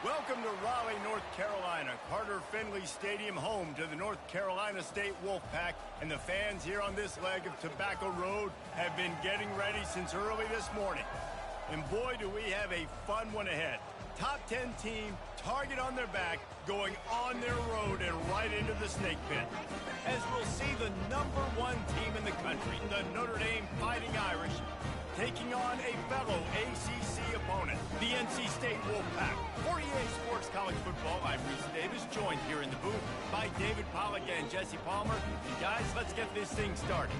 Welcome to Raleigh, North Carolina, Carter Finley Stadium, home to the North Carolina State Wolfpack, and the fans here on this leg of Tobacco Road have been getting ready since early this morning. And boy, do we have a fun one ahead. Top 10 team, target on their back, going on their road and right into the snake pit. As we'll see the #1 team in the country, the Notre Dame Fighting Irish, taking on a fellow ACC opponent, the NC State Wolfpack. For EA Sports College Football, I'm Reese Davis, joined here in the booth by David Pollack and Jesse Palmer. And guys, let's get this thing started.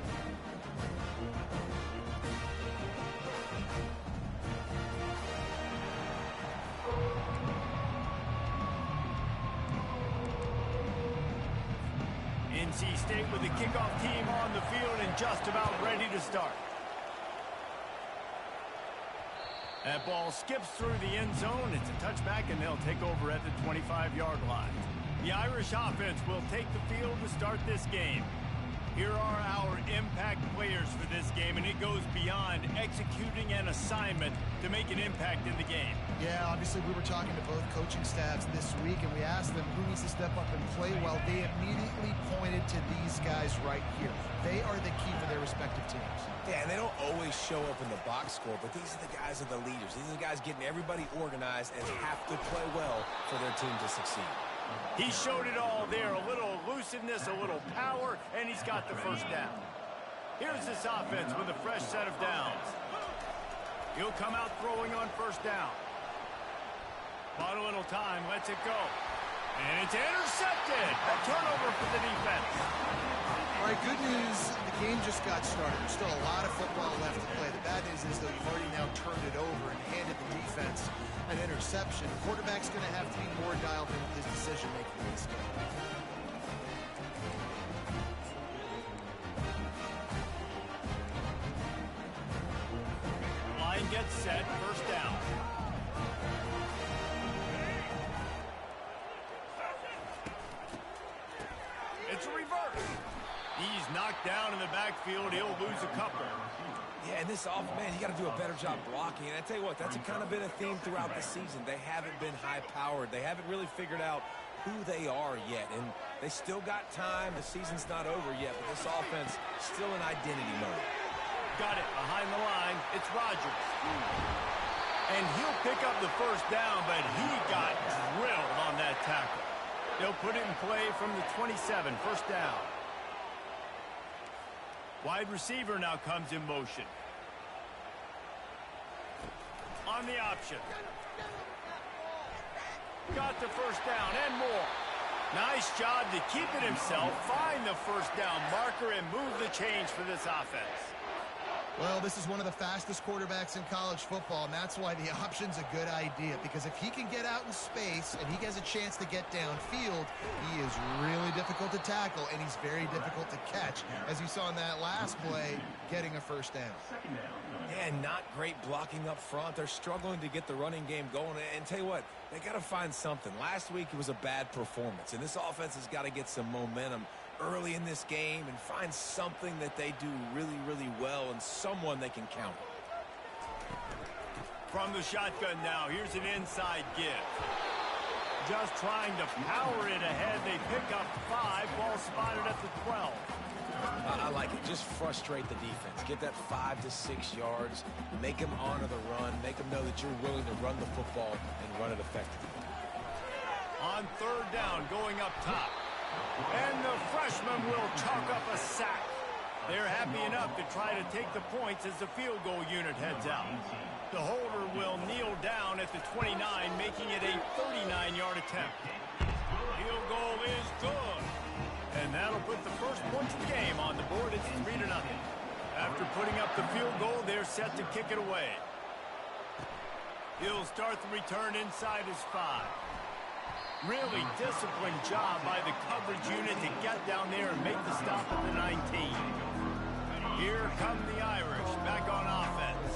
NC State with the kickoff team on the field and just about ready to start. That ball skips through the end zone. It's a touchback, and they'll take over at the 25-yard line. The Irish offense will take the field to start this game. Here are our impact players for this game, and it goes beyond executing an assignment to make an impact in the game. Yeah, obviously we were talking to both coaching staffs this week, and we asked them who needs to step up and play well. They immediately pointed to these guys right here. They are the key for their respective teams. Yeah, and they don't always show up in the box score, but these are the guys that are the leaders. These are the guys getting everybody organized and have to play well for their team to succeed. He showed it all there, a little elusiveness, a little power, and he's got the first down. Here's this offense with a fresh set of downs. He'll come out throwing on first down. Bought a little time, lets it go. And it's intercepted. A turnover for the defense. All right, good news. The game just got started. There's still a lot of football left to play. The bad news is, though, you've already now turned it over and handed the defense an interception. The quarterback's going to have to be more dialed in with his decision-making in this game. Line gets set, first down. It's a reverse. He's knocked down in the backfield. He'll lose a couple. Yeah, and this offense, man, you got to do a better job blocking. And I tell you what, that's kind of been a theme throughout the season. They haven't been high-powered. They haven't really figured out who they are yet. And they still got time. The season's not over yet, but this offense still in identity mode. Got it behind the line. It's Rodgers. And he'll pick up the first down, but he got drilled on that tackle. They'll put it in play from the 27, first down. Wide receiver now comes in motion. On the option. Got the first down and more. Nice job to keep it himself, find the first down marker, and move the chains for this offense. Well, this is one of the fastest quarterbacks in college football, and that's why the option's a good idea, because if he can get out in space and he has a chance to get downfield, he is really difficult to tackle, and he's very difficult to catch. As you saw in that last play, getting a first down. Yeah, not great blocking up front. They're struggling to get the running game going. And tell you what, they got to find something. Last week it was a bad performance, and this offense has got to get some momentum early in this game and find something that they do really, really well and someone they can count. From the shotgun now, here's an inside give. Just trying to power it ahead. They pick up 5, ball spotted at the 12. I like it. Just frustrate the defense. Get that 5 to 6 yards. Make them honor the run. Make them know that you're willing to run the football and run it effectively. On third down, going up top. And the freshman will chalk up a sack. They're happy enough to try to take the points as the field goal unit heads out. The holder will kneel down at the 29, making it a 39-yard attempt. Field goal is good. And that'll put the first points of the game on the board. It's 3-0. After putting up the field goal, they're set to kick it away. He'll start the return inside his 5. Really disciplined job by the coverage unit to get down there and make the stop at the 19. Here come the Irish back on offense.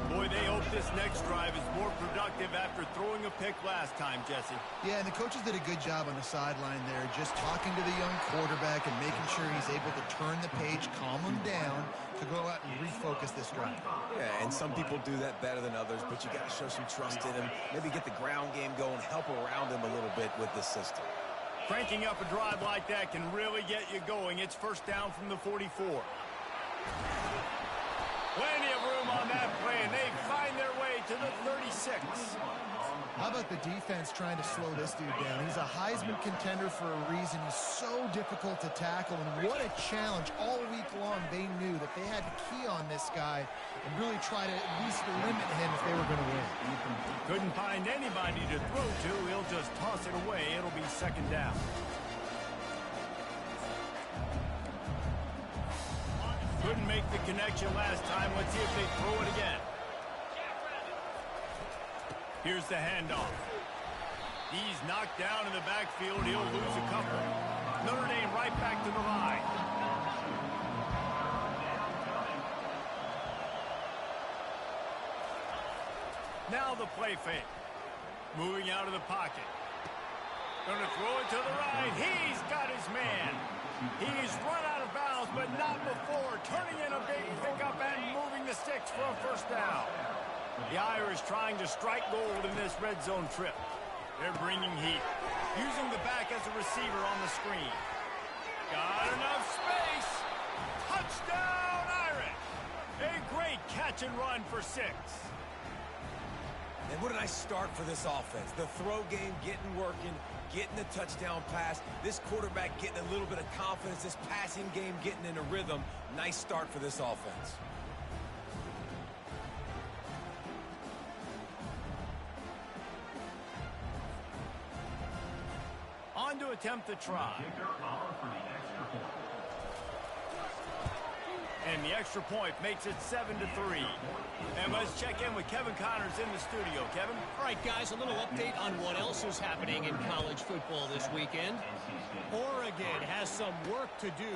Boy, they hope this next drive is more productive after throwing a pick last time, Jesse. Yeah, and the coaches did a good job on the sideline there, just talking to the young quarterback and making sure he's able to turn the page, calm him down to go out and refocus this drive. Yeah, and some people do that better than others, but you got to show some trust in him. Maybe get the ground game going, help around him a little bit with this system. Cranking up a drive like that can really get you going. It's first down from the 44. Plenty of room on that play, and they find their way to the 36. How about the defense trying to slow this dude down? He's a Heisman contender for a reason. He's so difficult to tackle, and what a challenge. All week long, they knew that they had to key on this guy and really try to at least limit him if they were going to win. Couldn't find anybody to throw to. He'll just toss it away. It'll be second down. Couldn't make the connection last time. Let's see if they throw it again. Here's the handoff. He's knocked down in the backfield. He'll lose a couple. Notre Dame right back to the line. Now the play fake. Moving out of the pocket. Going to throw it to the right. He's got his man. He's run out of bounds, but not before. Turning in a big pickup and moving the sticks for a first down. The Irish trying to strike gold in this red zone trip. They're bringing heat. Using the back as a receiver on the screen. Got enough space. Touchdown, Irish. A great catch and run for 6. And what a nice start for this offense. The throw game getting working, getting the touchdown pass. This quarterback getting a little bit of confidence. This passing game getting in a rhythm. Nice start for this offense. On to attempt the try. And the extra point makes it 7-3. And let's check in with Kevin Connors in the studio. Kevin? All right, guys, a little update on what else is happening in college football this weekend. Oregon has some work to do,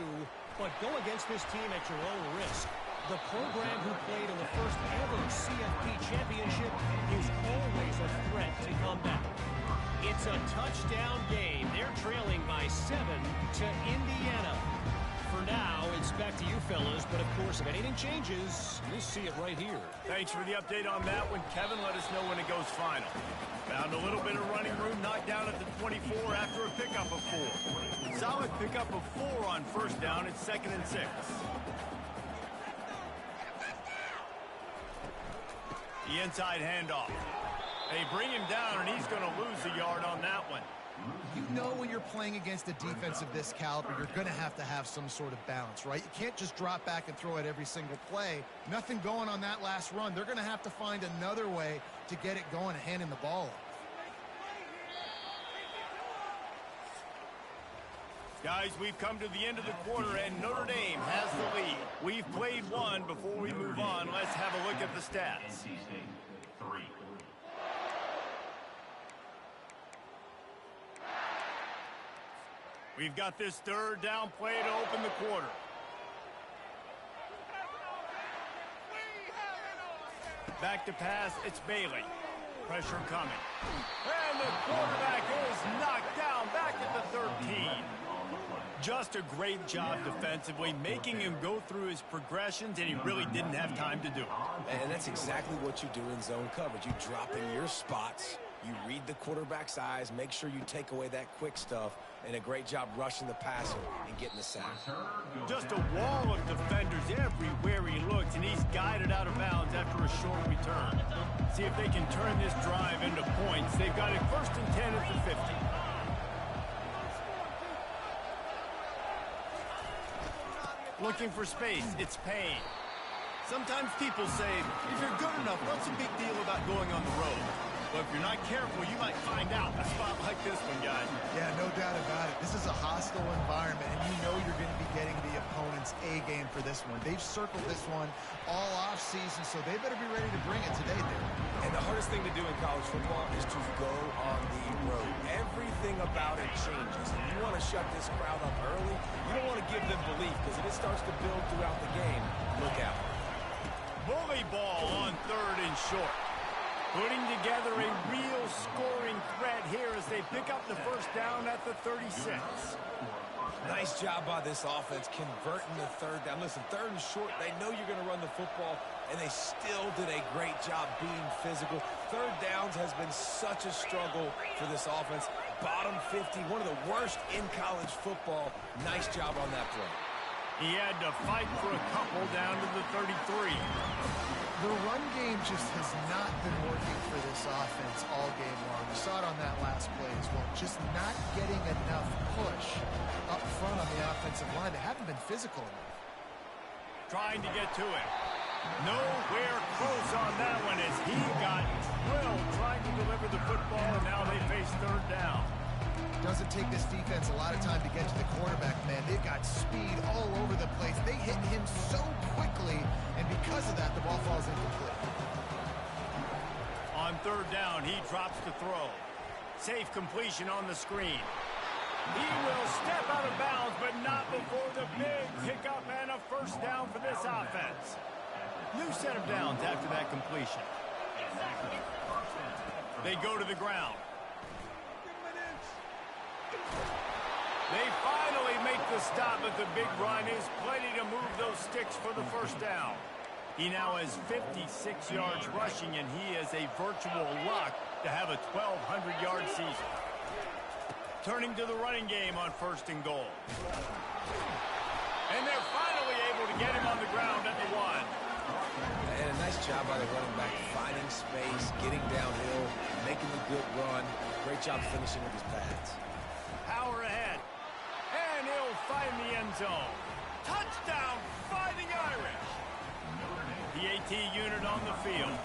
but go against this team at your own risk. The program who played in the first ever CFP championship is always a threat to come back. It's a touchdown game. They're trailing by 7 to Indiana. For now, it's back to you fellas, but of course, if anything changes, you'll see it right here. Thanks for the update on that one, Kevin. Let us know when it goes final. Found a little bit of running room, knocked down at the 24 after a pickup of 4. Solid pickup of 4 on first down. It's 2nd and 6. The inside handoff. They bring him down, and he's going to lose a yard on that one. You know when you're playing against a defense of this caliber, you're going to have some sort of balance, right? You can't just drop back and throw it every single play. Nothing going on that last run. They're going to have to find another way to get it going and hand him the ball off. Guys, we've come to the end of the quarter, and Notre Dame has the lead. We've played one. Before we move on, let's have a look at the stats. We've got this third down play to open the quarter. Back to pass, it's Bailey. Pressure coming. And the quarterback is knocked down back at the 13. Just a great job defensively, making him go through his progressions, and he really didn't have time to do it. And that's exactly what you do in zone coverage. You drop in your spots, you read the quarterback's eyes, make sure you take away that quick stuff, and a great job rushing the passer and getting the sack. Just a wall of defenders everywhere he looks, and he's guided out of bounds after a short return. See if they can turn this drive into points. They've got it 1st and 10 at the 50. Looking for space, it's Payne. Sometimes people say, if you're good enough, what's the big deal about going on the road? But if you're not careful, you might find out a spot like this one, guys. Yeah, no doubt about it. This is a hostile environment, and you know you're going to be getting the opponent's A game for this one. They've circled this one all offseason, so they better be ready to bring it today there. And the hardest thing to do in college football is to go on the road. Everything about it changes. If you want to shut this crowd up early, you don't want to give them belief, because if it starts to build throughout the game, look out. bully ball on 3rd and short. Putting together a real scoring threat here as they pick up the first down at the 36. Nice job by this offense converting the 3rd down. Listen, 3rd and short, they know you're going to run the football, and they still did a great job being physical. 3rd downs has been such a struggle for this offense. Bottom 50, one of the worst in college football. Nice job on that play. He had to fight for a couple down to the 33. The run game just has not been working for this offense all game long. We saw it on that last play as well. Just not getting enough push up front on the offensive line. They haven't been physical enough. Trying to get to it. Nowhere close on that one as he got drilled trying to deliver the football, and now they face 3rd down. Doesn't take this defense a lot of time to get to the quarterback, man. They've got speed all over the place. They hit him so quickly, and because of that, the ball falls incomplete. On 3rd down, he drops to throw. Safe completion on the screen. He will step out of bounds, but not before the big pickup and a first down for this offense. New set of downs after that completion. They go to the ground. They finally make the stop, but the big run is plenty to move those sticks for the first down. He now has 56 yards rushing, and he is a virtual lock to have a 1,200-yard season. Turning to the running game on 1st and goal. And they're finally able to get him on the ground at the 1. And a nice job by the running back, finding space, getting downhill, making a good run. Great job finishing with his pads. Power ahead. And he'll find the end zone. Touchdown, Fighting Irish. The AT unit on the field.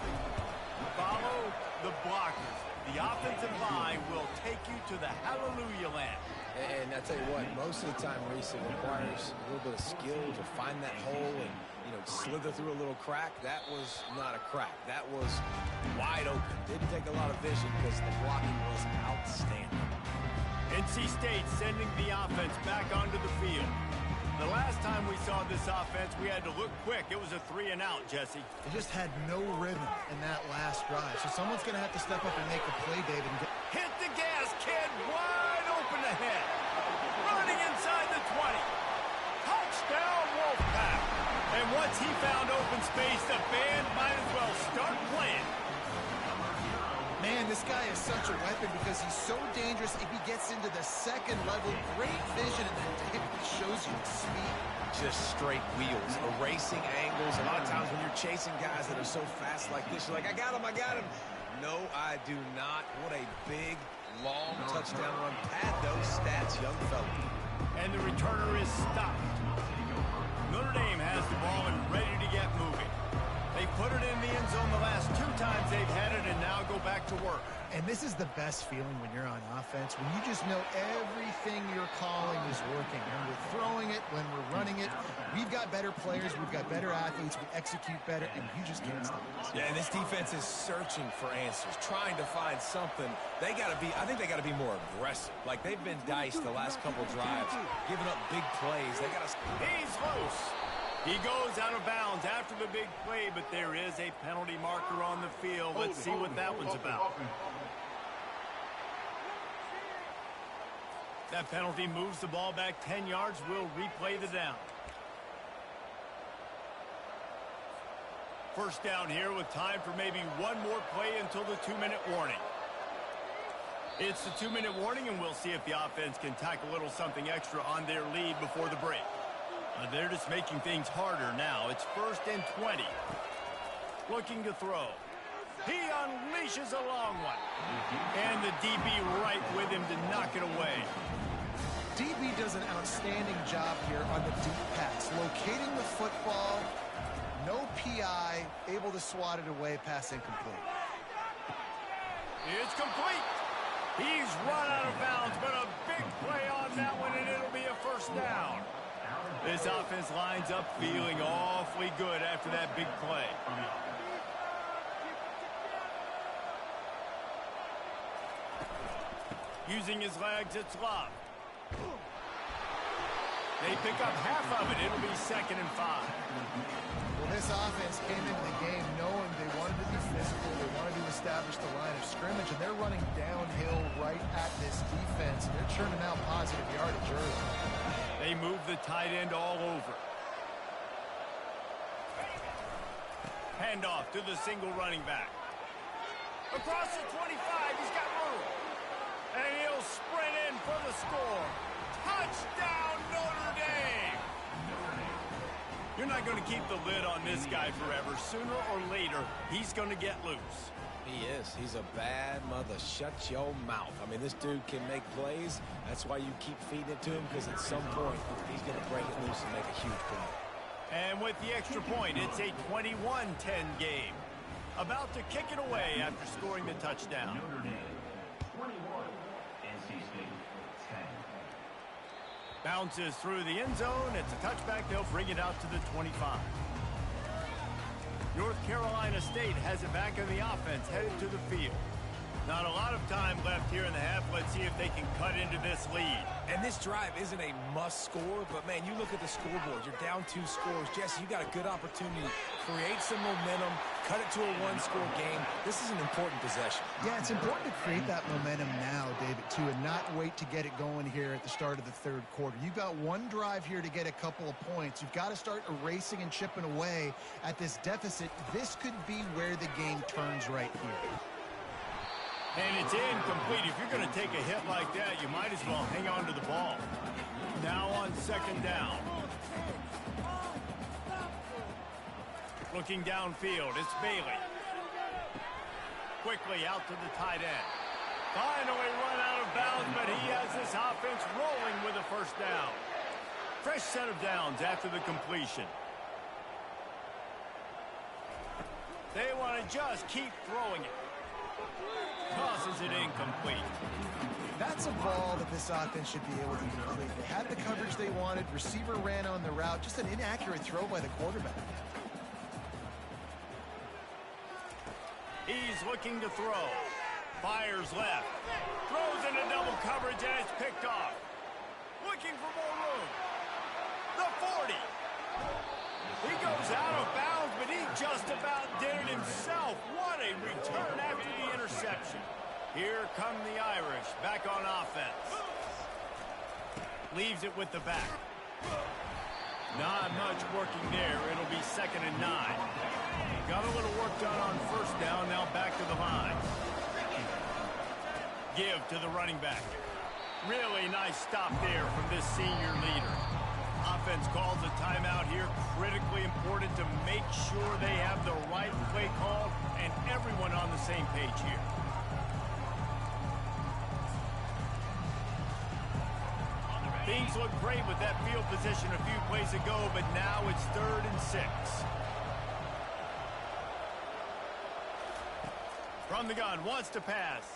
Follow the blockers. The offensive line will take you to the hallelujah land. And I tell you what, most of the time, Reese, it requires a little bit of skill to find that hole and, slither through a little crack. That was not a crack. That was wide open. Didn't take a lot of vision because the blocking was outstanding. NC State sending the offense back onto the field. The last time we saw this offense, we had to look quick. It was a 3-and-out, Jesse. They just had no rhythm in that last drive. So someone's going to have to step up and make a play, David. Hit the gas, kid. Wide open ahead. Running inside the 20. Touchdown, Wolfpack. And once he found open space, the band might as well start playing. Man, this guy is such a weapon because he's so dangerous if he gets into the second level. Great vision, and then it shows you speed. Just straight wheels, erasing angles. A lot of times when you're chasing guys that are so fast like this, you're like, I got him, I got him. No, I do not. What a big, long touchdown run. Pad those stats, young fella. And the returner is stopped. Notre Dame has the ball and ready to get moving. They put it in the end zone the last 2 times they've had it and now go back to work. And this is the best feeling when you're on offense, when you just know everything you're calling is working. When we're throwing it, when we're running it, we've got better players, we've got better athletes, we execute better, and you just can't stop us. Yeah, and this defense is searching for answers, trying to find something. I think they got to be more aggressive. Like they've been diced the last couple drives, giving up big plays. They got to. He's loose. He goes out of bounds after the big play, but there is a penalty marker on the field. Let's see what that one's about. That penalty moves the ball back 10 yards. We'll replay the down. First down here with time for maybe one more play until the 2-minute warning. It's the 2-minute warning, and we'll see if the offense can tack a little something extra on their lead before the break. They're just making things harder now. It's 1st and 20. Looking to throw. He unleashes a long one. And the DB right with him to knock it away. DB does an outstanding job here on the deep pass. Locating the football, no PI, able to swat it away, pass incomplete. It's complete. He's run out of bounds, but a big play on that one, and it'll be a first down. This offense lines up feeling awfully good after that big play. Using his legs, it's Love. They pick up half of it. It'll be 2nd and 5. Well, this offense came into the game knowing they wanted to be physical. They wanted to establish the line of scrimmage, and they're running downhill right at this defense. They're churning out positive yardage early. They move the tight end all over. Handoff to the single running back. Across the 25, he's got room. And he'll sprint in for the score. Touchdown, Notre Dame! You're not going to keep the lid on this guy forever. Sooner or later, he's going to get loose. He is. He's a bad mother. Shut your mouth. I mean, this dude can make plays. That's why you keep feeding it to him, because at some point, he's going to break it loose and make a huge play. And with the extra point, it's a 21-10 game. About to kick it away after scoring the touchdown. Notre Dame, 21, NC State, 10. Bounces through the end zone. It's a touchback. They'll bring it out to the 25. North Carolina State has it back in the offense, headed to the field. Not a lot of time left here in the half. Let's see if they can cut into this lead. And this drive isn't a must score, but man, you look at the scoreboard. You're down 2 scores. Jesse, you got a good opportunity to create some momentum, cut it to a 1-score game. This is an important possession. Yeah, it's important to create that momentum now, David, too, and not wait to get it going here at the start of the 3rd quarter. You've got one drive here to get a couple of points. You've got to start erasing and chipping away at this deficit. This could be where the game turns right here. And it's incomplete. If you're going to take a hit like that, you might as well hang on to the ball. Now on 2nd down. Looking downfield, it's Bailey. Quickly out to the tight end. Finally run out of bounds, but he has this offense rolling with a 1st down. Fresh set of downs after the completion. They want to just keep throwing it. Tosses it incomplete. That's a ball that this offense should be able to complete. They had the coverage they wanted. Receiver ran on the route. Just an inaccurate throw by the quarterback. He's looking to throw. Fires left. Throws into double coverage, and it's picked off. Looking for more room. The 40. He goes out of bounds, but he just about did it himself. What a return after the interception. Here come the Irish back on offense. Leaves it with the back. Not much working there. It'll be 2nd and 9. Got a little work done on 1st down. Now back to the line. Give to the running back. Really nice stop there from this senior leader. Offense calls a timeout here. Critically important to make sure they have the right play call and everyone on the same page here. Things look great with that field position a few plays ago, but now it's 3rd and 6. From the gun, wants to pass.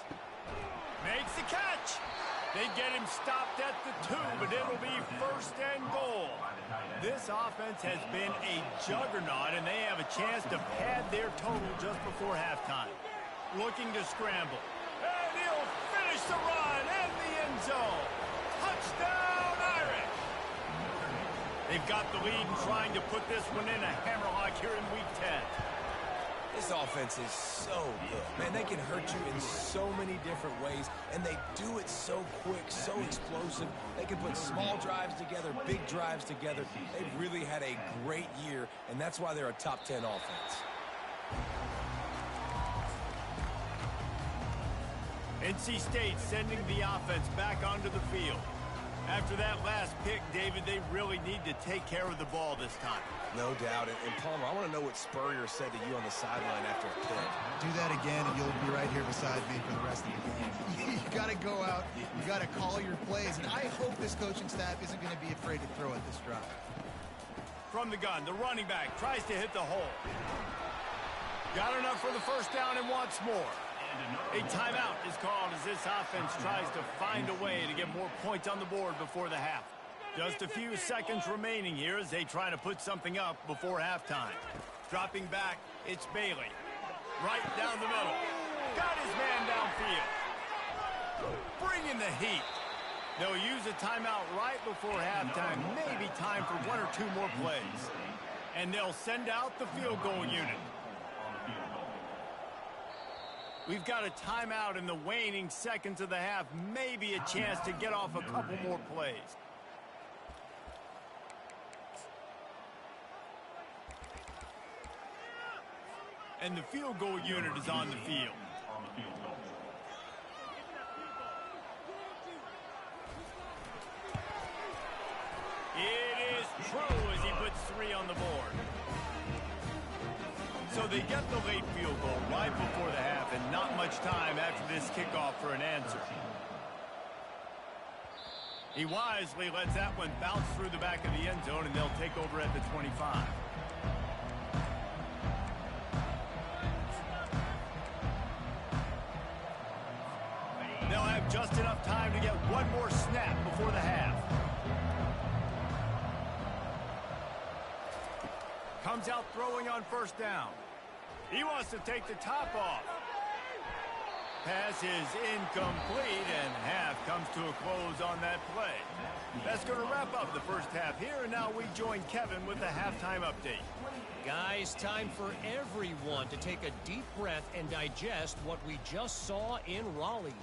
Makes the catch. They get him stopped at the 2, but it'll be 1st and goal. This offense has been a juggernaut, and they have a chance to pad their total just before halftime. Looking to scramble. And he'll finish the run and the end zone. Touchdown, Irish! They've got the lead and trying to put this one in a hammerlock here in Week 10. This offense is so good. Man, they can hurt you in so many different ways, and they do it so quick, so explosive. They can put small drives together, big drives together. They've really had a great year, and that's why they're a top 10 offense. NC State sending the offense back onto the field. After that last pick, David, they really need to take care of the ball this time. No doubt. And Palmer, I want to know what Spurrier said to you on the sideline after a pick. Do that again, and you'll be right here beside me for the rest of the game. You got to go out. You got to call your plays, and I hope this coaching staff isn't going to be afraid to throw at this drive. From the gun, the running back tries to hit the hole. Got enough for the 1st down and wants more. A timeout is called as this offense tries to find a way to get more points on the board before the half. Just a few seconds remaining here as they try to put something up before halftime. Dropping back, it's Bailey. Right down the middle. Got his man downfield. Bringing the heat. They'll use a timeout right before halftime, maybe time for 1 or 2 more plays. And they'll send out the field goal unit. We've got a timeout in the waning seconds of the half, maybe a chance to get off a couple more plays. And the field goal unit is on the field. It is true as he puts 3 on the board. So they get the late field goal right before the half and not much time after this kickoff for an answer. He wisely lets that one bounce through the back of the end zone, and they'll take over at the 25. They'll have just enough time to get one more snap before the half. Comes out throwing on first down. He wants to take the top off. Pass is incomplete, and half comes to a close on that play. That's going to wrap up the first half here, and now we join Kevin with the halftime update. Guys, time for everyone to take a deep breath and digest what we just saw in Raleigh.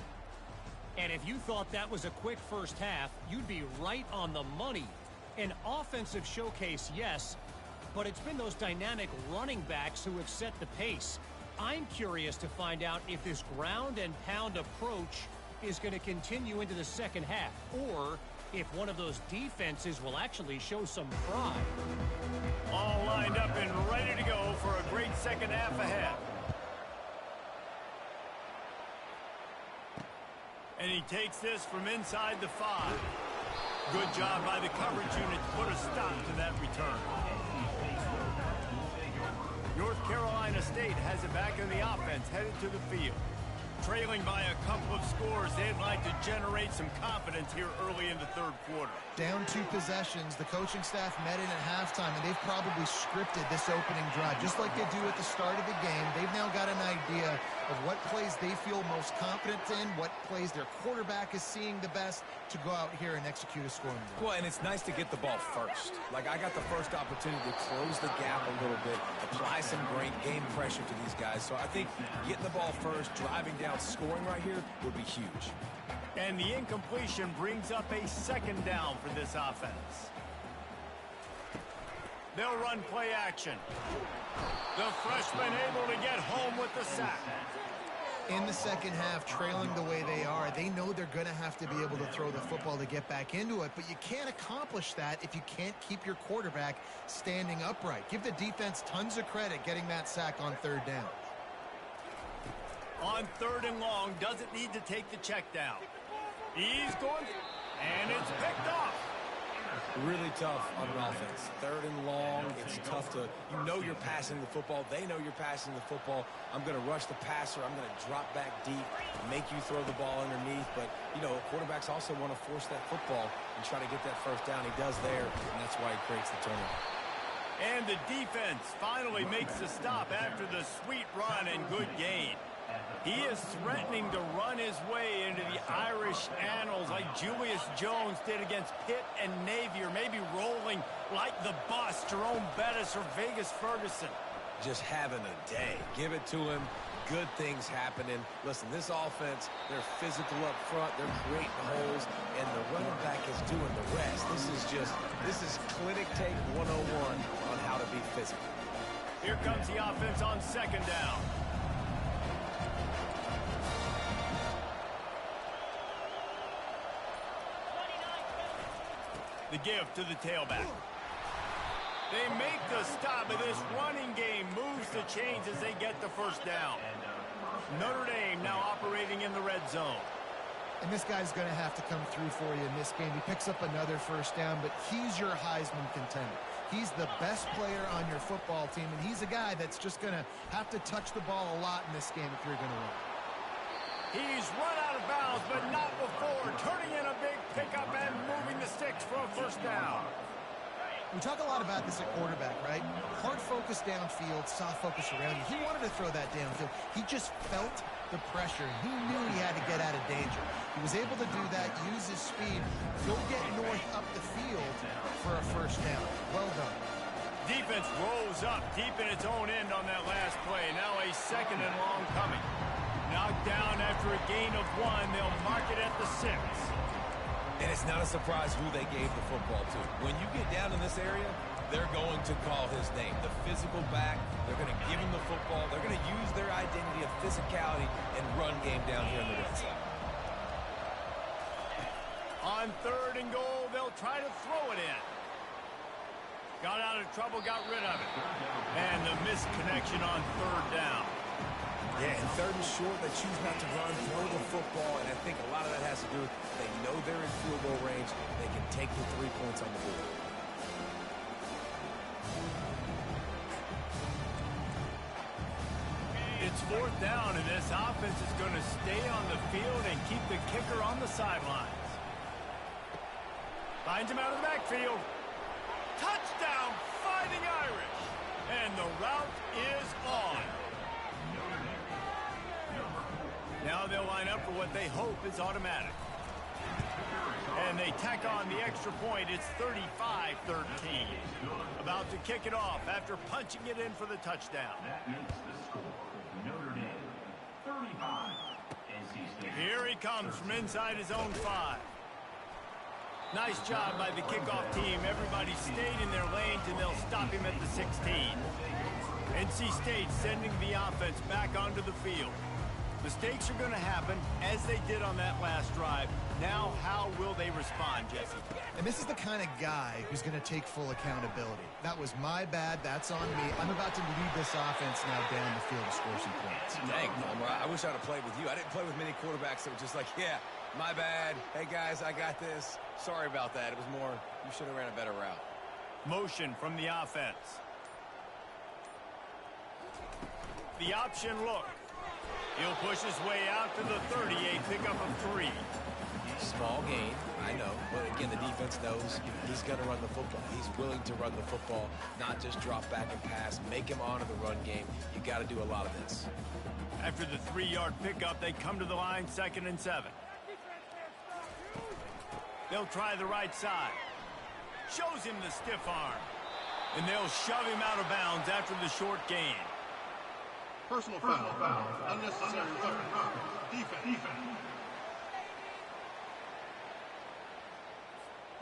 And if you thought that was a quick first half, you'd be right on the money. An offensive showcase, yes, but it's been those dynamic running backs who have set the pace. I'm curious to find out if this ground and pound approach is going to continue into the second half, or if one of those defenses will actually show some pride. All lined up and ready to go for a great second half ahead. And he takes this from inside the 5. Good job by the coverage unit to put a stop to that return. North Carolina State has it back in the offense, headed to the field. Trailing by a couple of scores, they'd like to generate some confidence here early in the third quarter. Down 2 possessions, the coaching staff met in at halftime, and they've probably scripted this opening drive. Just like they do at the start of the game, they've now got an idea of what plays they feel most confident in, what plays their quarterback is seeing the best to go out here and execute a scoring drive. Well, and it's nice to get the ball first. Like, I got the first opportunity to close the gap a little bit, apply some great game pressure to these guys. So I think getting the ball first, driving down, scoring right here would be huge. And the incompletion brings up a second down for this offense. They'll run play action. The freshman able to get home with the sack. In the second half, trailing the way they are, they know they're going to have to be able to throw the football to get back into it, but you can't accomplish that if you can't keep your quarterback standing upright. Give the defense tons of credit getting that sack on third down. On third and long, doesn't need to take the check down. He's going, and it's picked off. Really tough on an offense. Third and long, it's tough to, you know you're passing the football. They know you're passing the football. I'm going to rush the passer. I'm going to drop back deep, make you throw the ball underneath. But, you know, quarterbacks also want to force that football and try to get that first down. He does there, and that's why he creates the turnover. And the defense finally makes the stop after the sweet run and good gain. He is threatening to run his way into the Irish annals like Julius Jones did against Pitt and Navy, or maybe rolling like the bus, Jerome Bettis or Vegas Ferguson. Just having a day. Give it to him. Good things happening. Listen, this offense, they're physical up front. They're creating holes, and the running back is doing the rest. This is clinic take 101 on how to be physical. Here comes the offense on second down. The give to the tailback. They make the stop, and this running game moves the chains as they get the first down. Notre Dame now operating in the red zone. And this guy's going to have to come through for you in this game. He picks up another first down, but he's your Heisman contender. He's the best player on your football team, and he's a guy that's just going to have to touch the ball a lot in this game if you're going to win. He's run out of bounds, but not before turning in a big pickup and moving the sticks for a first down. We talk a lot about this at quarterback, right? Hard focus downfield, soft focus around you. He wanted to throw that downfield. He just felt the pressure. He knew he had to get out of danger. He was able to do that, use his speed, go get North up the field for a first down. Well done. Defense rolls up deep in its own end on that last play. Now a 2nd and long coming. Knocked down after a gain of 1. They'll mark it at the 6. And it's not a surprise who they gave the football to. When you get down in this area, they're going to call his name. The physical back, they're going to give him the football. They're going to use their identity of physicality and run game down here on the red side. On 3rd and goal, they'll try to throw it in. Got out of trouble, got rid of it. And the missed connection on 3rd down. Yeah, and 3rd and short, they choose not to run, throw the football, and I think a lot of that has to do with they know they're in field goal range. They can take the 3 points on the board. It's 4th down, and this offense is going to stay on the field and keep the kicker on the sidelines. Finds him out of the backfield. Touchdown, Fighting Irish. And the route is on. Now they'll line up for what they hope is automatic. And they tack on the extra point. It's 35-13. About to kick it off after punching it in for the touchdown. That makes the score. Notre Dame, 35. NC State. Here he comes from inside his own 5. Nice job by the kickoff team. Everybody stayed in their lanes, and they'll stop him at the 16. NC State sending the offense back onto the field. Mistakes are going to happen, as they did on that last drive. Now, how will they respond, Jesse? And this is the kind of guy who's going to take full accountability. That was my bad. That's on me. I'm about to lead this offense now down the field to score some points. Dang, I wish I'd have played with you. I didn't play with many quarterbacks that were just like, yeah, my bad. Hey, guys, I got this. Sorry about that. It was more, you should have ran a better route. Motion from the offense. The option look. He'll push his way out to the 30, a pickup of 3. Small gain, I know, but again, the defense knows he's going to run the football. He's willing to run the football, not just drop back and pass, make him honor the run game. You got to do a lot of this. After the 3-yard pickup, they come to the line, 2nd and 7. They'll try the right side. Shows him the stiff arm. And they'll shove him out of bounds after the short gain. Personal foul. Unnecessary rough. Defense.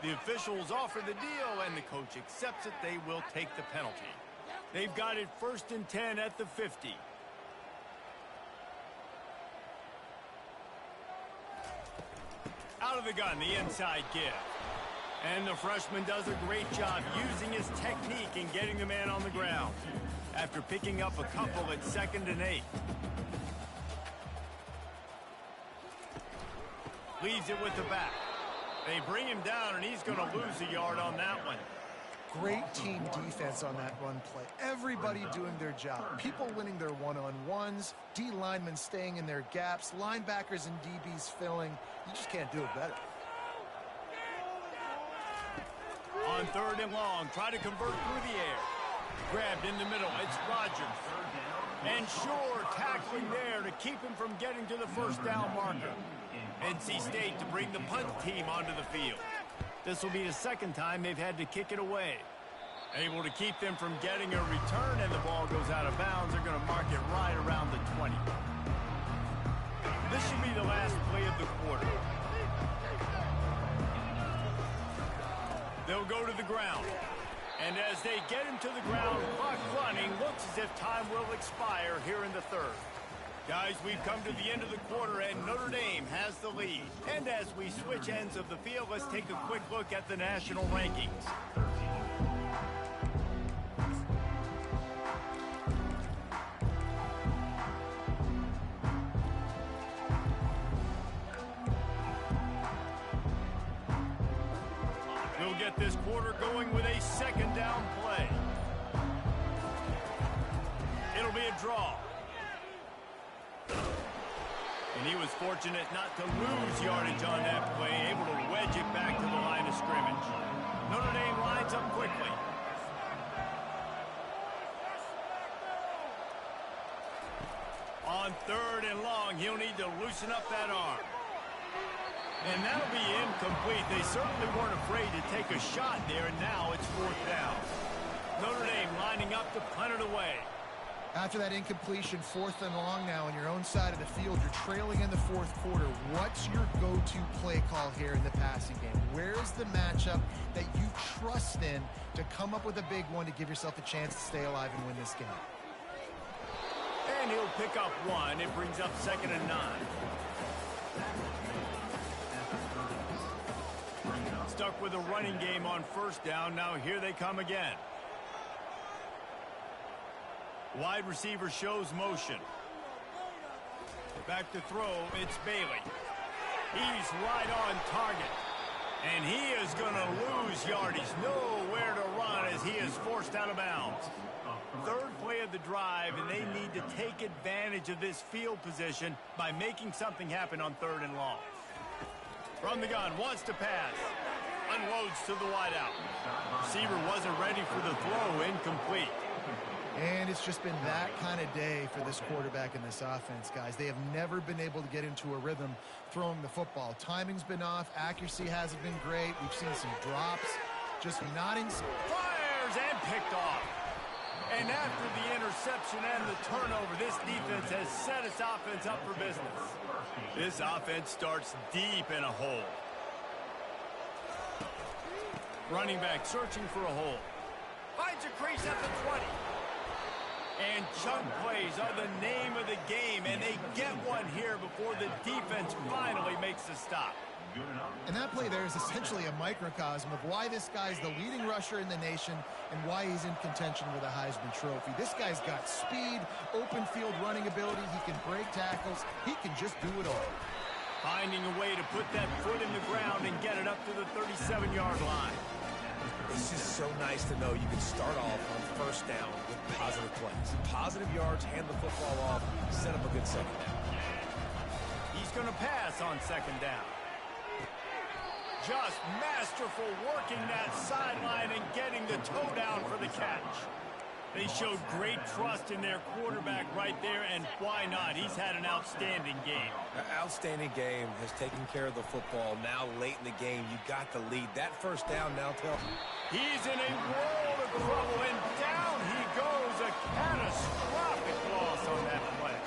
The officials offer the deal, and the coach accepts it. They will take the penalty. They've got it 1st and 10 at the 50. Out of the gun, the inside give. And the freshman does a great job using his technique and getting the man on the ground. After picking up a couple at 2nd and 8. Leaves it with the back. They bring him down, and he's going to lose a yard on that one. Great team defense on that run play. Everybody doing their job. People winning their one-on-ones, D linemen staying in their gaps, linebackers and DBs filling. You just can't do it better. On 3rd and long, try to convert through the air. Grabbed in the middle, it's Rogers. And Shore tackling there to keep him from getting to the 1st down marker. NC State to bring the punt team onto the field. This will be the 2nd time they've had to kick it away. Able to keep them from getting a return, and the ball goes out of bounds. They're going to mark it right around the 20. This should be the last play of the quarter. They'll go to the ground. And as they get him to the ground, clock running, looks as if time will expire here in the 3rd. Guys, we've come to the end of the quarter, and Notre Dame has the lead. And as we switch ends of the field, let's take a quick look at the national rankings. We'll get this quarter going with a 2nd down play. It'll be a draw. And he was fortunate not to lose yardage on that play, able to wedge it back to the line of scrimmage. Notre Dame lines up quickly. 3rd and long. He'll need to loosen up that arm. And that'll be incomplete. They certainly weren't afraid to take a shot there, and now it's 4th down. Notre Dame lining up to punt it away. After that incompletion, 4th and long now on your own side of the field. You're trailing in the 4th quarter. What's your go-to play call here in the passing game? Where's the matchup that you trust in to come up with a big one to give yourself a chance to stay alive and win this game? And he'll pick up 1. It brings up 2nd and 9. Stuck with a running game on 1st down. Now here they come again. Wide receiver shows motion. Back to throw, it's Bailey. He's right on target. And he is going to lose yardage. Nowhere to run as he is forced out of bounds. 3rd play of the drive, and they need to take advantage of this field position by making something happen on 3rd and long. From the gun, wants to pass. Unloads to the wideout. Receiver wasn't ready for the throw, incomplete. And it's just been that kind of day for this quarterback and this offense, guys. They have never been able to get into a rhythm throwing the football. Timing's been off. Accuracy hasn't been great. We've seen some drops. Just not in... Fires and picked off. And after the interception and the turnover, this defense has set its offense up for business. This offense starts deep in a hole. Running back searching for a hole. Finds a crease at the 20. And chunk plays are the name of the game, and they get one here before the defense finally makes a stop. And that play there is essentially a microcosm of why this guy's the leading rusher in the nation and why he's in contention with a Heisman Trophy. This guy's got speed, open field running ability. He can break tackles. He can just do it all. Finding a way to put that foot in the ground and get it up to the 37-yard line. It's just so nice to know you can start off on 1st down with positive plays. Positive yards, hand the football off, set up a good 2nd down. He's going to pass on 2nd down. Just masterful working that sideline and getting the toe down for the catch. They showed great trust in their quarterback right there, and why not? He's had an outstanding game. Outstanding game, has taken care of the football. Now late in the game, you got the lead. That 1st down now tells... He's in a world of trouble, and down he goes. A catastrophic loss on that play.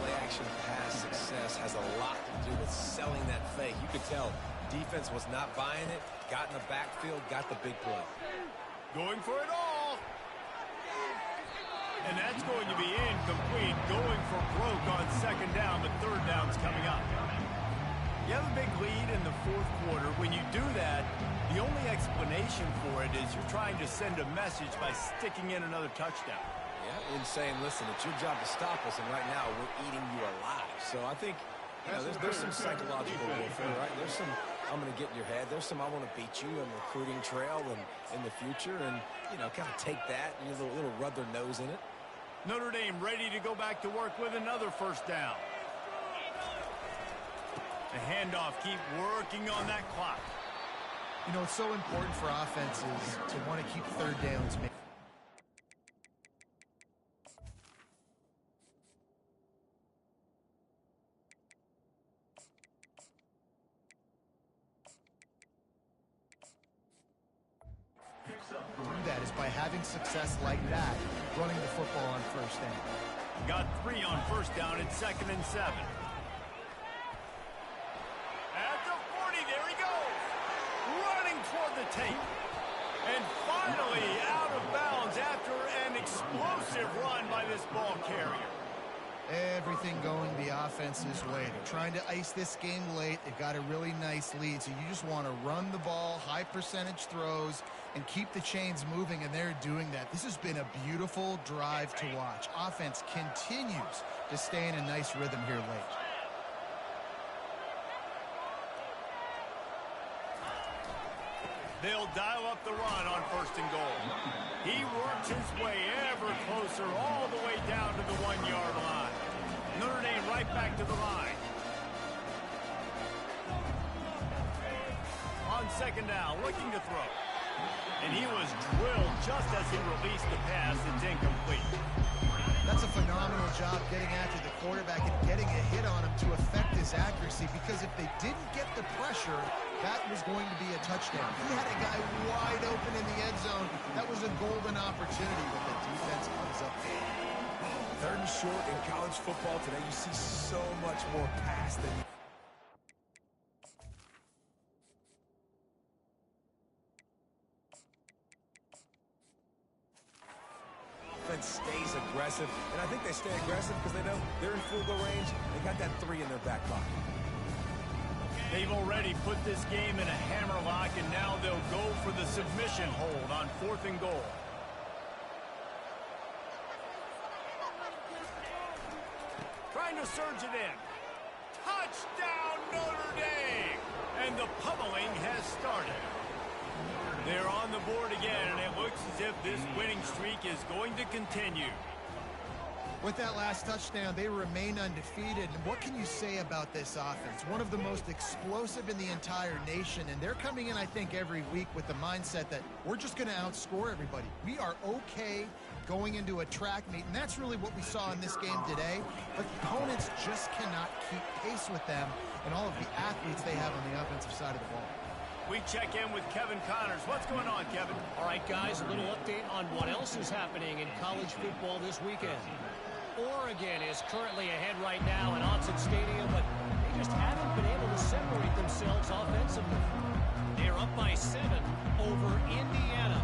Play-action pass success has a lot to do with selling that fake. You could tell defense was not buying it, got in the backfield, got the big play. Going for it all. And that's going to be incomplete. Going for broke on 2nd down, but 3rd down's coming up. You have a big lead in the 4th quarter. When you do that, the only explanation for it is you're trying to send a message by sticking in another touchdown. Yeah, and saying, listen, it's your job to stop us, and right now we're eating you alive. So I think, you know, there's some psychological warfare, right? There's some, I'm going to get in your head. There's some, I want to beat you on the recruiting trail and in the future, and, you know, kind of take that and a little rub their nose in it. Notre Dame ready to go back to work with another 1st down. The handoff, keep working on that clock. You know, it's so important for offenses to want to keep 3rd downs. That is by having success like that, running the football on 1st down. Got 3 on 1st down. It's 2nd and 7. At the 40, there he goes. Running toward the tape. And finally out of bounds after an explosive run by this ball carrier. Everything going the offense's way. They're trying to ice this game late. They've got a really nice lead, so you just want to run the ball, high percentage throws, and keep the chains moving, and they're doing that. This has been a beautiful drive to watch. Offense continues to stay in a nice rhythm here late. They'll dial up the run on 1st and goal. He works his way ever closer all the way down to the 1-yard line. Notre Dame right back to the line. On 2nd down, looking to throw. And he was drilled just as he released the pass. It's incomplete. That's a phenomenal job getting after the quarterback and getting a hit on him to affect his accuracy, because if they didn't get the pressure, that was going to be a touchdown. He had a guy wide open in the end zone. That was a golden opportunity, but the defense comes up big. Third and short in college football today, you see so much more pass than offense stays aggressive, and I think they stay aggressive because they know they're in field goal range. They got that 3 in their back pocket. They've already put this game in a hammerlock, and now they'll go for the submission hold on 4th and goal. Trying to surge it in. Touchdown, Notre Dame! And the pummeling has started. They're on the board again, and it looks as if this winning streak is going to continue. With that last touchdown, they remain undefeated. And what can you say about this offense? One of the most explosive in the entire nation, and they're coming in, I think, every week with the mindset that we're just going to outscore everybody. We are okay going into a track meet, and that's really what we saw in this game today. But opponents just cannot keep pace with them and all of the athletes they have on the offensive side of the ball. We check in with Kevin Connors. What's going on, Kevin? All right, guys, a little update on what else is happening in college football this weekend. Oregon is currently ahead right now in Autzen Stadium, but they just haven't been able to separate themselves offensively. They're up by 7 over Indiana.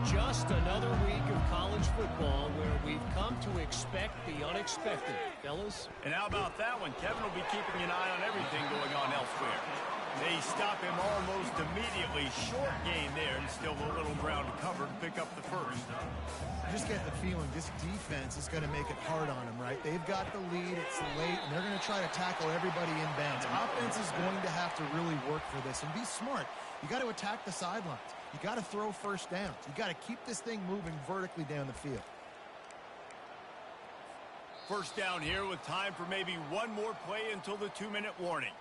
Just another week of college football where we've come to expect the unexpected, fellas. And how about that one? Kevin will be keeping an eye on everything going on elsewhere. They stop him almost immediately. Short gain there, and still a little ground to cover to pick up the first. I just get the feeling this defense is going to make it hard on them, right? They've got the lead, it's late, and they're going to try to tackle everybody inbounds. Offense is going to have to really work for this and be smart. You got to attack the sidelines. You got to throw first downs. You got to keep this thing moving vertically down the field. First down here with time for maybe one more play until the 2-minute warning.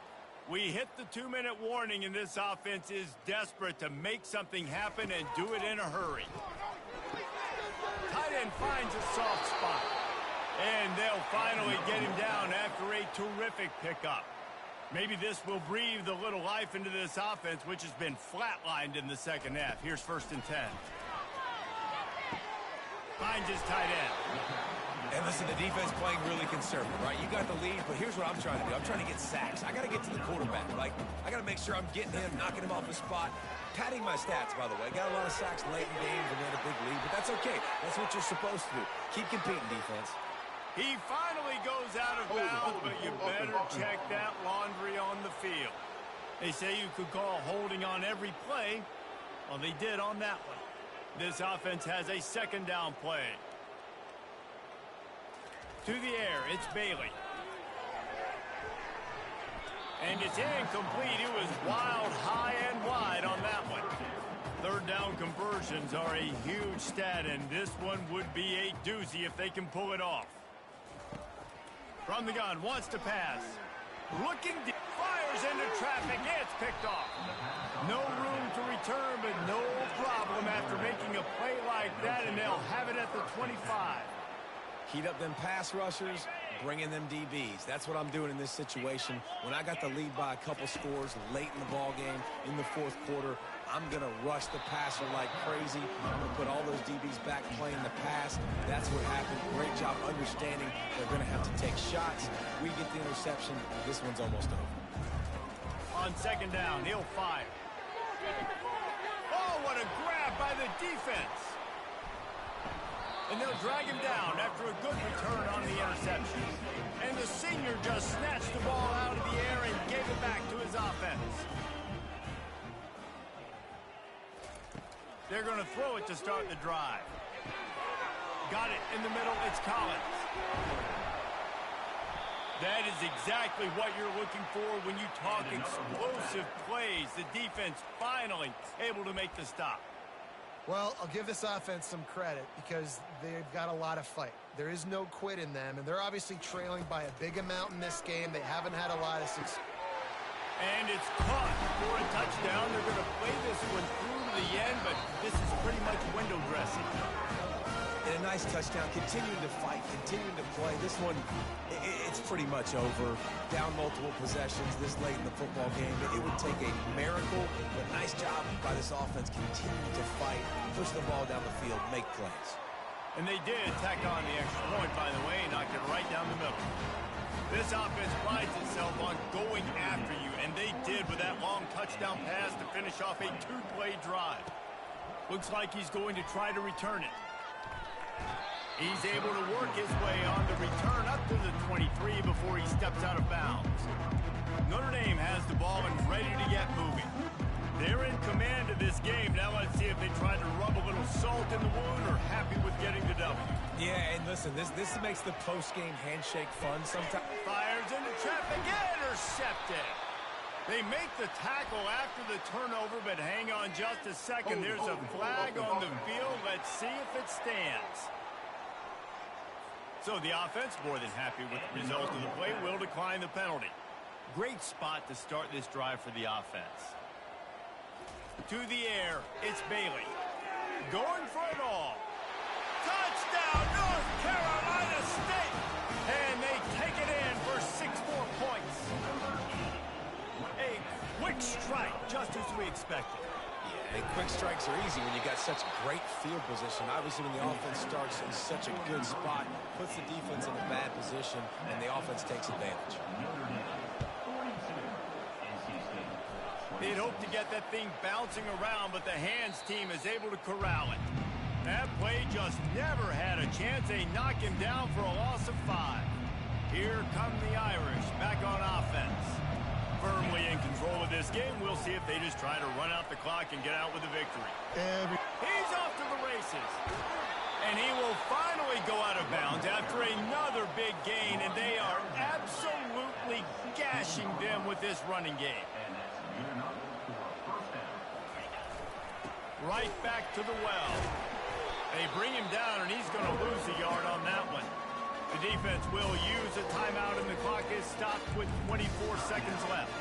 We hit the 2-minute warning, and this offense is desperate to make something happen and do it in a hurry. Tight end finds a soft spot. And they'll finally get him down after a terrific pickup. Maybe this will breathe a little life into this offense, which has been flatlined in the second half. Here's 1st and 10. Finds his tight end. And listen, the defense playing really conservative, right? You got the lead, but here's what I'm trying to do. I'm trying to get sacks. I got to get to the quarterback. Like, I got to make sure I'm getting him, knocking him off the spot. Padding my stats, by the way. Got a lot of sacks late in games and we had a big lead, but that's okay. That's what you're supposed to do. Keep competing, defense. He finally goes out of bounds, but you better check that laundry on the field. They say you could call holding on every play. Well, they did on that one. This offense has a 2nd down play. To the air, it's Bailey. And it's incomplete. It was wild, high, and wide on that one. 3rd down conversions are a huge stat, and this one would be a doozy if they can pull it off. From the gun, wants to pass. Looking deep, fires into traffic. It's picked off. No room to return, but no problem after making a play like that, and they'll have it at the 25. Heat up them pass rushers, bring in them DBs. That's what I'm doing in this situation. When I got the lead by a couple scores late in the ball game in the 4th quarter, I'm going to rush the passer like crazy. I'm going to put all those DBs back playing the pass. That's what happened. Great job understanding they're going to have to take shots. We get the interception. This one's almost over. On 2nd down, he'll fire. Oh, what a grab by the defense. And they'll drag him down after a good return on the interception. And the senior just snatched the ball out of the air and gave it back to his offense. They're going to throw it to start the drive. Got it in the middle. It's Collins. That is exactly what you're looking for when you talk explosive plays. The defense finally able to make the stop. Well, I'll give this offense some credit because they've got a lot of fight. There is no quit in them, and they're obviously trailing by a big amount in this game. They haven't had a lot of success. And it's caught for a touchdown. They're going to play this one through to the end, but this is pretty much window dressing. And a nice touchdown, continuing to fight, continuing to play. This one, it's pretty much over. Down multiple possessions this late in the football game. It would take a miracle, but nice job by this offense continuing to fight, push the ball down the field, make plays. And they did tack on the extra point, by the way, and knocked it right down the middle. This offense prides itself on going after you, and they did with that long touchdown pass to finish off a two-play drive. Looks like he's going to try to return it. He's able to work his way on the return up to the 23 before he steps out of bounds. Notre Dame has the ball and ready to get moving. They're in command of this game. Now let's see if they try to rub a little salt in the wound or happy with getting the W. Yeah, and listen, this makes the post-game handshake fun sometimes. Fires into traffic, intercepted. They make the tackle after the turnover, but hang on just a second. There's a flag on the field. Let's see if it stands. So the offense, more than happy with the result of the play, will decline the penalty. Great spot to start this drive for the offense. To the air, it's Bailey. Going for it all. Touchdown, North Carolina State! And they take it in for 6 more points. A quick strike, just as we expected. And quick strikes are easy when you got such great field position. Obviously, when the offense starts in such a good spot, puts the defense in a bad position, and the offense takes advantage. They'd hope to get that thing bouncing around, but the hands team is able to corral it. That play just never had a chance. They knock him down for a loss of 5. Here come the Irish back on offense. Firmly in control of this game. We'll see if they just try to run out the clock and get out with a victory. He's off to the races. And he will finally go out of bounds after another big gain, and they are absolutely gashing them with this running game. Right back to the well. They bring him down, and he's going to lose a yard on that one. The defense will use a timeout, and the clock is stopped with 24 seconds left.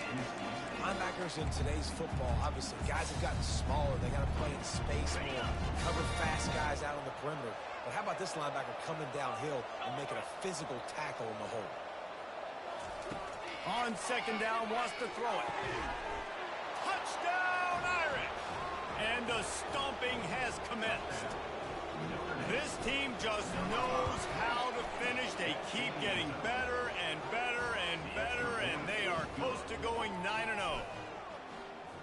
Linebackers in today's football, obviously, guys have gotten smaller. They got to play in space more, cover fast guys out on the perimeter. But how about this linebacker coming downhill and making a physical tackle in the hole? On second down, wants to throw it. Touchdown, Irish! And the stomping has commenced. This team just knows how to finish. They keep getting better and better and better, and they are close to going 9-0.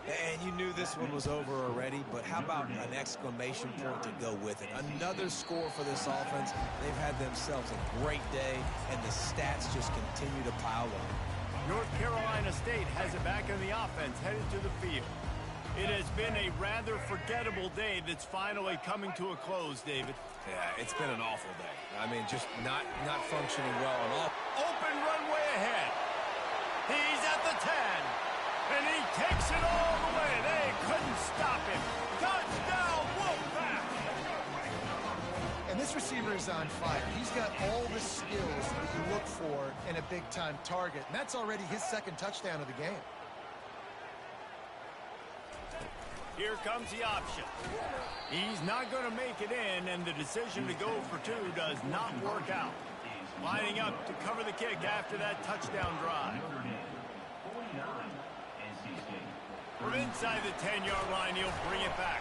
And you knew this one was over already, but how about an exclamation point to go with it? Another score for this offense. They've had themselves a great day, and the stats just continue to pile up. North Carolina State has it back in the offense, headed to the field. It has been a rather forgettable day that's finally coming to a close, David. Yeah, it's been an awful day. I mean, just not functioning well at all. Open runway ahead. He's at the 10. And he takes it all the way. They couldn't stop him. Touchdown, Wolfpack! And this receiver is on fire. He's got all the skills that you look for in a big-time target. And that's already his second touchdown of the game. Here comes the option. He's not going to make it in, and the decision to go for 2 does not work out. Lining up to cover the kick after that touchdown drive. From inside the 10-yard line, he'll bring it back.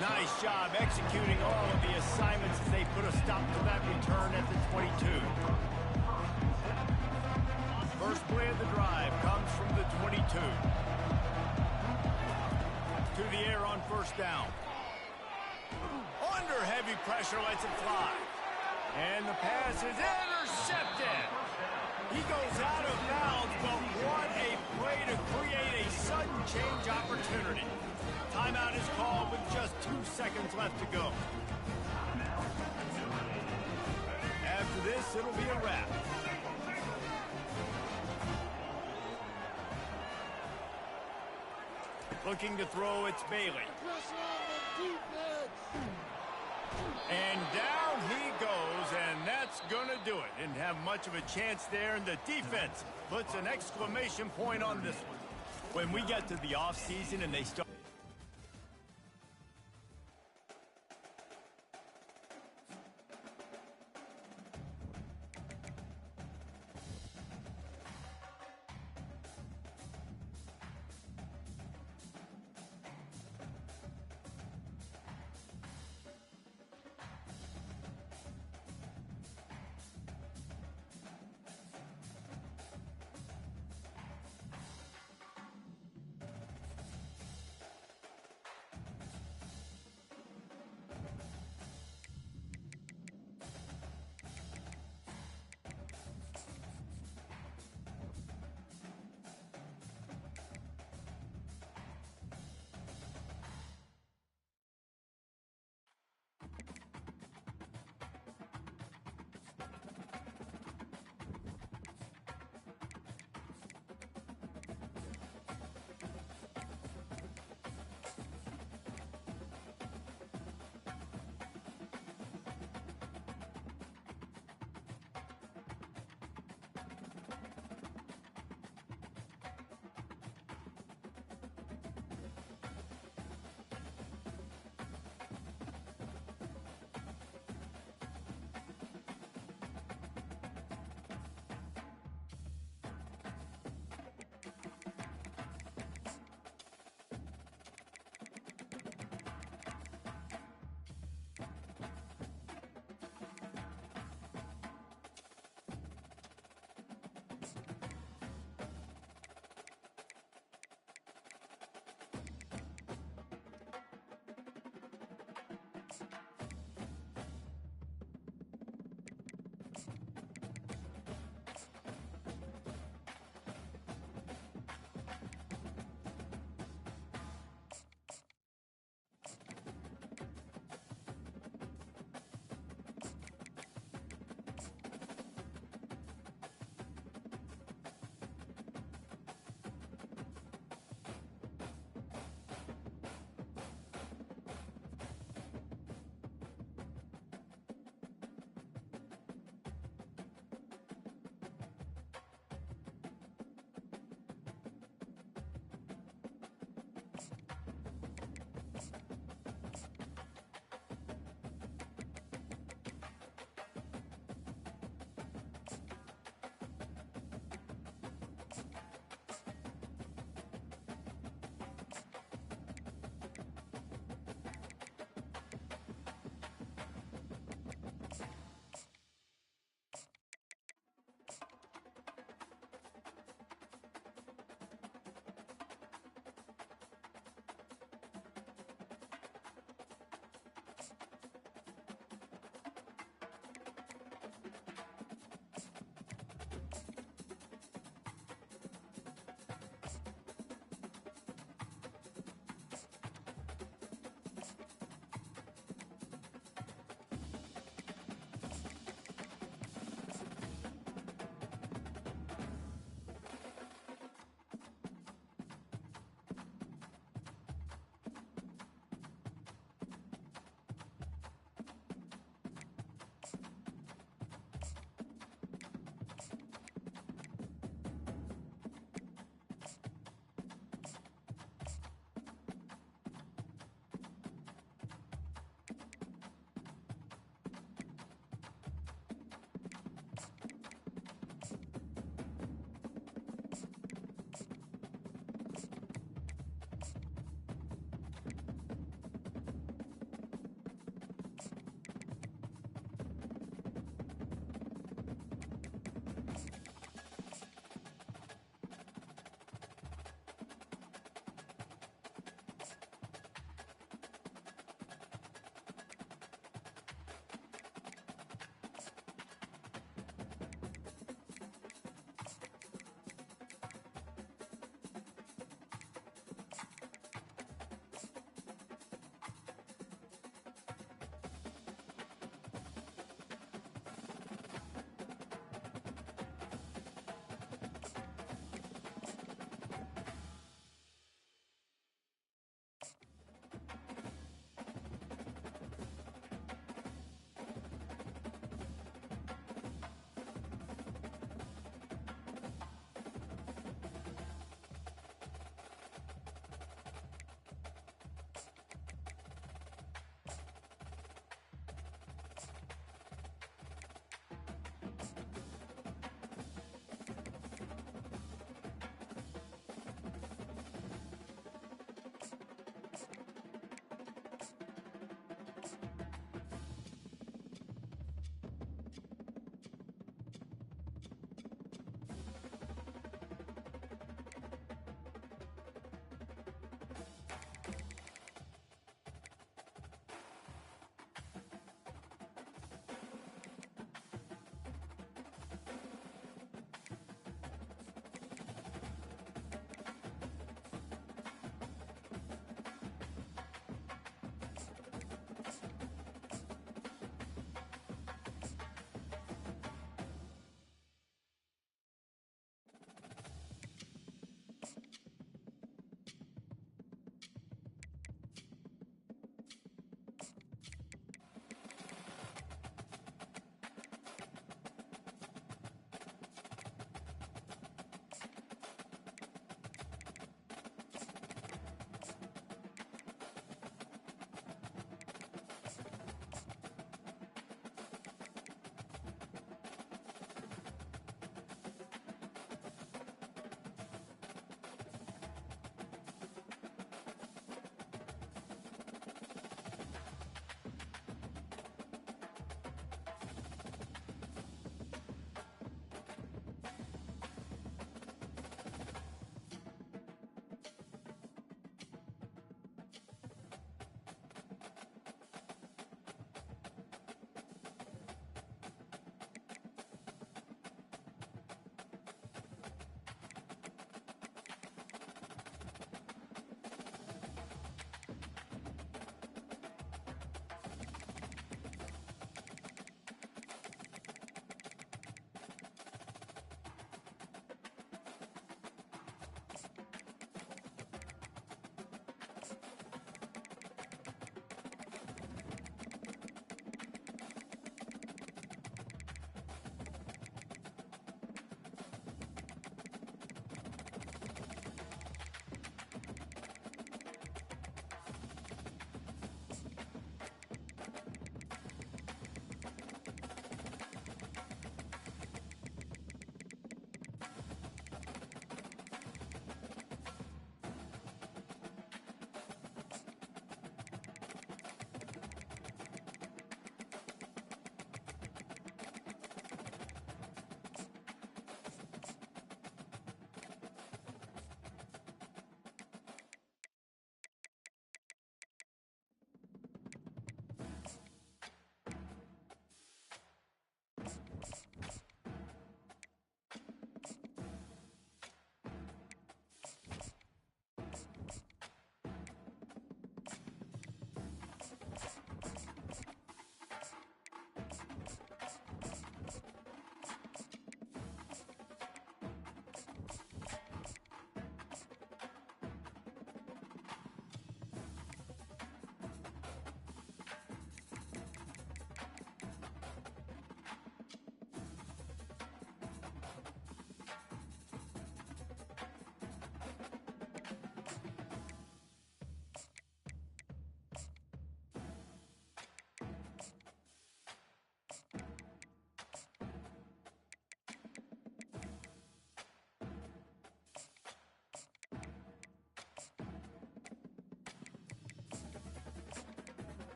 Nice job executing all of the assignments as they put a stop to that return at the 22. First play of the drive comes from the 22. To the air on first down. Under heavy pressure, lets it fly. And the pass is intercepted. He goes out of bounds, but what a play to create a sudden change opportunity. Timeout is called with just 2 seconds left to go. After this, it'll be a wrap. Looking to throw, it's Bailey. And down he goes, and that's going to do it. Didn't have much of a chance there, and the defense puts an exclamation point on this one. When we get to the offseason and they start...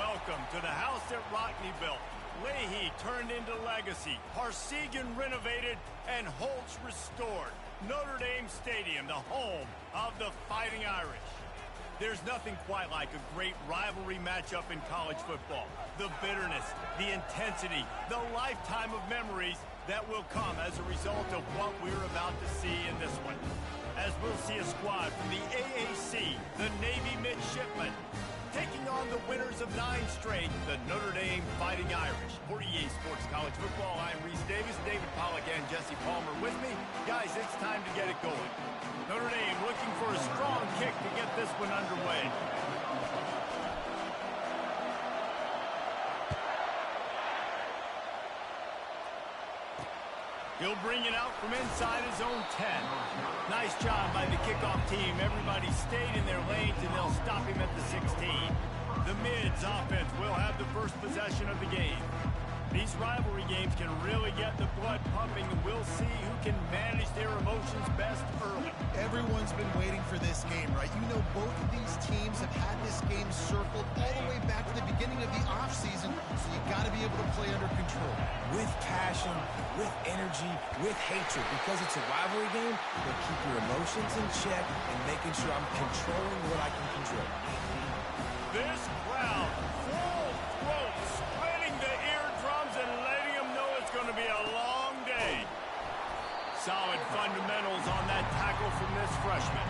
Welcome to the house that Rockney built. Leahy turned into legacy. Parsegan renovated and Holtz restored. Notre Dame Stadium, the home of the Fighting Irish. There's nothing quite like a great rivalry matchup in college football. The bitterness, the intensity, the lifetime of memories that will come as a result of what we're about to see in this one. As we'll see a squad from the AAC, the Navy midshipmen, taking on the winners of 9 straight, the Notre Dame Fighting Irish. For EA Sports College Football, I'm Reese Davis, David Pollack, and Jesse Palmer with me. Guys, it's time to get it going. Notre Dame looking for a strong kick to get this one underway. He'll bring it out from inside his own 10. Nice job by the kickoff team. Everybody stayed in their lanes, and they'll stop him at the 16. The Mids offense will have the first possession of the game. These rivalry games can really get the blood pumping, and we'll see who can manage their emotions best early. Everyone's been waiting for this game, right? You know, both of these teams have had this game circled all the way back to the beginning of the offseason, so you got to be able to play under control. With passion, with energy, with hatred. Because it's a rivalry game, you'll keep your emotions in check and making sure I'm controlling what I can control. This crowd, full throat, splitting the eardrums and letting them know it's going to be a long day. Solid fundamentals on that tackle from this freshman.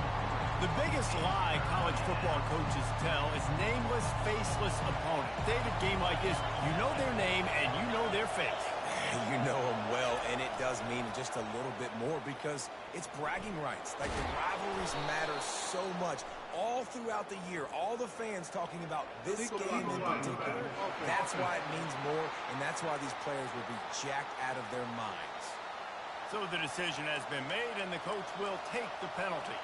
The biggest lie college football coaches tell is nameless, faceless opponent. David, game like this, you know their name and you know their face. You know them well, and it does mean just a little bit more because it's bragging rights. Like, the rivalries matter so much. All throughout the year, all the fans talking about this game in particular. That's why it means more, and that's why these players will be jacked out of their minds. So the decision has been made, and the coach will take the penalty.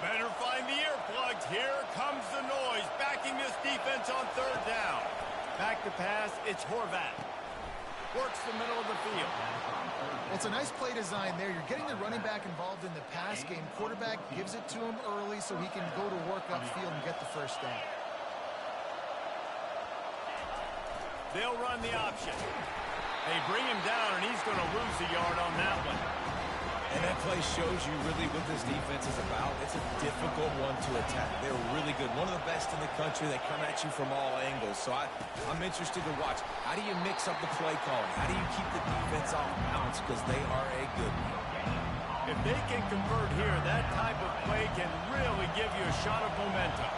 Better find the earplugs. Here comes the noise, backing this defense on 3rd down. Back to pass, it's Horvat. Works the middle of the field. Well, it's a nice play design there. You're getting the running back involved in the pass game. Quarterback gives it to him early so he can go to work upfield and get the first down. They'll run the option. They bring him down, and he's going to lose a yard on that one. And that play shows you really what this defense is about. It's a difficult one to attack. They're really good. One of the best in the country. They come at you from all angles. So I'm interested to watch. How do you mix up the play calling? How do you keep the defense off balance? Because they are a good one. If they can convert here, that type of play can really give you a shot of momentum.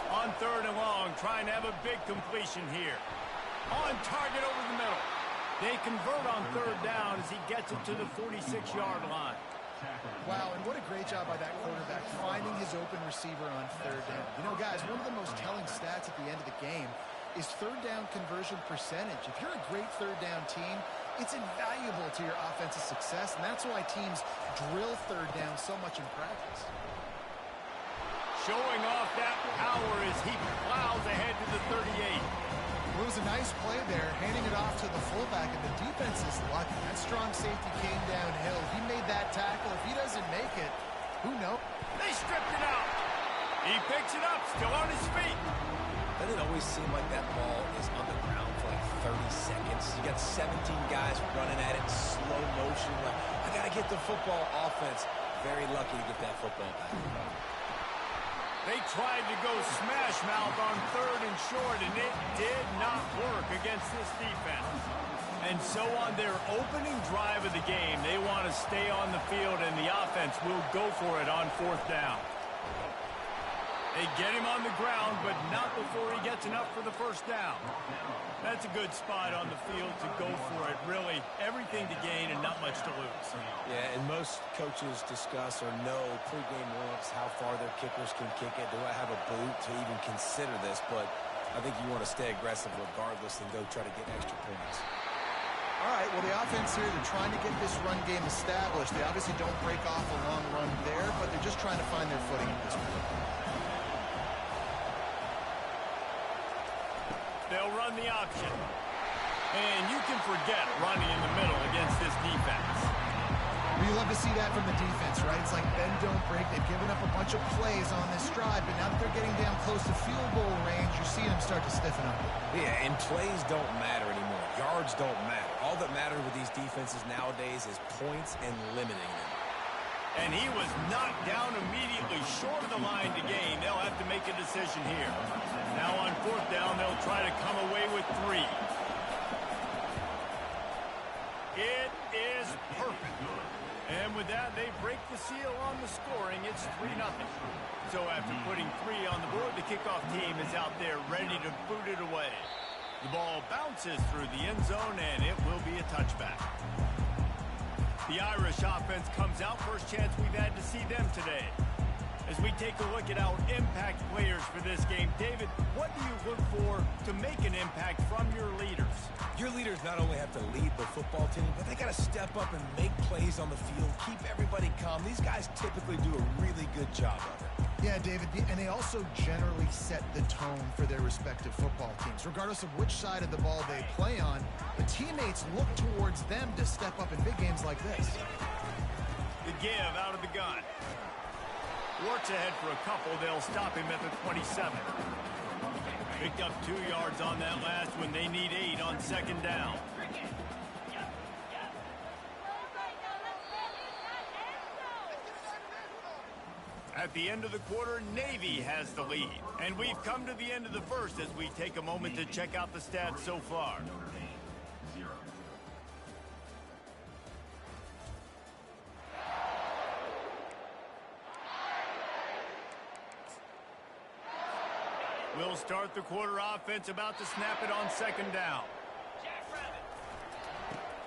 On 3rd and long, trying to have a big completion here. On target over the middle. They convert on 3rd down as he gets it to the 46-yard line. Wow, and what a great job by that quarterback finding his open receiver on 3rd down. You know, guys, one of the most telling stats at the end of the game is 3rd down conversion percentage. If you're a great 3rd down team, it's invaluable to your offensive success, and that's why teams drill 3rd down so much in practice. Showing off that power as he plows ahead to the 38. It was a nice play there, handing it off to the fullback, and the defense is lucky. That strong safety came downhill. He made that tackle. If he doesn't make it, who knows? They stripped it out. He picks it up, still on his feet. Doesn't it always seem like that ball is on the ground for like 30 seconds? You got 17 guys running at it in slow motion. Like, I got to get the football. Offense, very lucky to get that football back. They tried to go smash mouth on 3rd and short, and it did not work against this defense. And so on their opening drive of the game, they want to stay on the field, and the offense will go for it on 4th down. They get him on the ground, but not before he gets enough for the first down. That's a good spot on the field to go for it. Really, everything to gain and not much to lose. Yeah, and most coaches discuss or know pregame warm-ups how far their kickers can kick it. Do I have a boot to even consider this? But I think you want to stay aggressive regardless and go try to get extra points. All right, well, the offense here, they're trying to get this run game established. They obviously don't break off a long run there, but they're just trying to find their footing at this point. They'll run the option. And you can forget running in the middle against this defense. Well, you love to see that from the defense, right? It's like bend, don't break. They've given up a bunch of plays on this drive, but now that they're getting down close to field goal range, you're seeing them start to stiffen up. Yeah, and plays don't matter anymore. Yards don't matter. All that matters with these defenses nowadays is points and limiting them. And he was knocked down immediately short of the line to gain. They'll have to make a decision here. Now on fourth down, they'll try to come away with 3. It is perfect. And with that, they break the seal on the scoring. It's 3-0. So after putting 3 on the board, the kickoff team is out there ready to boot it away. The ball bounces through the end zone, and it will be a touchback. The Irish offense comes out. First chance we've had to see them today. As we take a look at our impact players for this game, David, what do you look for to make an impact from your leaders? Your leaders not only have to lead the football team, but they got to step up and make plays on the field, keep everybody calm. These guys typically do a really good job of it. Yeah, David, and they also generally set the tone for their respective football teams. Regardless of which side of the ball they play on, the teammates look towards them to step up in big games like this. The give out of the gun. Works ahead for a couple. They'll stop him at the 27. Picked up 2 yards on that last one. They need 8 on second down. At the end of the quarter, Navy has the lead. And we've come to the end of the first as we take a moment to check out the stats so far. We'll start the quarter offense, about to snap it on second down.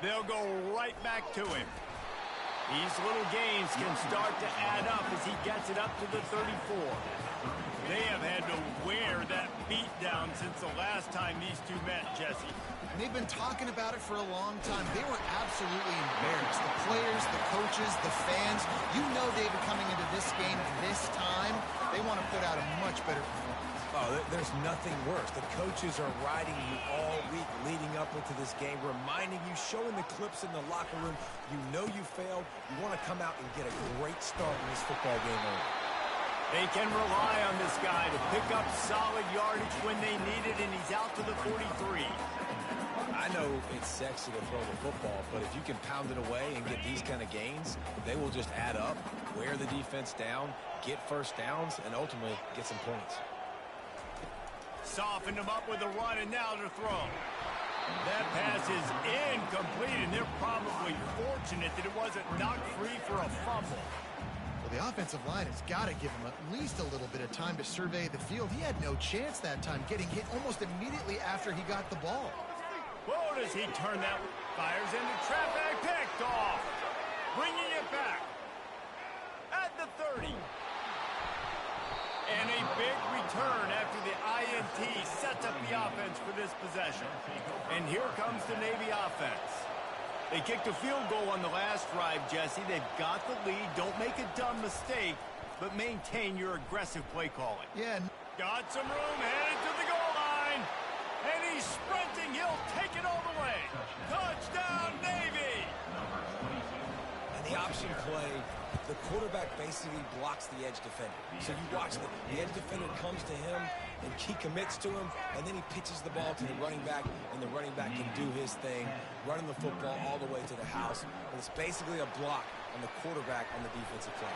They'll go right back to him. These little gains can start to add up as he gets it up to the 34. They have had to wear that beat down since the last time these two met, Jesse. And they've been talking about it for a long time. They were absolutely embarrassed. The players, the coaches, the fans. You know, David, coming into this game this time, they want to put out a much better performance. Oh, there's nothing worse. The coaches are riding you all week leading up into this game, reminding you, showing the clips in the locker room. You know you failed. You want to come out and get a great start in this football game early. They can rely on this guy to pick up solid yardage when they need it, and he's out to the 43. I know it's sexy to throw the football, but if you can pound it away and get these kind of gains, they will just add up, wear the defense down, get first downs, and ultimately get some points. Softened him up with a run, and now to throw. That pass is incomplete, and they're probably fortunate that it wasn't knocked free for a fumble. Well, the offensive line has got to give him at least a little bit of time to survey the field. He had no chance that time, getting hit almost immediately after he got the ball. Whoa, does he turn that? Fires into traffic, picked off. Bringing it back at the 30. And a big return after the INT sets up the offense for this possession. And here comes the Navy offense. They kicked a field goal on the last drive, Jesse. They've got the lead. Don't make a dumb mistake, but maintain your aggressive play calling. Yeah. Got some room, headed to the goal line. And he's sprinting. He'll take it all the way. Touchdown, Navy! And the option play, the quarterback basically blocks the edge defender. So you watch the edge defender comes to him, and he commits to him, and then he pitches the ball to the running back, and the running back can do his thing, running the football all the way to the house. And it's basically a block on the quarterback on the defensive play.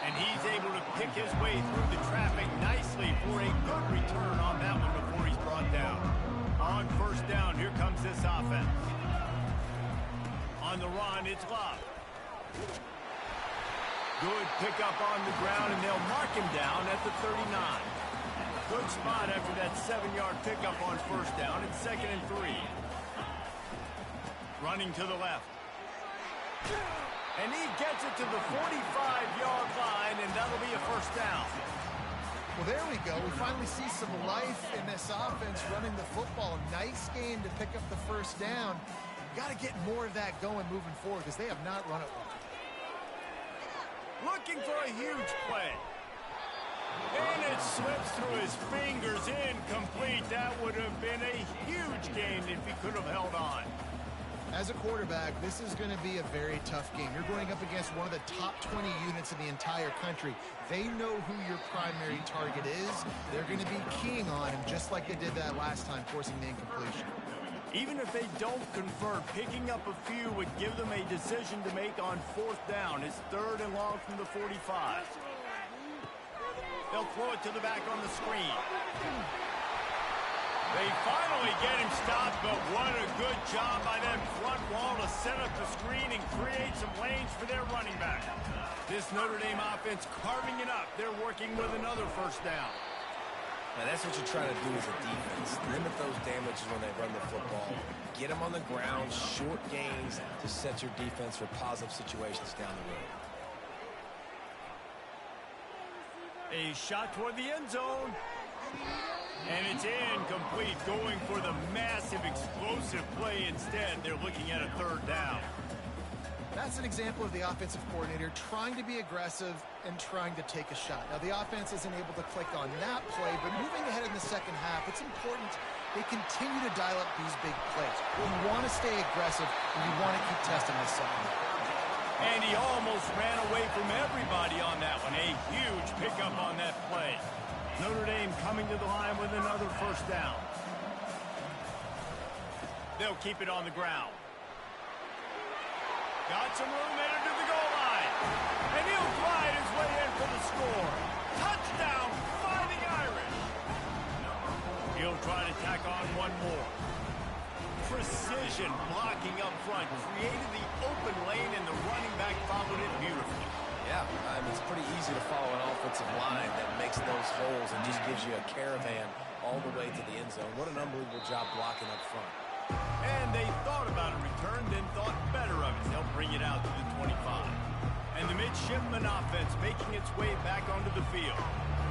And he's able to pick his way through the traffic nicely for a good return on that one before he's brought down. On first down, here comes this offense. On the run, it's Love. Good pickup on the ground, and they'll mark him down at the 39. Good spot after that 7-yard pickup on first down. It's 2nd and 3. Running to the left. And he gets it to the 45-yard line, and that'll be a first down. Well, there we go. We finally see some life in this offense running the football. Nice game to pick up the first down. Got to get more of that going moving forward because they have not run it well. Looking for a huge play. And it slips through his fingers, incomplete. That would have been a huge gain if he could have held on. As a quarterback, this is going to be a very tough game. You're going up against one of the top 20 units in the entire country. They know who your primary target is. They're going to be keying on him just like they did that last time, forcing the incompletion. Even if they don't convert, picking up a few would give them a decision to make on 4th down. It's 3rd and long from the 45. They'll throw it to the back on the screen. They finally get him stopped, but what a good job by that front wall to set up the screen and create some lanes for their running back. This Notre Dame offense carving it up. They're working with another 1st down. Now, that's what you try to do as a defense. Limit those damages when they run the football. Get them on the ground, short gains to set your defense for positive situations down the road. A shot toward the end zone. And it's incomplete, going for the massive explosive play instead. They're looking at a 3rd down. That's an example of the offensive coordinator trying to be aggressive and trying to take a shot. Now, the offense isn't able to click on that play, but moving ahead in the second half, it's important they continue to dial up these big plays. You want to stay aggressive, and you want to keep testing this second half. And he almost ran away from everybody on that one. A huge pickup on that play. Notre Dame coming to the line with another 1st down. They'll keep it on the ground. Got some room, headed to the goal line. And he'll glide his way in for the score. Touchdown, Fighting Irish. He'll try to tack on one more. Precision blocking up front. Created the open lane, and the running back followed it beautifully. Yeah, it's pretty easy to follow an offensive line that makes those holes and just gives you a caravan all the way to the end zone. What an unbelievable job blocking up front. And they thought about a return, then thought better of it. They'll bring it out to the 25. And the midshipman offense making its way back onto the field.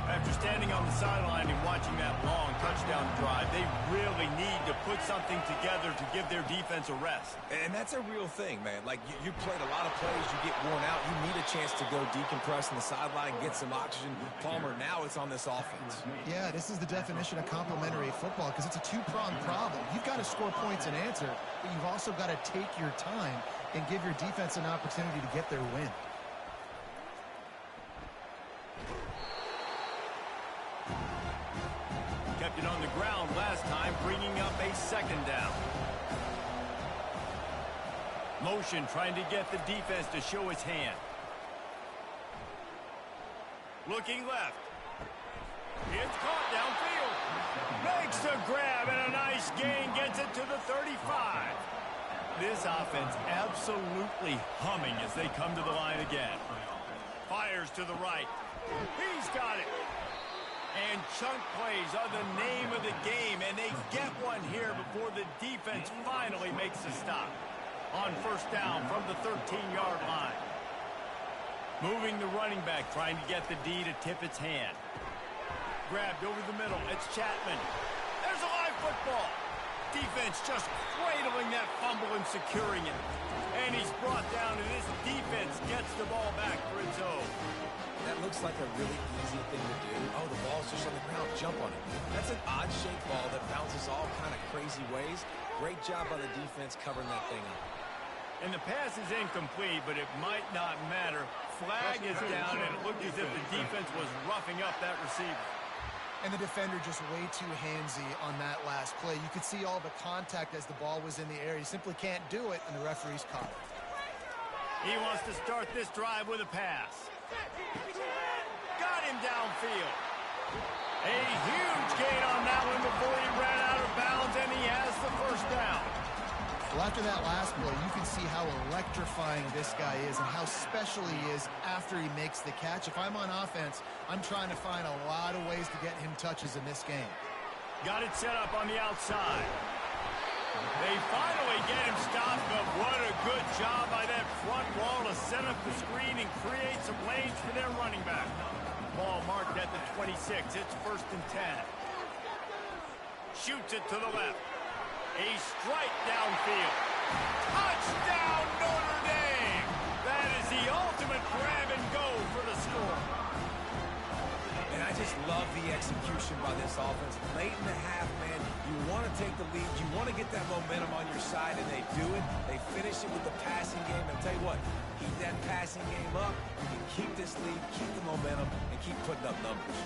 After standing on the sideline and watching that long touchdown drive, they really need to put something together to give their defense a rest. And that's a real thing, man. Like, you played a lot of plays, you get worn out, you need a chance to go decompress on the sideline, get some oxygen. Palmer, now it's on this offense. Yeah, this is the definition of complementary football because it's a two-pronged problem. You've got to score points and answer, but you've also got to take your time and give your defense an opportunity to get their win. Kept it on the ground last time, bringing up a 2nd down. Motion trying to get the defense to show its hand. Looking left. It's caught downfield. Makes the grab and a nice gain, gets it to the 35. This offense absolutely humming as they come to the line again. Fires to the right. He's got it. And chunk plays are the name of the game, and they get one here before the defense finally makes a stop. On 1st down from the 13-yard line. Moving the running back, trying to get the D to tip its hand. Grabbed over the middle, it's Chapman. There's a live football. Defense just cradling that fumble and securing it. And he's brought down, and this defense gets the ball back for its own. That looks like a really easy thing to do. Oh, the ball's just on the ground. Jump on it. That's an odd-shaped ball that bounces all kind of crazy ways. Great job by the defense covering that thing up. And the pass is incomplete, but it might not matter. Flag is down, and it looked as if the defense was roughing up that receiver. And the defender just way too handsy on that last play. You could see all the contact as the ball was in the air. He simply can't do it, and the referee's caught it. He wants to start this drive with a pass. Got him downfield. A huge gain on that one before he ran out of bounds, and he has the 1st down. Well, after that last play, you can see how electrifying this guy is and how special he is after he makes the catch. If I'm on offense, I'm trying to find a lot of ways to get him touches in this game. Got it set up on the outside. They finally get him stopped, but what a good job by that front wall to set up the screen and create some lanes for their running back. Ball marked at the 26. It's 1st and 10. Shoots it to the left. A strike downfield. Touchdown, Notre Dame! That is the ultimate grab and go for the score. And I just love the execution by this offense. Late in the half, man, you want to take the lead, you want to get that momentum on your side, and they do it. They finish it with the passing game. And I'll tell you what, keep that passing game up. You can keep this lead, keep the momentum, and keep putting up numbers.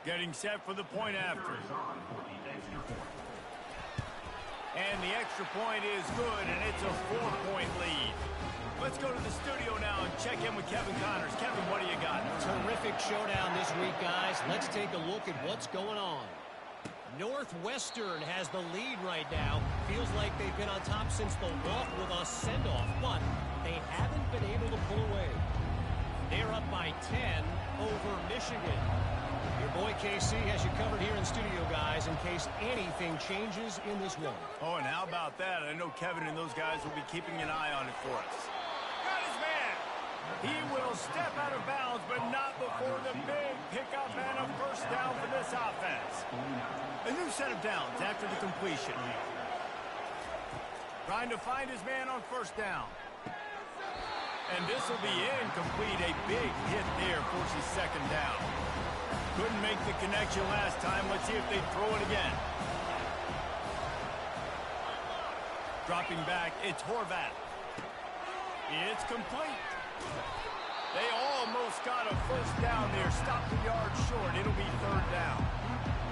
Getting set for the point after. And the extra point is good, and it's a 4-point lead. Let's go to the studio now and check in with Kevin Connors. Kevin, what do you got? Terrific showdown this week, guys. Let's take a look at what's going on. Northwestern has the lead right now. Feels like they've been on top since the walk with a send-off, but they haven't been able to pull away. They're up by 10 over Michigan. Your boy KC has you covered here in studio, guys, in case anything changes in this one. Oh, and how about that? I know Kevin and those guys will be keeping an eye on it for us. Got his man. He will step out of bounds, but not before the big pickup and a first down for this offense. A new set of downs after the completion. Trying to find his man on first down. And this will be incomplete. A big hit there forces second down. Couldn't make the connection last time. Let's see if they throw it again. Dropping back, it's Horvath. It's complete. They almost got a first down there. Stopped the yard short. It'll be third down.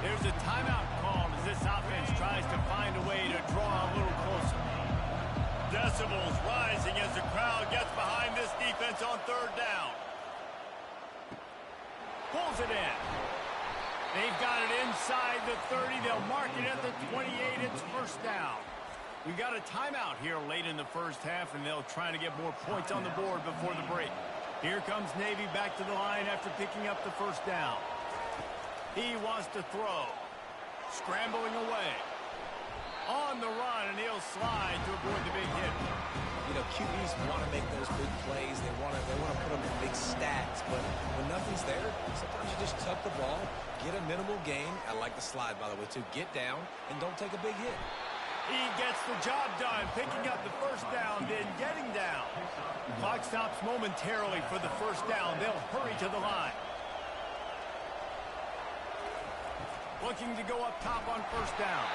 There's a timeout called as this offense tries to find a way to draw a little closer. Decibels rising as the crowd gets behind this defense on third down. Pulls it in. They've got it inside the 30. They'll mark it at the 28. It's first down. We got a timeout here late in the first half, and they'll try to get more points on the board before the break. Here comes Navy back to the line after picking up the first down. He wants to throw. Scrambling away. On the run, and he'll slide to avoid the big hit. You know, QBs want to make those big plays. They want to put them in big stacks. But when nothing's there, sometimes you just tuck the ball, get a minimal gain. I like the slide, by the way, too. Get down and don't take a big hit. He gets the job done, picking up the first down, then getting down. Clock stops momentarily for the first down. They'll hurry to the line. Looking to go up top on first down.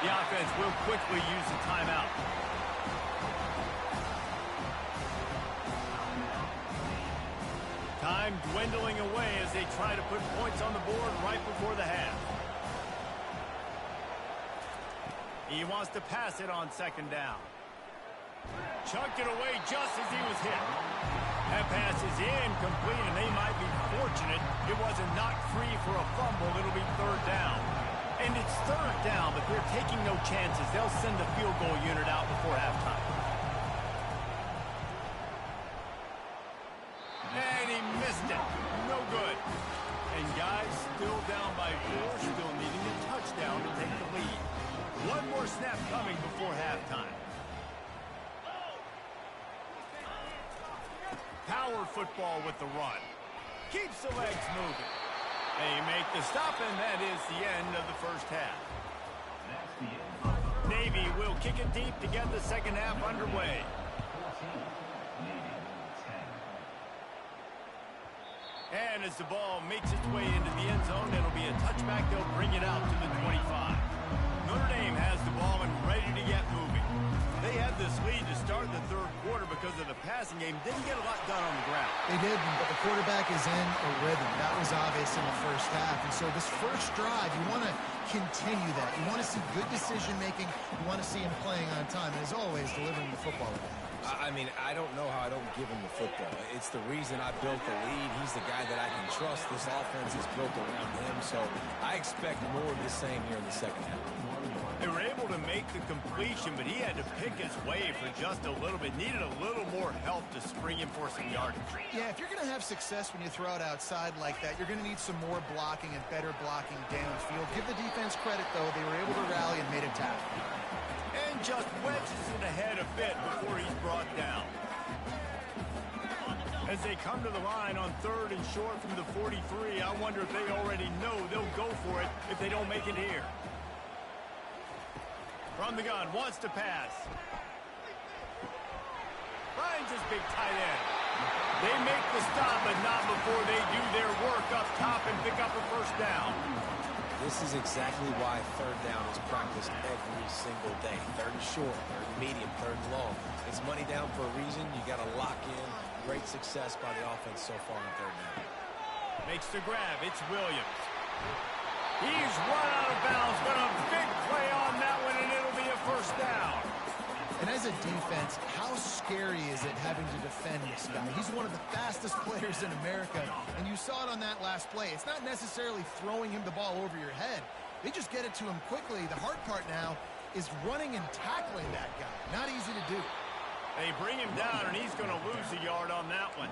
The offense will quickly use the timeout. Time dwindling away as they try to put points on the board right before the half. He wants to pass it on second down. Chucked it away just as he was hit. That pass is incomplete, and they might be fortunate it wasn't knocked free for a fumble. It'll be third down. And it's third down, but they're taking no chances. They'll send the field goal unit out before halftime. And he missed it. No good. And guys, still down by 4, still needing a touchdown to take the lead. One more snap coming before halftime. Power football with the run. Keeps the legs moving. They make the stop, and that is the end of the first half. Navy will kick it deep to get the second half underway. And as the ball makes its way into the end zone, it'll be a touchback. They'll bring it out to the 25. Notre Dame has the ball and ready to get moving. They had this lead to start the third quarter because of the passing game. Didn't get a lot done on the ground. They didn't, but the quarterback is in a rhythm. That was obvious in the first half. And so this first drive, you want to continue that. You want to see good decision-making. You want to see him playing on time. And as always, delivering the football. I mean, I don't know how I don't give him the football. It's the reason I built the lead. He's the guy that I can trust. This offense is built around him. So I expect more of the same here in the second half. They were able to make the completion, but he had to pick his way for just a little bit. Needed a little more help to spring him for some yardage. Yeah, if you're going to have success when you throw it outside like that, you're going to need some more blocking and better blocking downfield. Give the defense credit, though. They were able to rally and made a tackle. And just wedges it ahead a bit before he's brought down. As they come to the line on third and short from the 43, I wonder if they already know they'll go for it if they don't make it here. From the gun, wants to pass. Finds this big tight end. They make the stop, but not before they do their work up top and pick up a first down. This is exactly why third down is practiced every single day. Third and short, third and medium, third and long. It's money down for a reason. You got to lock in. Great success by the offense so far on third down. Makes the grab. It's Williams. He's run out of bounds, but a big play on that one, and it'll be a first down. And as a defense, how scary is it having to defend this guy? He's one of the fastest players in America, and you saw it on that last play. It's not necessarily throwing him the ball over your head. They just get it to him quickly. The hard part now is running and tackling that guy. Not easy to do. They bring him down, and he's going to lose a yard on that one.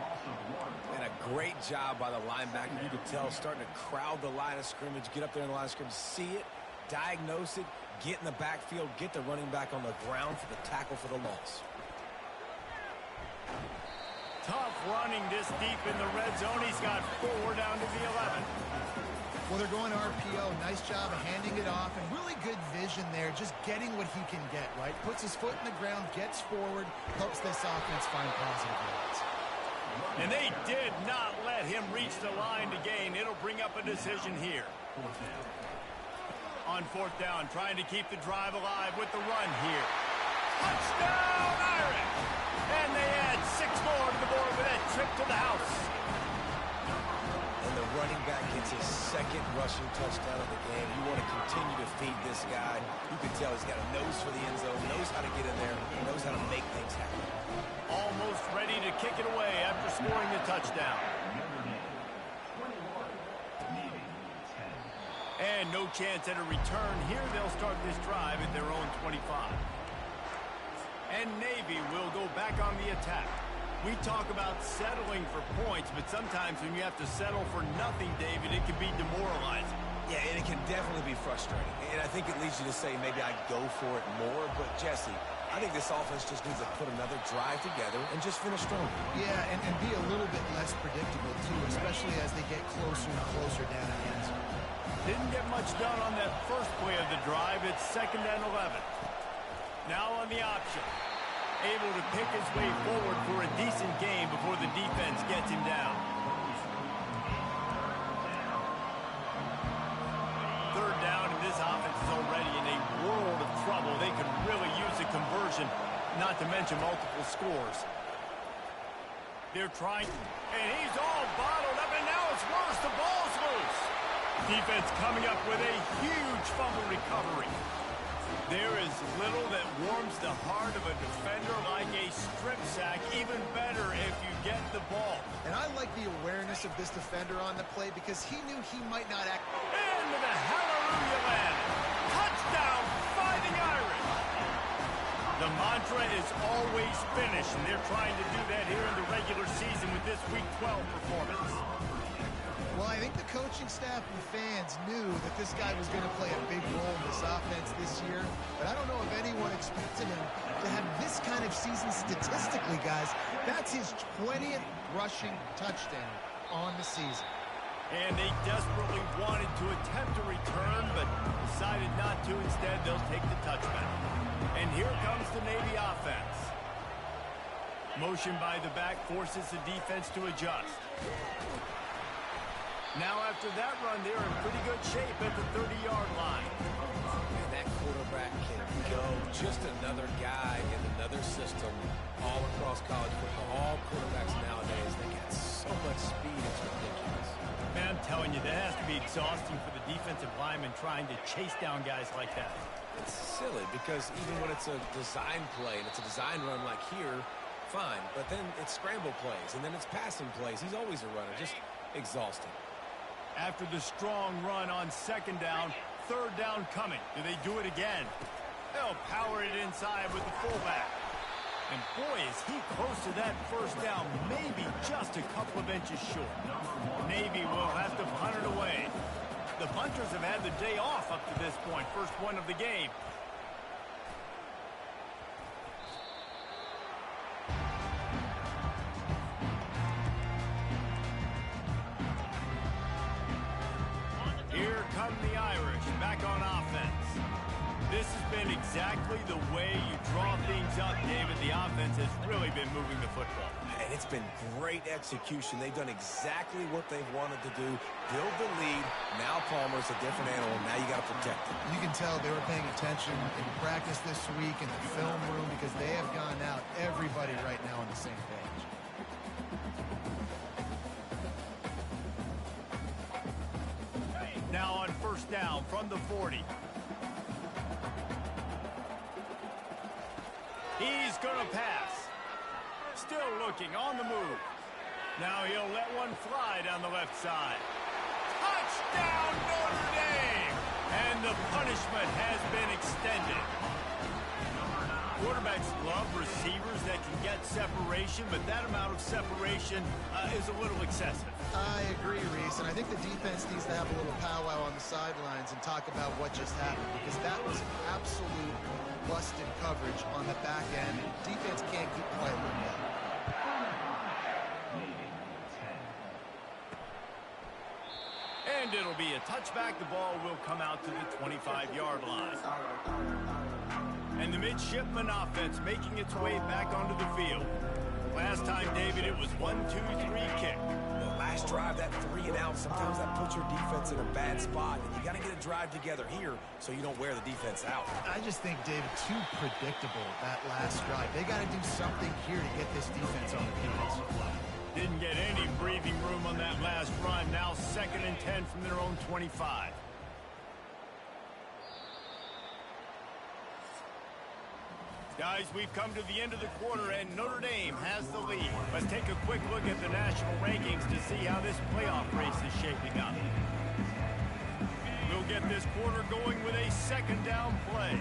And a great job by the linebacker. You could tell starting to crowd the line of scrimmage, get up there in the line of scrimmage, see it, diagnose it, get in the backfield, get the running back on the ground for the tackle for the loss. Tough running this deep in the red zone. He's got 4 down to the 11. Well, they're going RPO. Nice job of handing it off, and really good vision there, just getting what he can get, right? Puts his foot in the ground, gets forward, helps this offense find positive yards. And they did not let him reach the line to gain. It'll bring up a decision here. On fourth down, trying to keep the drive alive with the run here. Touchdown, Irish! And they add 6 more to the board with that trip to the house. And the running back gets his second rushing touchdown of the game. You want to continue to feed this guy. You can tell he's got a nose for the end zone, knows how to get in there, knows how to make things happen. Almost ready to kick it away after scoring the touchdown. And no chance at a return here. They'll start this drive at their own 25. And Navy will go back on the attack. We talk about settling for points, but sometimes when you have to settle for nothing, David, it can be demoralizing. Yeah, and it can definitely be frustrating. And I think it leads you to say maybe I'd go for it more. But, Jesse, I think this offense just needs to put another drive together and just finish strong. Yeah, and be a little bit less predictable, too, especially as they get closer and closer down in the end zone. Didn't get much done on that first play of the drive. It's 2nd and 11. Now on the option. Able to pick his way forward for a decent game before the defense gets him down. 3rd down, and this offense is already in a world of trouble. They could really use a conversion, not to mention multiple scores. They're trying, and he's all bottled up, and now it's worse. The ball's loose. Defense coming up with a huge fumble recovery. There is little that warms the heart of a defender like a strip sack. Even better if you get the ball. And I like the awareness of this defender on the play because he knew he might not act. Into the hallelujah land. Touchdown, Fighting Irish. The mantra is always finish, and they're trying to do that here in the regular season with this Week 12 performance. Well, I think the coaching staff and the fans knew that this guy was going to play a big role in this offense this year, but I don't know if anyone expected him to have this kind of season statistically, guys. That's his 20th rushing touchdown on the season. And they desperately wanted to attempt a return, but decided not to. Instead, they'll take the touchback. And here comes the Navy offense. Motion by the back forces the defense to adjust. Now after that run, they're in pretty good shape at the 30-yard line. And that quarterback can go. Just another guy in another system all across college football. All quarterbacks nowadays, they got so much speed, it's ridiculous. Man, I'm telling you, that has to be exhausting for the defensive lineman trying to chase down guys like that. It's silly because even when it's a design play and it's a design run like here, fine. But then it's scramble plays and then it's passing plays. He's always a runner. Just exhausting. After the strong run on 2nd down, 3rd down coming. Do they do it again? They'll power it inside with the fullback. And boy, is he close to that first down, maybe just a couple of inches short. Navy will have to punt it away. The punters have had the day off up to this point. First one of the game. Here come the Irish back on offense. This has been been exactly the way you draw things up, David. The offense has really been moving the football. And it's been great execution. They've done exactly what they've wanted to do. Build the lead. Now Palmer's a different animal. Now you got to protect him. You can tell they were paying attention in practice this week in the film room because they have gone out, everybody right now on the same page. Now on first down from the 40. He's going to pass. Still looking on the move. Now he'll let one fly down the left side. Touchdown, Notre Dame! And the punishment has been extended. Quarterbacks love receivers that can get separation, but that amount of separation is a little excessive. I agree, Reese, and I think the defense needs to have a little powwow on the sidelines and talk about what just happened, because that was absolute busted coverage on the back end. Defense can't keep quiet like that. And it'll be a touchback. The ball will come out to the 25-yard line. And the midshipman offense making its way back onto the field. Last time, David, it was 1-2-3 kick. The last drive, that 3 and out, sometimes that puts your defense in a bad spot. And you got to get a drive together here so you don't wear the defense out. I just think, David, too predictable, that last drive. They got to do something here to get this defense on the heels. Didn't get any breathing room on that last run. Now 2nd and 10 from their own 25. Guys, we've come to the end of the quarter, and Notre Dame has the lead. Let's take a quick look at the national rankings to see how this playoff race is shaping up. We'll get this quarter going with a 2nd down play.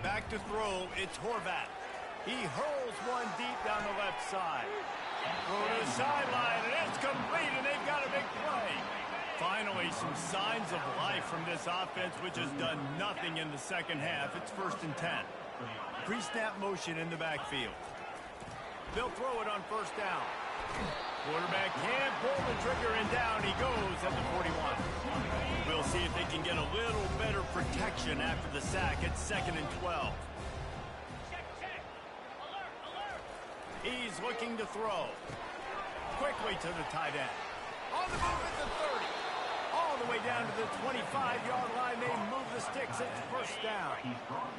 Back to throw, it's Horvath. He hurls one deep down the left side. Throw to the sideline, and it's complete, and they've got a big play. Finally, some signs of life from this offense, which has done nothing in the second half. It's 1st and 10. Pre-snap motion in the backfield. They'll throw it on 1st down. Quarterback can't pull the trigger, and down he goes at the 41. We'll see if they can get a little better protection after the sack at 2nd and 12. He's looking to throw. Quickly to the tight end. On the move at the 30. All the way down to the 25-yard line. They move the sticks. It's 1st down.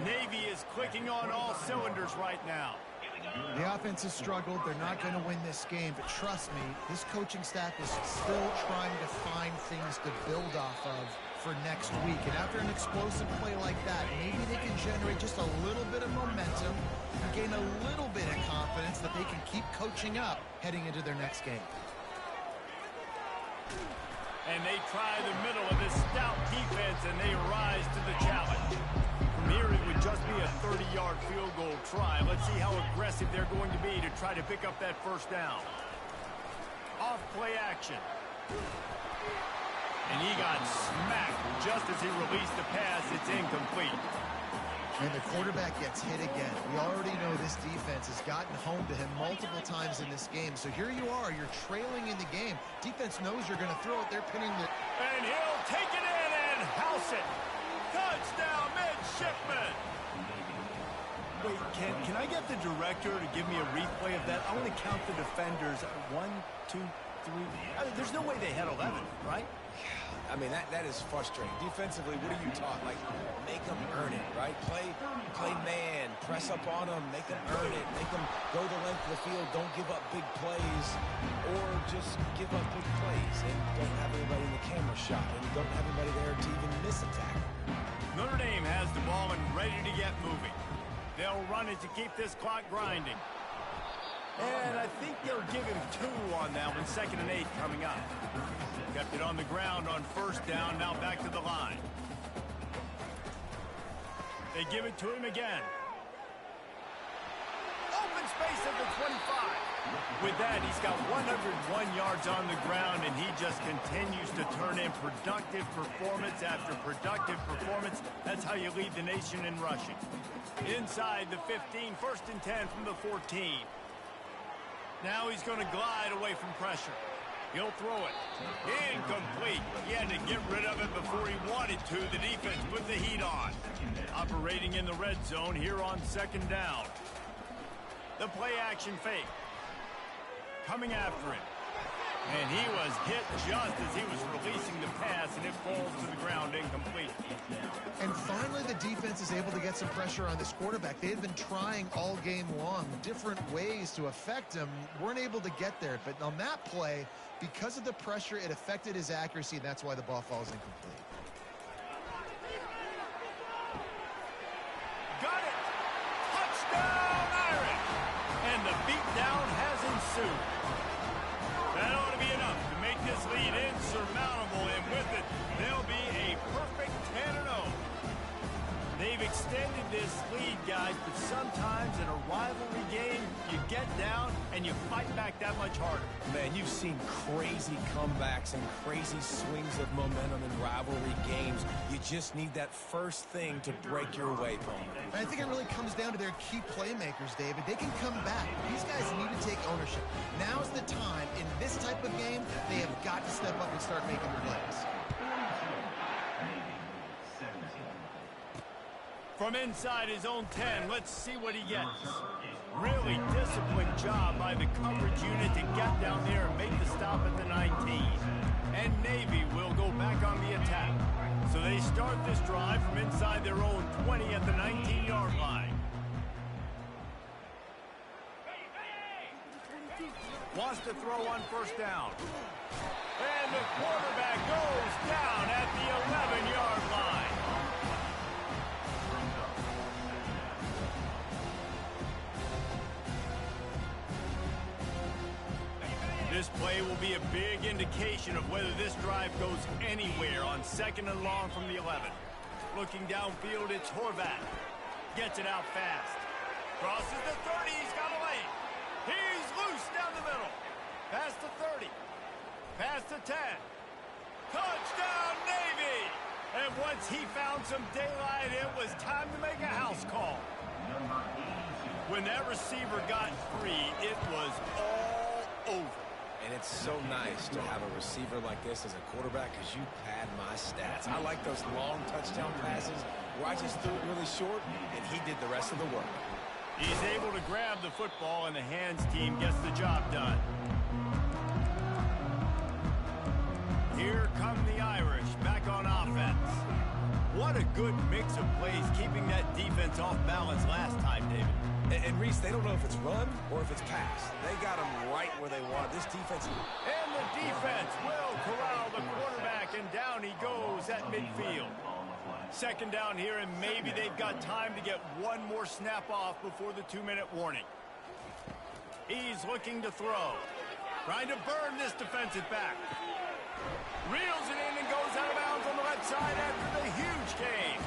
Navy is clicking on all cylinders right now. The offense has struggled. They're not going to win this game, but trust me, this coaching staff is still trying to find things to build off of for next week. And after an explosive play like that, maybe they can generate just a little bit of momentum and gain a little bit of confidence that they can keep coaching up heading into their next game. And they try the middle of this stout defense, and they rise to the challenge. From here, it would just be a 30-yard field goal try. Let's see how aggressive they're going to be to try to pick up that 1st down. Off play action. And he got smacked just as he released the pass. It's incomplete. And the quarterback gets hit again. We already know this defense has gotten home to him multiple times in this game. So here you are, you're trailing in the game. Defense knows you're going to throw it. They're pinning the... And he'll take it in and house it. Touchdown, midshipman. Wait, can I get the director to give me a replay of that? I want to count the defenders. 1, 2, 3. I mean, there's no way they had 11, right? I mean, that is frustrating. Defensively, what are you taught? Like, make them earn it, right? Play man, press up on them, make them earn it, make them go the length of the field, don't give up big plays, or just give up big plays and don't have anybody in the camera shot and don't have anybody there to even miss a tackle. Notre Dame has the ball and ready to get moving. They'll run it to keep this clock grinding. And I think they'll give him 2 on that one. 2nd and 8 coming up. Kept it on the ground on 1st down. Now back to the line. They give it to him again. Open space at the 25. With that, he's got 101 yards on the ground, and he just continues to turn in productive performance after productive performance. That's how you lead the nation in rushing. Inside the 15, 1st and 10 from the 14. Now he's going to glide away from pressure. He'll throw it. Incomplete. He had to get rid of it before he wanted to. The defense put the heat on. Operating in the red zone here on second down. The play action fake. Coming after him. And he was hit just as he was releasing the pass, and it falls to the ground incomplete. And finally, the defense is able to get some pressure on this quarterback. They had been trying all game long different ways to affect him. Weren't able to get there. But on that play, because of the pressure, it affected his accuracy, and that's why the ball falls incomplete. Got it! Touchdown, Irish! And the beatdown has ensued. That ought to be enough to make this lead insurmountable, and with it, they'll be a perfect 10-0. They've extended this lead, guys, but sometimes in a rivalry game, you get down and you fight back that much harder. Man, you've seen crazy comebacks and crazy swings of momentum in rivalry games. You just need that first thing to break your way, Paul. I think it really comes down to their key playmakers, David. They can come back. These guys need to take ownership. Now's the time. In this type of game, they have got to step up and start making plays. From inside his own 10, let's see what he gets. Really disciplined job by the coverage unit to get down there and make the stop at the 19. And Navy will go back on the attack. So they start this drive from inside their own 20 at the 19-yard line. Wants to throw on first down. And the quarterback goes down at the 11-yard line. This play will be a big indication of whether this drive goes anywhere on second and long from the 11. Looking downfield, it's Horvath. Gets it out fast. Crosses the 30. He's got a lane. He's loose down the middle. Past the 30. Past the 10. Touchdown, Navy! And once he found some daylight, it was time to make a house call. When that receiver got free, it was all over. And it's so nice to have a receiver like this as a quarterback because you pad my stats. I like those long touchdown passes where I just threw it really short, and he did the rest of the work. He's able to grab the football, and the hands team gets the job done. Here come the Irish back on offense. What a good mix of plays, keeping that defense off balance last time, David. And Reese, they don't know if it's run or if it's pass. They got them right where they want. This defense... And the defense will corral the quarterback, and down he goes at midfield. Second down here, and maybe they've got time to get one more snap off before the 2-minute warning. He's looking to throw. Trying to burn this defensive back. Reels it in and goes out of bounds on the left side after the huge gain.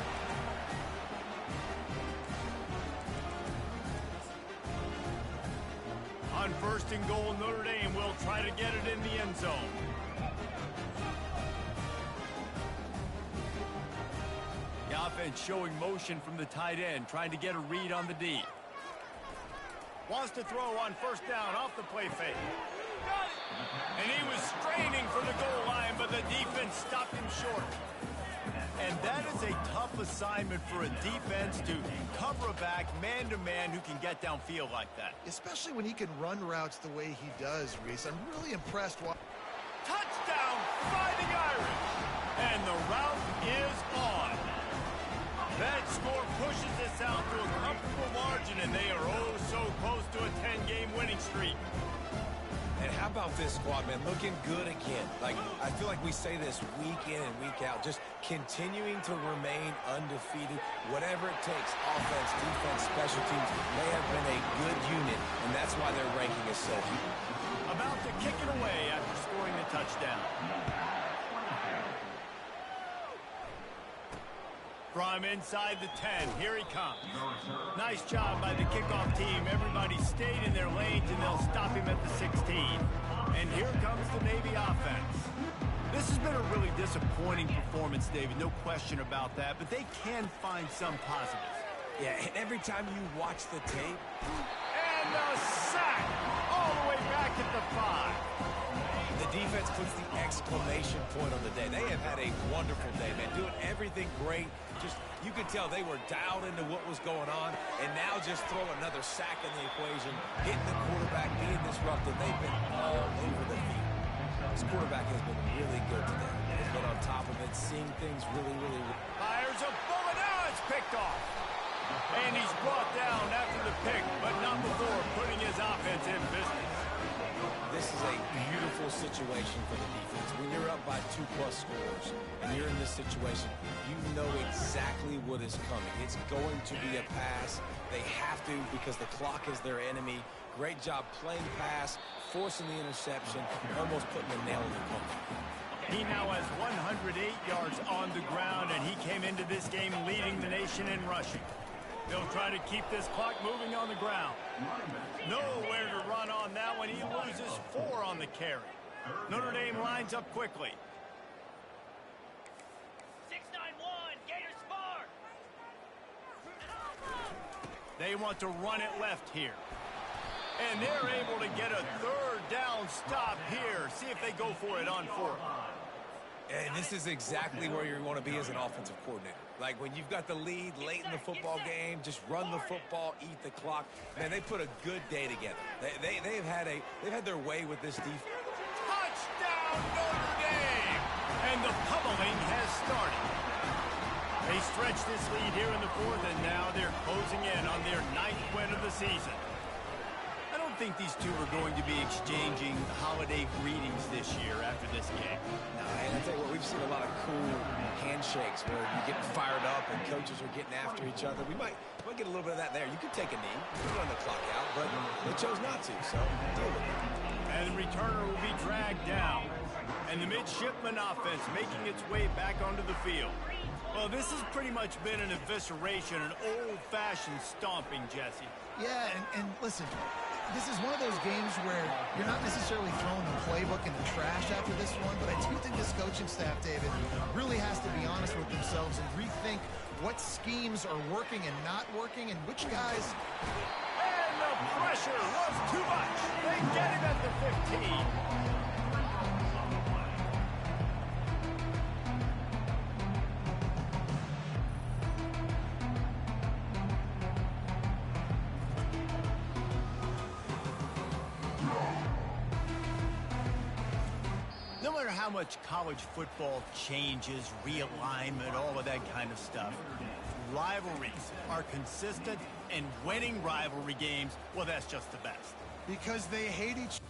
On first and goal, Notre Dame will try to get it in the end zone. The offense showing motion from the tight end, trying to get a read on the D. Wants to throw on first down off the play fake. And he was straining for the goal line, but the defense stopped him short. And that is a tough assignment for a defense to cover a back man-to-man who can get downfield like that. Especially when he can run routes the way he does, Reese. I'm really impressed. Touchdown, Fighting Irish! And the route is on. That score pushes this out to a comfortable margin, and they are oh so close to a 10-game winning streak. And how about this squad, man? Looking good again. Like, I feel like we say this week in and week out, just continuing to remain undefeated, whatever it takes, offense, defense, special teams. They have been a good unit, and that's why their ranking is so high. About to kick it away after scoring the touchdown. From inside the 10, here he comes. Nice job by the kickoff team. Everybody stayed in their lanes, and they'll stop him at the 16. And here comes the Navy offense. This has been a really disappointing performance, David, no question about that, but they can find some positives. Yeah, and every time you watch the tape... And the sack! all the way back at the 5. The defense puts the exclamation point on the day. They have had a wonderful day, man, doing everything great. Just, you could tell they were dialed into what was going on, and now just throw another sack in the equation, hitting the quarterback, being disrupted. They've been all over the field. This quarterback has been really good today. He's been on top of it, seeing things really, really well. Fires a bullet. Now it's picked off. And he's brought down after the pick, but not before putting his offense in business. This is a beautiful situation for the defense. When you're up by 2+ scores and you're in this situation, you know exactly what is coming. It's going to be a pass. They have to because the clock is their enemy. Great job playing pass, forcing the interception, almost putting the nail in the coffin. He now has 108 yards on the ground, and he came into this game leading the nation in rushing. They'll try to keep this clock moving on the ground. Nowhere to run on that one. He loses 4 on the carry. Notre Dame lines up quickly. 6-9-1, Gators far. They want to run it left here. And they're able to get a 3rd down stop here. See if they go for it on 4th. And this is exactly where you want to be as an offensive coordinator. Like when you've got the lead late in the football game, just run the football, eat the clock. Man, they put a good day together. They've had their way with this defense. Touchdown Notre Dame! And the pummeling has started. They stretch this lead here in the 4th, and now they're closing in on their 9th win of the season. I don't think these two are going to be exchanging holiday greetings this year after this game. No, and I tell you what, we've seen a lot of cool handshakes where you're getting fired up and coaches are getting after each other. We might get a little bit of that there. You could take a knee, you could run the clock out, but they chose not to, so deal with it. And the returner will be dragged down. And the midshipman offense making its way back onto the field. Well, this has pretty much been an evisceration, an old-fashioned stomping, Jesse. Yeah, and listen, this is one of those games where you're not necessarily throwing the playbook in the trash after this one, but I do think this coaching staff, David, really has to be honest with themselves and rethink what schemes are working and not working and which guys... And the pressure was too much. They get him at the 15. No matter how much college football changes, realignment, all of that kind of stuff, rivalries are consistent, and winning rivalry games, well, that's just the best. Because they hate each other.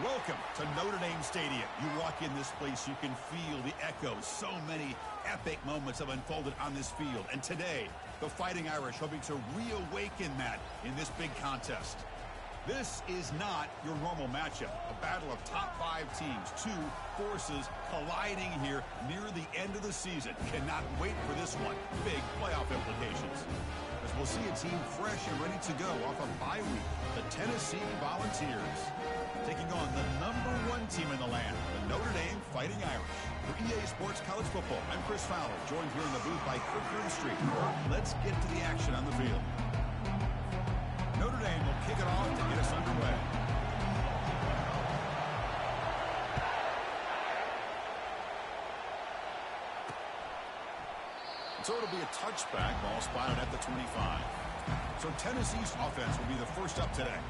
Welcome to Notre Dame Stadium. You walk in this place, you can feel the echoes. So many epic moments have unfolded on this field. And today, the Fighting Irish hoping to reawaken that in this big contest. This is not your normal matchup. A battle of top 5 teams. 2 forces colliding here near the end of the season. Cannot wait for this one. Big playoff implications. As we'll see a team fresh and ready to go off a bye week. The Tennessee Volunteers taking on the #1 team in the land, the Notre Dame Fighting Irish. For EA Sports College Football, I'm Chris Fowler, joined here in the booth by Kirk Street. Let's get to the action on the field. Notre Dame will kick it off to get us underway. So it'll be a touchback, ball spotted at the 25. So Tennessee's offense will be the first up today.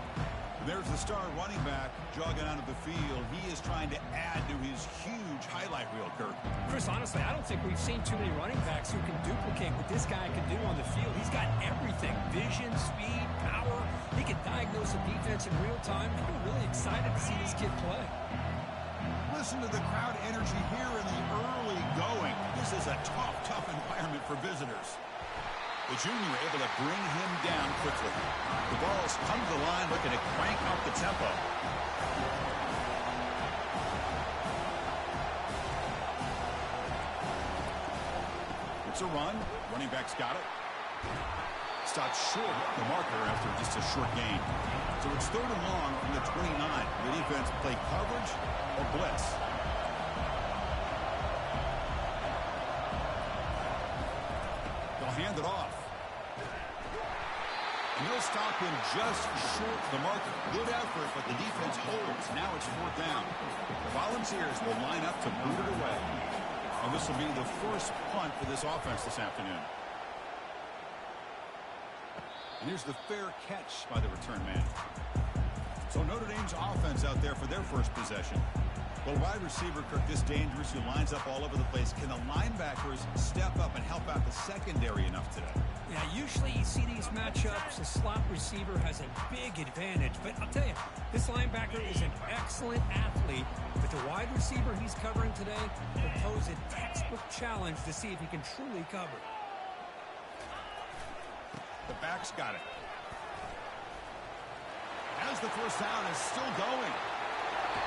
There's the star running back jogging out of the field. He is trying to add to his huge highlight reel, Kirk. Chris, honestly, I don't think we've seen too many running backs who can duplicate what this guy can do on the field. He's got everything: vision, speed, power. He can diagnose a defense in real time. I'm really excited to see this kid play. Listen to the crowd energy here in the early going. This is a tough environment for visitors. The junior able to bring him down quickly. The ball's come to the line looking to crank up the tempo. It's a run. Running back's got it. Stopped short of the marker after just a short gain. So it's 3rd and long from the 29. The defense play coverage or blitz. They'll hand it off. And they'll stop him just short of the marker. Good effort, but the defense holds. Now it's 4th down. The Volunteers will line up to boot it away. And this will be the first punt for this offense this afternoon. And here's the fair catch by the return man. So Notre Dame's offense out there for their first possession. Well, wide receiver, Kirk, this dangerous, who lines up all over the place. Can the linebackers step up and help out the secondary enough today? Yeah, usually you see these matchups, the slot receiver has a big advantage. But I'll tell you, this linebacker is an excellent athlete. But the wide receiver he's covering today will pose a textbook challenge to see if he can truly cover. The back's got it. As the first down is still going.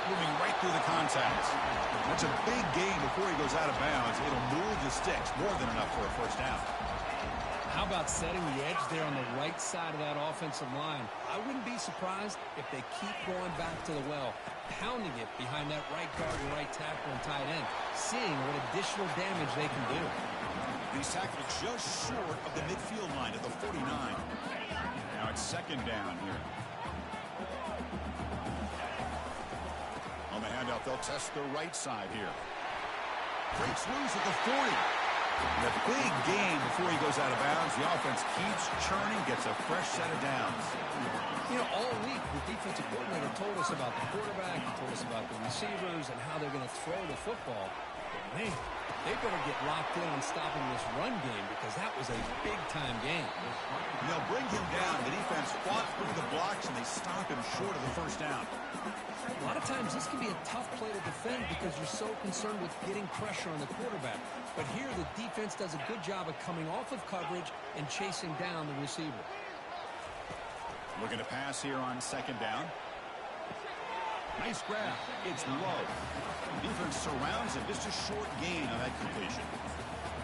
Moving right through the contacts. That's a big gain before he goes out of bounds. It'll move the sticks. More than enough for a first down. How about setting the edge there on the right side of that offensive line? I wouldn't be surprised if they keep going back to the well, pounding it behind that right guard and right tackle and tight end, seeing what additional damage they can do. He's tackled just short of the midfield line at the 49. Now it's 2nd down here. On the handout, they'll test the right side here. Breaks loose at the 40. And a big gain before he goes out of bounds. The offense keeps churning, gets a fresh set of downs. You know, all week, the defensive coordinator told us about the quarterback, he told us about the receivers and how they're going to throw the football. But man, they better get locked in on stopping this run game because that was a big-time game. And they'll bring him down. The defense fought through the blocks, and they stop him short of the first down. A lot of times this can be a tough play to defend because you're so concerned with getting pressure on the quarterback. But here the defense does a good job of coming off of coverage and chasing down the receiver. Looking to pass here on 2nd down. Nice grab. It's low. Defense surrounds him. Just a short gain on that completion.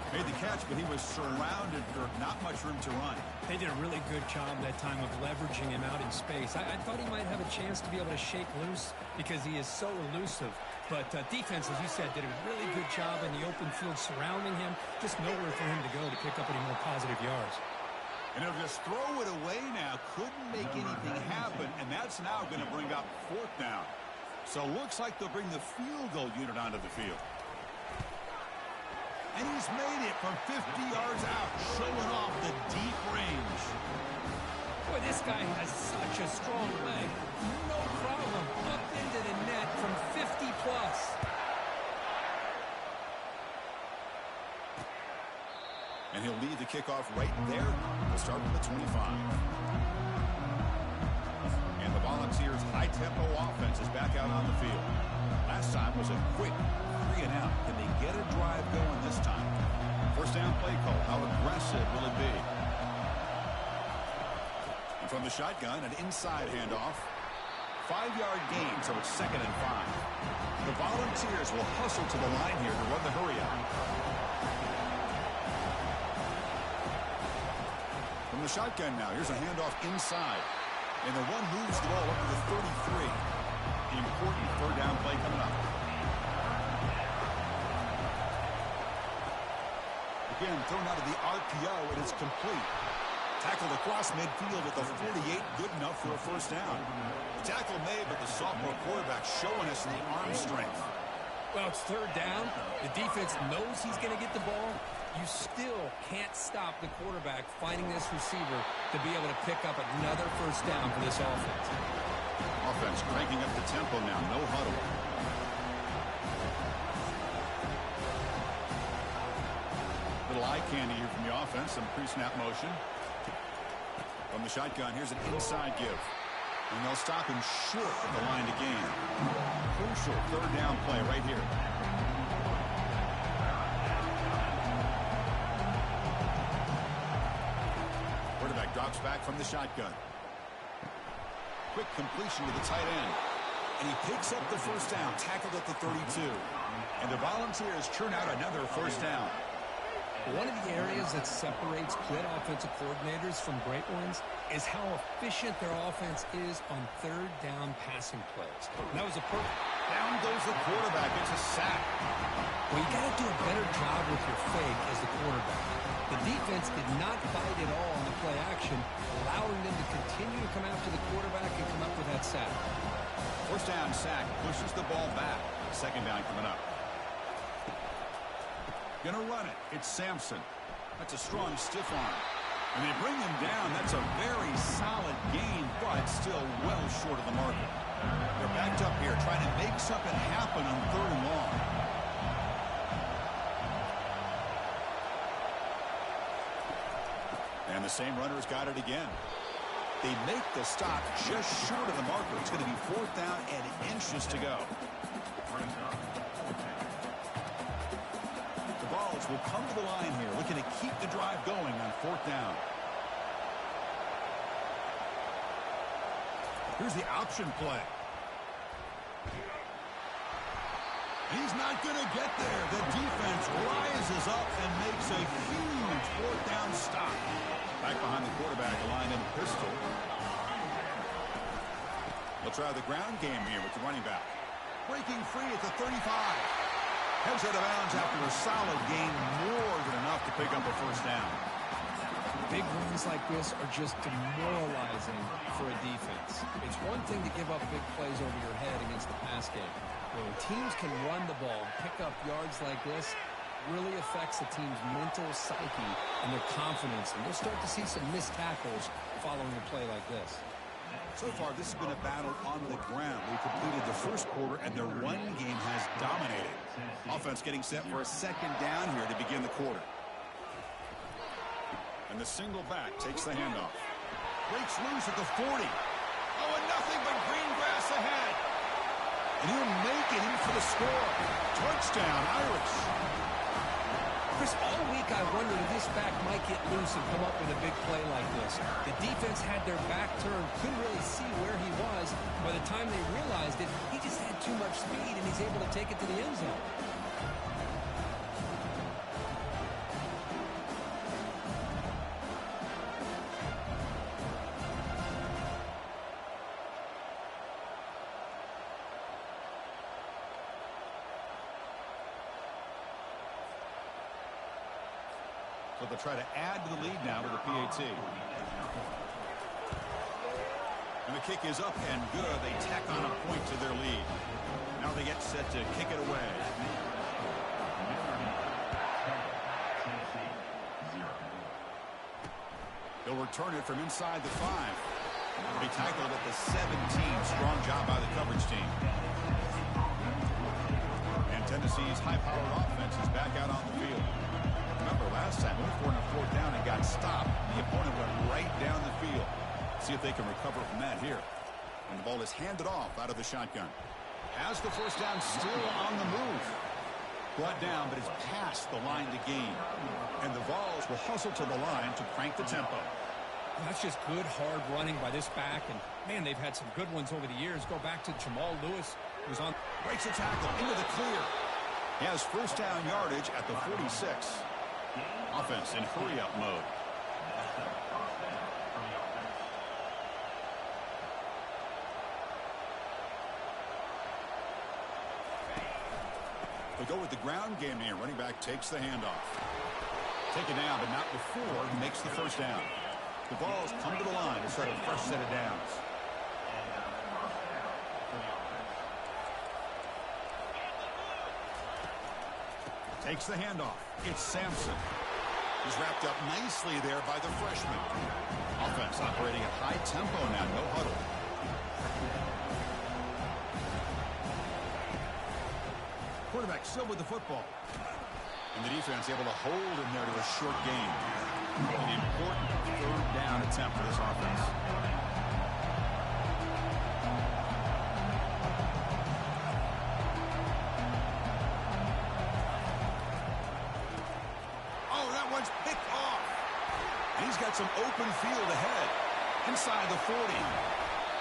Made the catch, but he was surrounded for not much room to run. They did a really good job that time of leveraging him out in space. I thought he might have a chance to be able to shake loose because he is so elusive. But defense, as you said, did a really good job in the open field surrounding him. Just nowhere for him to go to pick up any more positive yards. And they'll just throw it away now. Couldn't make anything happen, and that's now going to bring up 4th down. So looks like they'll bring the field goal unit onto the field. And he's made it from 50 yards out, showing off the deep range. Boy, this guy has such a strong leg. No problem. Up into the net from 50 plus. And he'll lead the kickoff right there. We'll start with the 25. And the Volunteers Volunteers' high-tempo offense is back out on the field. Last time was a quick 3-and-out. Can they get a drive going this time? First down play call. How aggressive will it be? And from the shotgun, an inside handoff. 5-yard gain, so it's 2nd and 5. The Volunteers will hustle to the line here to run the hurry-out. From the shotgun now, here's a handoff inside. And the one moves the ball up to the 33. The important third down play coming up. Again, thrown out of the RPO, and it's complete. Tackled across midfield at the 48, good enough for a first down. The tackle made, but the sophomore quarterback showing us the arm strength. Well, it's third down. The defense knows he's going to get the ball. You still can't stop the quarterback finding this receiver to be able to pick up another first down for this offense. Offense cranking up the tempo now, no huddle. Little eye candy here from the offense, some pre-snap motion. From the shotgun, here's an inside give. And they'll stop him short of the line to gain. Crucial third down play right here. Quarterback drops back from the shotgun. Quick completion to the tight end. And he picks up the first down, tackled at the 32. And the Volunteers churn out another first down. One of the areas that separates good offensive coordinators from great ones is how efficient their offense is on third down passing plays. And that was a perfect. Down goes the quarterback. It's a sack. Well, you got to do a better job with your fake as the quarterback. The defense did not bite at all on the play action, allowing them to continue to come after the quarterback and come up with that sack. First down sack pushes the ball back. Second down coming up. Gonna run it. It's Sampson. That's a strong stiff arm. And they bring him down. That's a very solid gain, but still well short of the marker. They're backed up here trying to make something happen on third and long. And the same runner's got it again. They make the stop just short of the marker. It's going to be fourth down and inches to go. Will come to the line here, looking to keep the drive going on fourth down. Here's the option play. He's not going to get there. The defense rises up and makes a huge fourth down stop. Back behind the quarterback, a line in pistol. They'll try the ground game here with the running back. Breaking free at the 35. Heads out of bounds after a solid gain, more than enough to pick up a first down. Big runs like this are just demoralizing for a defense. It's one thing to give up big plays over your head against the pass game. When teams can run the ball and pick up yards like this, really affects the team's mental psyche and their confidence. And you'll start to see some missed tackles following a play like this. So far, this has been a battle on the ground. We completed the first quarter, and their run game has dominated. Offense getting set for a second down here to begin the quarter. And the single back takes the handoff. Breaks loose at the 40. Oh, and nothing but green grass ahead. And he'll make it in for the score. Touchdown, Irish. Chris, all week I wondered if this back might get loose and come up with a big play like this. The defense had their back turned, couldn't really see where he was. By the time they realized it, he just had too much speed, and he's able to take it to the end zone. So they'll try to add to the lead now with the PAT. And the kick is up and good. They tack on a point to their lead. Now they get set to kick it away. They'll return it from inside the 5. They'll be tackled at the 17. Strong job by the coverage team. And Tennessee's high-powered offense is back out on the field. Remember, last time, went for it on fourth down and got stopped. The opponent went right down the field. See if they can recover from that here. And the ball is handed off out of the shotgun. Has the first down, still on the move. Brought down, but it's past the line to gain. And the Vols will hustle to the line to crank the tempo. That's just good, hard running by this back. And, man, they've had some good ones over the years. Go back to Jamal Lewis, who's on. Breaks a tackle into the clear. He has first down yardage at the 46. Offense in hurry-up mode. They go with the ground game here. Running back takes the handoff. Taken down, but not before he makes the first down. The Vols come to the line to start a fresh set of downs. Takes the handoff. It's Sampson. He's wrapped up nicely there by the freshman. Offense operating at high tempo now. No huddle. Quarterback still with the football. And the defense able to hold him there to a short gain. An important third down attempt for this offense. Oh, that one's picked off. And he's got some open field ahead. Inside the 40.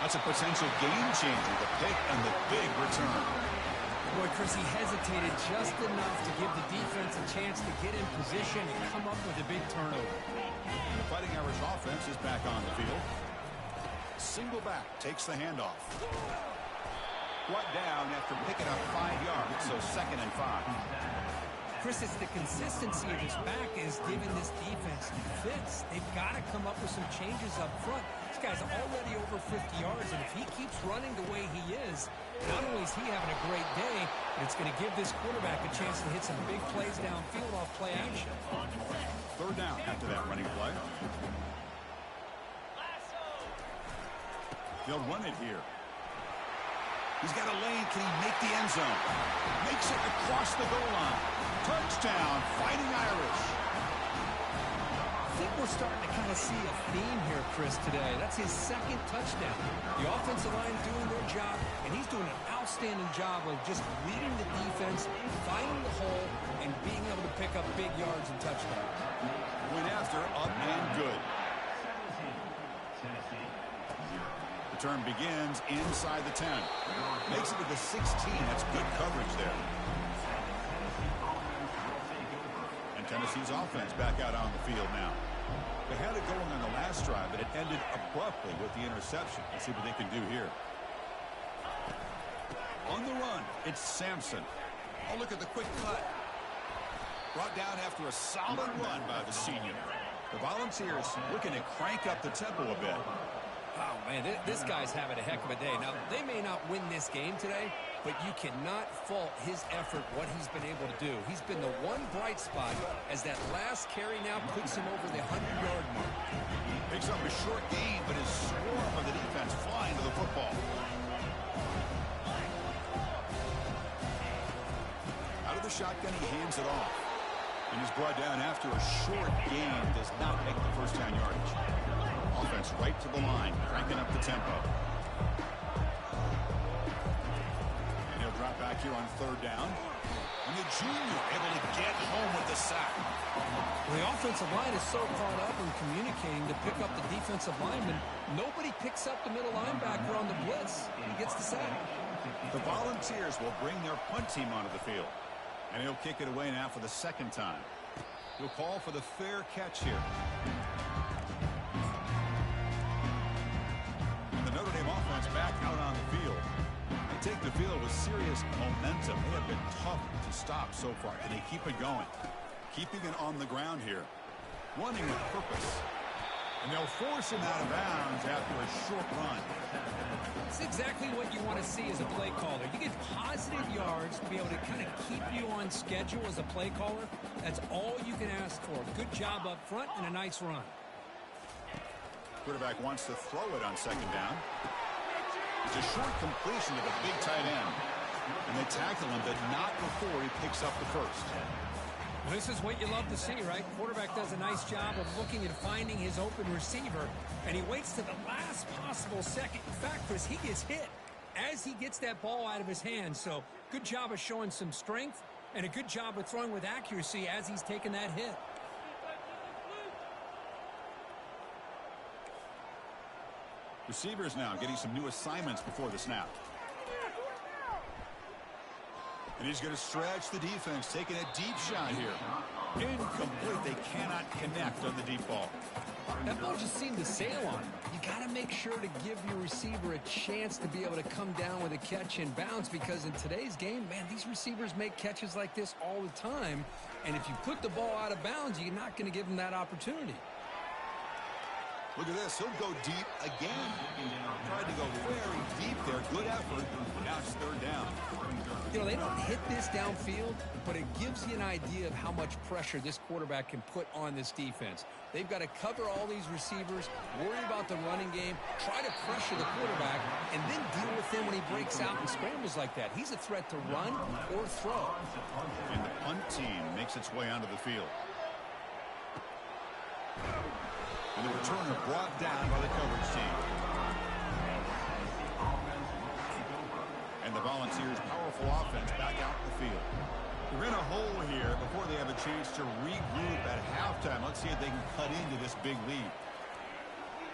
That's a potential game changer. The pick and the big return. Boy, Chris, he hesitated just enough to give the defense a chance to get in position and come up with a big turnover. And the Fighting Irish offense is back on the field. Single back takes the handoff. Brought down after picking up 5 yards, so 2nd and 5. Chris, it's the consistency of his back is giving this defense fits. They've got to come up with some changes up front. This guy's already over 50 yards, and if he keeps running the way he is, not only is he having a great day, but it's going to give this quarterback a chance to hit some big plays downfield off play action. Third down after that running play. They'll run it here. He's got a lane. Can he make the end zone? Makes it across the goal line. Touchdown, Fighting Irish. I think we're starting to kind of see a theme here, Chris, today. That's his 2nd touchdown. The offensive line doing their job, and he's doing an outstanding job of just leading the defense, finding the hole, and being able to pick up big yards and touchdowns. Went after, up and good. Return begins inside the 10. Makes it to the 16. That's good coverage there. And Tennessee's offense back out on the field now. They had it going on the last drive, but it ended abruptly with the interception. Let's see what they can do here. On the run, it's Sampson. Oh, look at the quick cut. Brought down after a solid run by the senior. The Volunteers looking to crank up the tempo a bit. Oh, man, this guy's having a heck of a day. Now, they may not win this game today, but you cannot fault his effort, what he's been able to do. He's been the one bright spot as that last carry now puts him over the 100-yard mark. Picks up a short gain, but his swarm of the defense flying to the football. Out of the shotgun, he hands it off. And he's brought down after a short gain. Does not make the first down yardage. Offense right to the line, cranking up the tempo. And he'll drop back here on third down. And the junior able to get home with the sack. Well, the offensive line is so caught up in communicating to pick up the defensive lineman. Nobody picks up the middle linebacker on the blitz. He gets the sack. The Volunteers will bring their punt team onto the field. And he'll kick it away now for the 2nd time. He'll call for the fair catch here. Notre Dame offense back out on the field. They take the field with serious momentum. They have been tough to stop so far, and they keep it going. Keeping it on the ground here. Running with purpose. And they'll force him out of bounds after a short run. It's exactly what you want to see as a play caller. You get positive yards to be able to kind of keep you on schedule as a play caller. That's all you can ask for. Good job up front and a nice run. Quarterback wants to throw it on 2nd down. It's a short completion to the big tight end. And they tackle him, but not before he picks up the first. Well, this is what you love to see, right? Quarterback does a nice job of looking and finding his open receiver, and he waits to the last possible second. In fact, Chris, he gets hit as he gets that ball out of his hands. So good job of showing some strength and a good job of throwing with accuracy as he's taking that hit. Receivers now getting some new assignments before the snap. And he's going to stretch the defense, taking a deep shot here. Incomplete. They cannot connect on the deep ball. That ball just seemed to sail on him. You got to make sure to give your receiver a chance to be able to come down with a catch and bounce, because in today's game, man, these receivers make catches like this all the time. And if you put the ball out of bounds, you're not going to give them that opportunity. Look at this. He'll go deep again. Tried to go very deep there. Good effort. Now it's third down. You know, they don't hit this downfield, but it gives you an idea of how much pressure this quarterback can put on this defense. They've got to cover all these receivers, worry about the running game, try to pressure the quarterback, and then deal with him when he breaks out and scrambles like that. He's a threat to run or throw. And the punt team makes its way onto the field. And the returner brought down by the coverage team. And the Volunteers' powerful offense back out in the field. They're in a hole here before they have a chance to regroup at halftime. Let's see if they can cut into this big lead.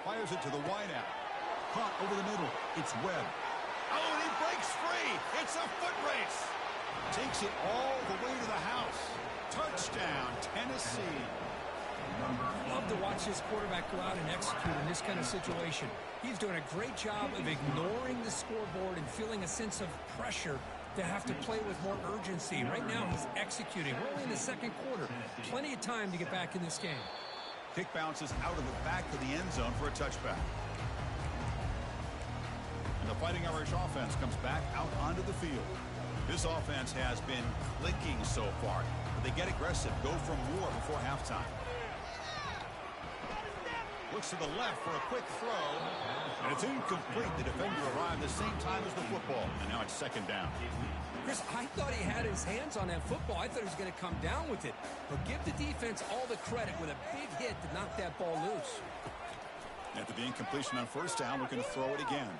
Fires it to the wideout. Caught over the middle. It's Webb. Oh, and he breaks free. It's a foot race. Takes it all the way to the house. Touchdown, Tennessee. Love to watch this quarterback go out and execute in this kind of situation. He's doing a great job of ignoring the scoreboard and feeling a sense of pressure to have to play with more urgency. Right now, he's executing. We're only in the second quarter. Plenty of time to get back in this game. Kick bounces out of the back of the end zone for a touchback. And the Fighting Irish offense comes back out onto the field. This offense has been clicking so far, but they get aggressive, go for more before halftime. Looks to the left for a quick throw, and it's incomplete. The defender arrived the same time as the football, and now it's second down. Chris, I thought he had his hands on that football. I thought he was going to come down with it. But give the defense all the credit with a big hit to knock that ball loose. After the incompletion on first down, we're going to throw it again.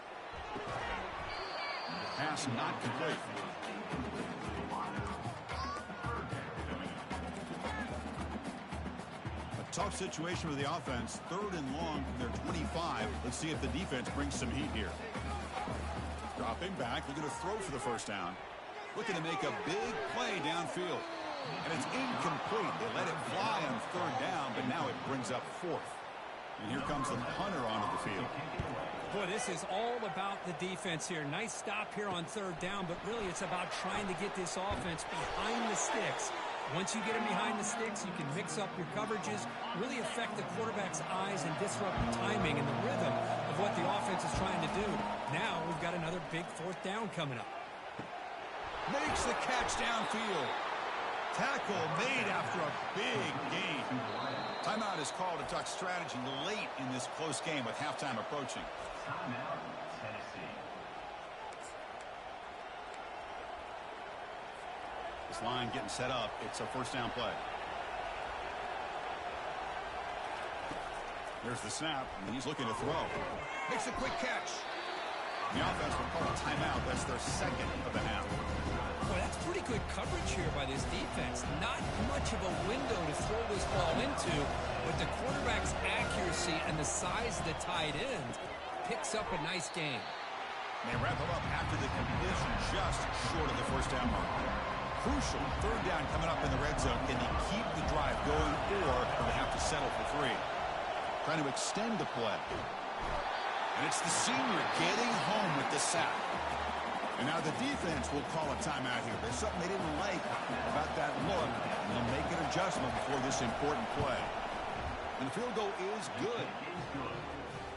Pass not complete. Tough situation with the offense. Third and long from their 25. Let's see if the defense brings some heat here. Dropping back. They're going to throw for the first down. Looking to make a big play downfield. And it's incomplete. They let it fly on third down, but now it brings up fourth. And here comes the punter onto the field. Boy, this is all about the defense here. Nice stop here on third down, but really it's about trying to get this offense behind the sticks. Once you get them behind the sticks, you can mix up your coverages, really affect the quarterback's eyes and disrupt the timing and the rhythm of what the offense is trying to do. Now we've got another big fourth down coming up. Makes the catch downfield. Tackle made after a big gain. Timeout is called to talk strategy late in this close game with halftime approaching. Timeout, Tennessee. This line getting set up. It's a first down play. There's the snap, and he's looking to throw. Makes a quick catch. The offense will call a timeout. That's their second of the half. Boy, that's pretty good coverage here by this defense. Not much of a window to throw this ball into, but the quarterback's accuracy and the size of the tight end picks up a nice game. They wrap him up after the completion just short of the first down mark. Crucial third down coming up in the red zone. Can they keep the drive going, or do they have to settle for three? Trying to extend the play. And it's the senior getting home with the sack. And now the defense will call a timeout here. There's something they didn't like about that look, and they'll make an adjustment before this important play. And the field goal is good.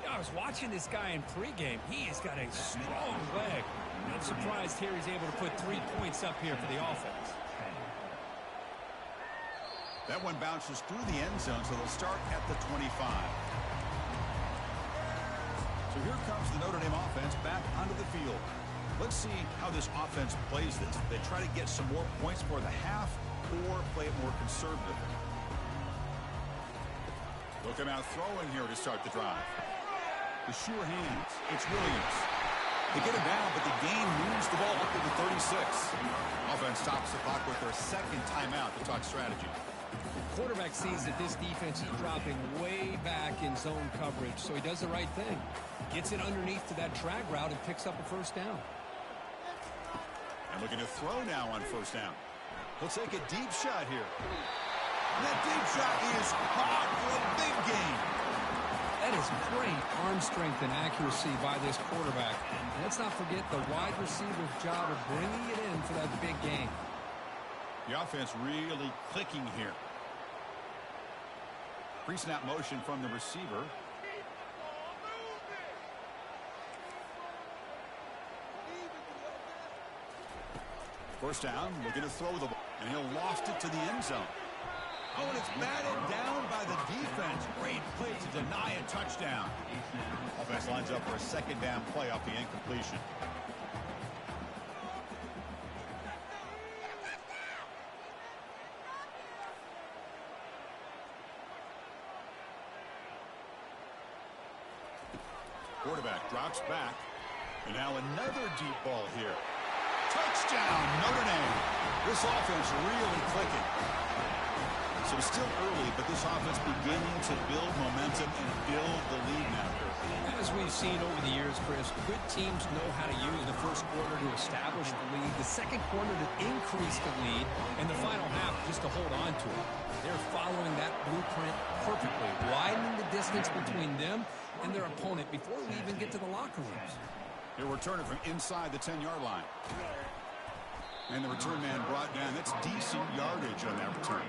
I was watching this guy in pregame. He has got a strong leg. Not surprised here he's able to put 3 points up here for the offense. That one bounces through the end zone, so they'll start at the 25. So here comes the Notre Dame offense back onto the field. Let's see how this offense plays this. They try to get some more points for the half, or play it more conservatively. Looking out throwing here to start the drive. The sure hands. It's Williams. They get him down, but the game moves the ball up to the 36. Offense stops the clock with their second timeout to talk strategy. Quarterback sees that this defense is dropping way back in zone coverage, so he does the right thing. Gets it underneath to that drag route and picks up a first down. And looking to throw now on first down. He'll take a deep shot here. And that deep shot is caught for a big gain. That is great arm strength and accuracy by this quarterback. And let's not forget the wide receiver's job of bringing it in for that big gain. The offense really clicking here. Pre-snap motion from the receiver. First down, looking to throw the ball. And he'll loft it to the end zone. Oh, and it's batted down by the defense. Great play to deny a touchdown. Offense lines up for a second down play off the incompletion. Quarterback drops back. And now another deep ball here. Touchdown, Notre Dame. This offense really clicking. So still early, but this offense beginning to build momentum and build the lead now. As we've seen over the years, Chris, good teams know how to use the first quarter to establish the lead, the second quarter to increase the lead, and the final half just to hold on to it. They're following that blueprint perfectly, widening the distance between them and their opponent before we even get to the locker rooms. He'll return it from inside the 10-yard line. And the return man brought down. That's decent yardage on that return.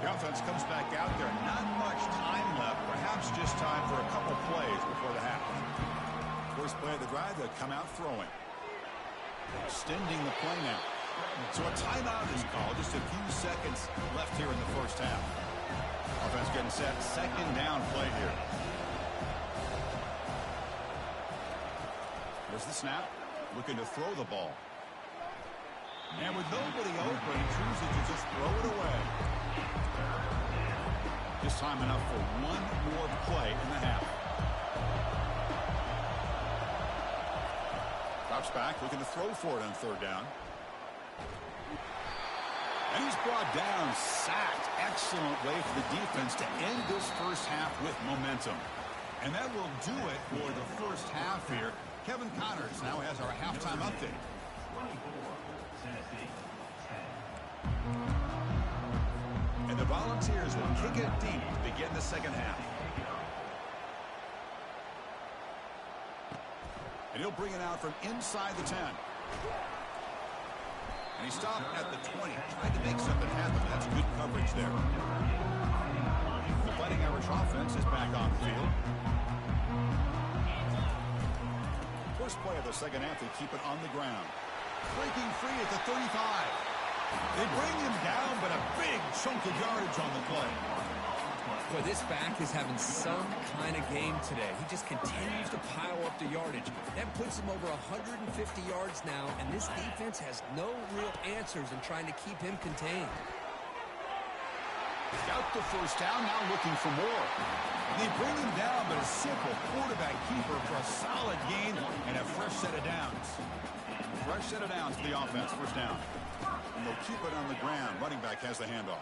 The offense comes back out there. Not much time left. Perhaps just time for a couple plays before the half. First play of the drive, they'll come out throwing. Extending the play now. So a timeout is called. Just a few seconds left here in the first half. Offense getting set. Second down play here. There's the snap. Looking to throw the ball. And with nobody open, he chooses to just throw it away. Just time enough for one more play in the half. Drops back, looking to throw for it on third down. And he's brought down, sacked. Excellent way for the defense to end this first half with momentum. And that will do it for the first half here. Kevin Connors now has our halftime update. And the Volunteers will kick it deep to begin the second half. And he'll bring it out from inside the 10. And he stopped at the 20. Tried to make something happen. That's good coverage there. The Fighting Irish offense is back on the field. First play of the second half, they keep it on the ground. Breaking free at the 35. They bring him down, but a big chunk of yardage on the play. Boy, this back is having some kind of game today. He just continues to pile up the yardage. That puts him over 150 yards now, and this defense has no real answers in trying to keep him contained. Got the first down, now looking for more. And they bring him down, but a simple quarterback keeper for a solid gain and a fresh set of downs. Fresh set of downs for the offense, first down. And they'll keep it on the ground. Running back has the handoff.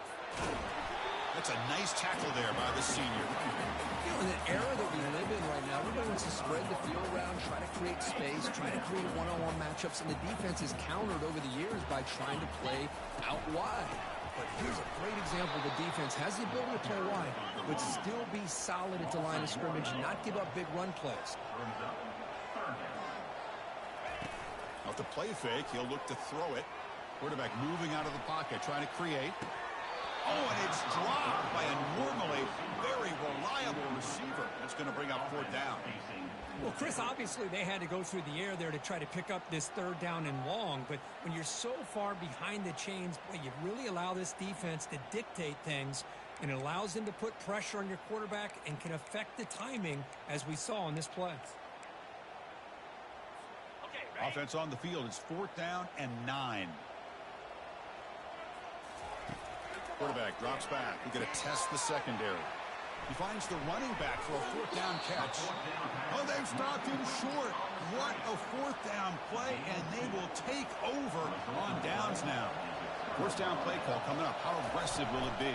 That's a nice tackle there by the senior. You know, in the era that we live in right now, everybody wants to spread the field around, try to create space, try to create one-on-one matchups, and the defense is countered over the years by trying to play out wide. But here's a great example. The defense has the ability to play wide, but still be solid at the line of scrimmage, not give up big run plays. Off the play fake, he'll look to throw it. Quarterback moving out of the pocket, trying to create. Oh, and it's dropped by a normally very reliable receiver. That's going to bring up fourth down. Well, Chris, obviously they had to go through the air there to try to pick up this third down and long, but when you're so far behind the chains, boy, you really allow this defense to dictate things, and it allows them to put pressure on your quarterback and can affect the timing, as we saw in this play. Okay, Offense on the field. It's 4th down and 9. Quarterback drops back. He's going to test the secondary. He finds the running back for a 4th down catch. Oh, they've stopped him short. What a 4th down play, and they will take over on downs now. 1st down play call coming up. How aggressive will it be?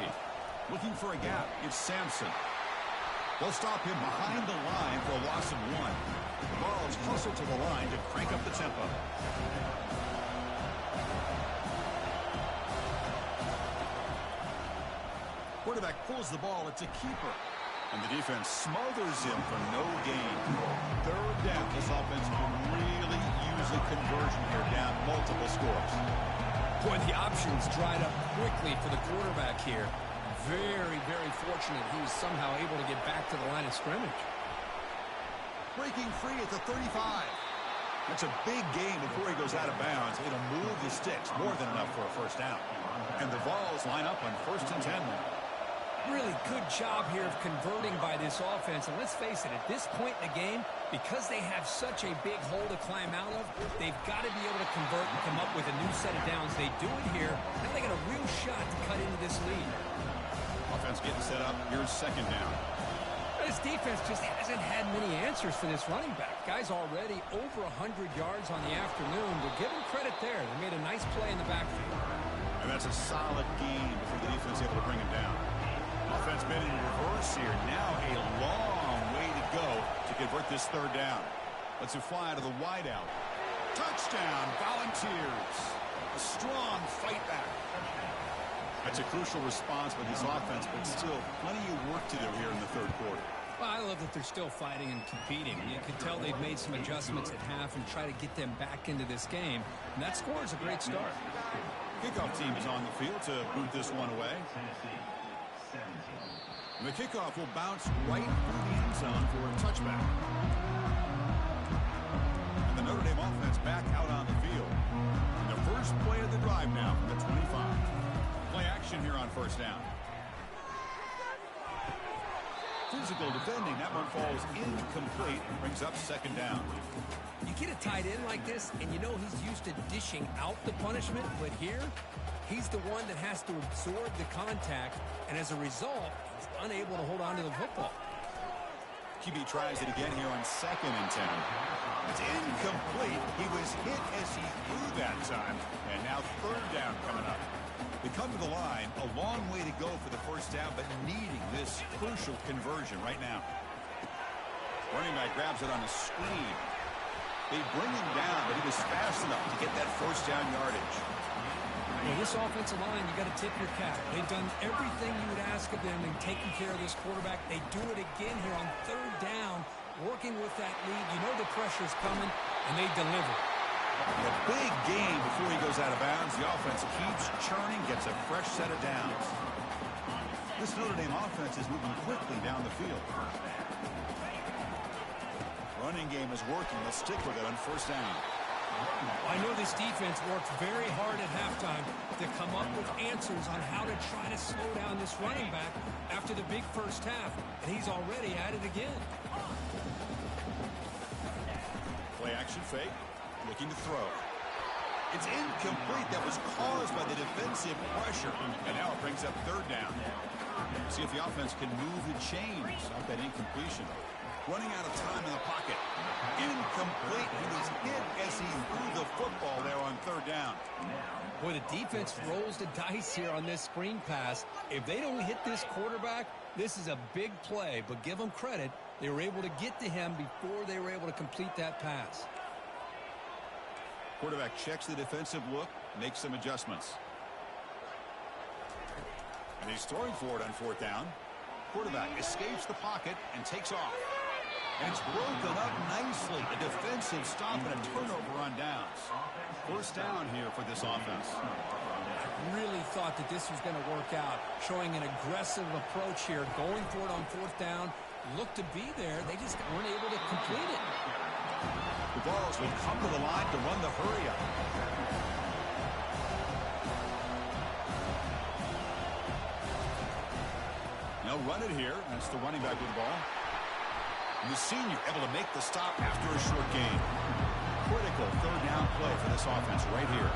Looking for a gap. It's Sampson. They'll stop him behind the line for a loss of 1. The ball is hustled to the line to crank up the tempo. Quarterback pulls the ball. It's a keeper. And the defense smothers him for no gain. 3rd down. This offense can really use a conversion here, down multiple scores. Boy, the options dried up quickly for the quarterback here. Very, very fortunate he was somehow able to get back to the line of scrimmage. Breaking free at the 35. That's a big gain before he goes out of bounds. It'll move the sticks more than enough for a 1st down. And the Vols line up on 1st and 10 now. Really good job here of converting by this offense. And let's face it, at this point in the game, because they have such a big hole to climb out of, they've got to be able to convert and come up with a new set of downs. They do it here. Now they got a real shot to cut into this lead. Offense getting set up. Here's 2nd down. This defense just hasn't had many answers for this running back. Guy's already over 100 yards on the afternoon. But give him credit there. They made a nice play in the backfield. And that's a solid gain before the defense able to bring him down. Offense been in reverse here. Now a long way to go to convert this 3rd down. Let's it fly to the wideout. Touchdown, Volunteers. A strong fight back. That's a crucial response by this offense, but still plenty of work to do here in the 3rd quarter. Well, I love that they're still fighting and competing. You can tell they've made some adjustments at half and try to get them back into this game. And that score is a great start. Kickoff team is on the field to boot this one away. And the kickoff will bounce right through the end zone for a touchback. And the Notre Dame offense back out on the field. And the first play of the drive now from the 25. Play action here on 1st down. Physical defending. That one falls incomplete. Brings up 2nd down. You get a tight end like this, and you know he's used to dishing out the punishment, but here, he's the one that has to absorb the contact, and as a result, he's unable to hold on to the football. QB tries it again here on 2nd and 10. It's incomplete. He was hit as he threw that time, and now 3rd down coming up. They come to the line, a long way to go for the 1st down, but needing this crucial conversion right now. Running back grabs it on a screen. They bring him down, but he was fast enough to get that 1st down yardage. Well, this offensive line, you got to tip your cap. They've done everything you would ask of them in taking care of this quarterback. They do it again here on 3rd down, working with that lead. You know the pressure's coming, and they deliver. A big game before he goes out of bounds. The offense keeps churning, gets a fresh set of downs. This Notre Dame offense is moving quickly down the field. Running game is working. Let's stick with it on 1st down. I know this defense worked very hard at halftime to come up with answers on how to try to slow down this running back after the big 1st half, and he's already at it again. Play action fake. Looking to throw. It's incomplete. That was caused by the defensive pressure. And now it brings up 3rd down. See if the offense can move the chains off that incompletion. Running out of time in the pocket. Incomplete. He was hit as he threw the football there on 3rd down. Boy, the defense rolls the dice here on this screen pass. If they don't hit this quarterback, this is a big play. But give them credit. They were able to get to him before they were able to complete that pass. Quarterback checks the defensive look, makes some adjustments. And he's throwing for it on 4th down. Quarterback escapes the pocket and takes off. And it's broken up nicely. A defensive stop and a turnover on downs. 1st down here for this offense. I really thought that this was going to work out, showing an aggressive approach here, going for it on 4th down. Looked to be there. They just weren't able to complete it. The Vols will come to the line to run the hurry-up. They'll run it here. That's the running back with the ball. And the senior able to make the stop after a short gain. Critical critical third down play for this offense right here.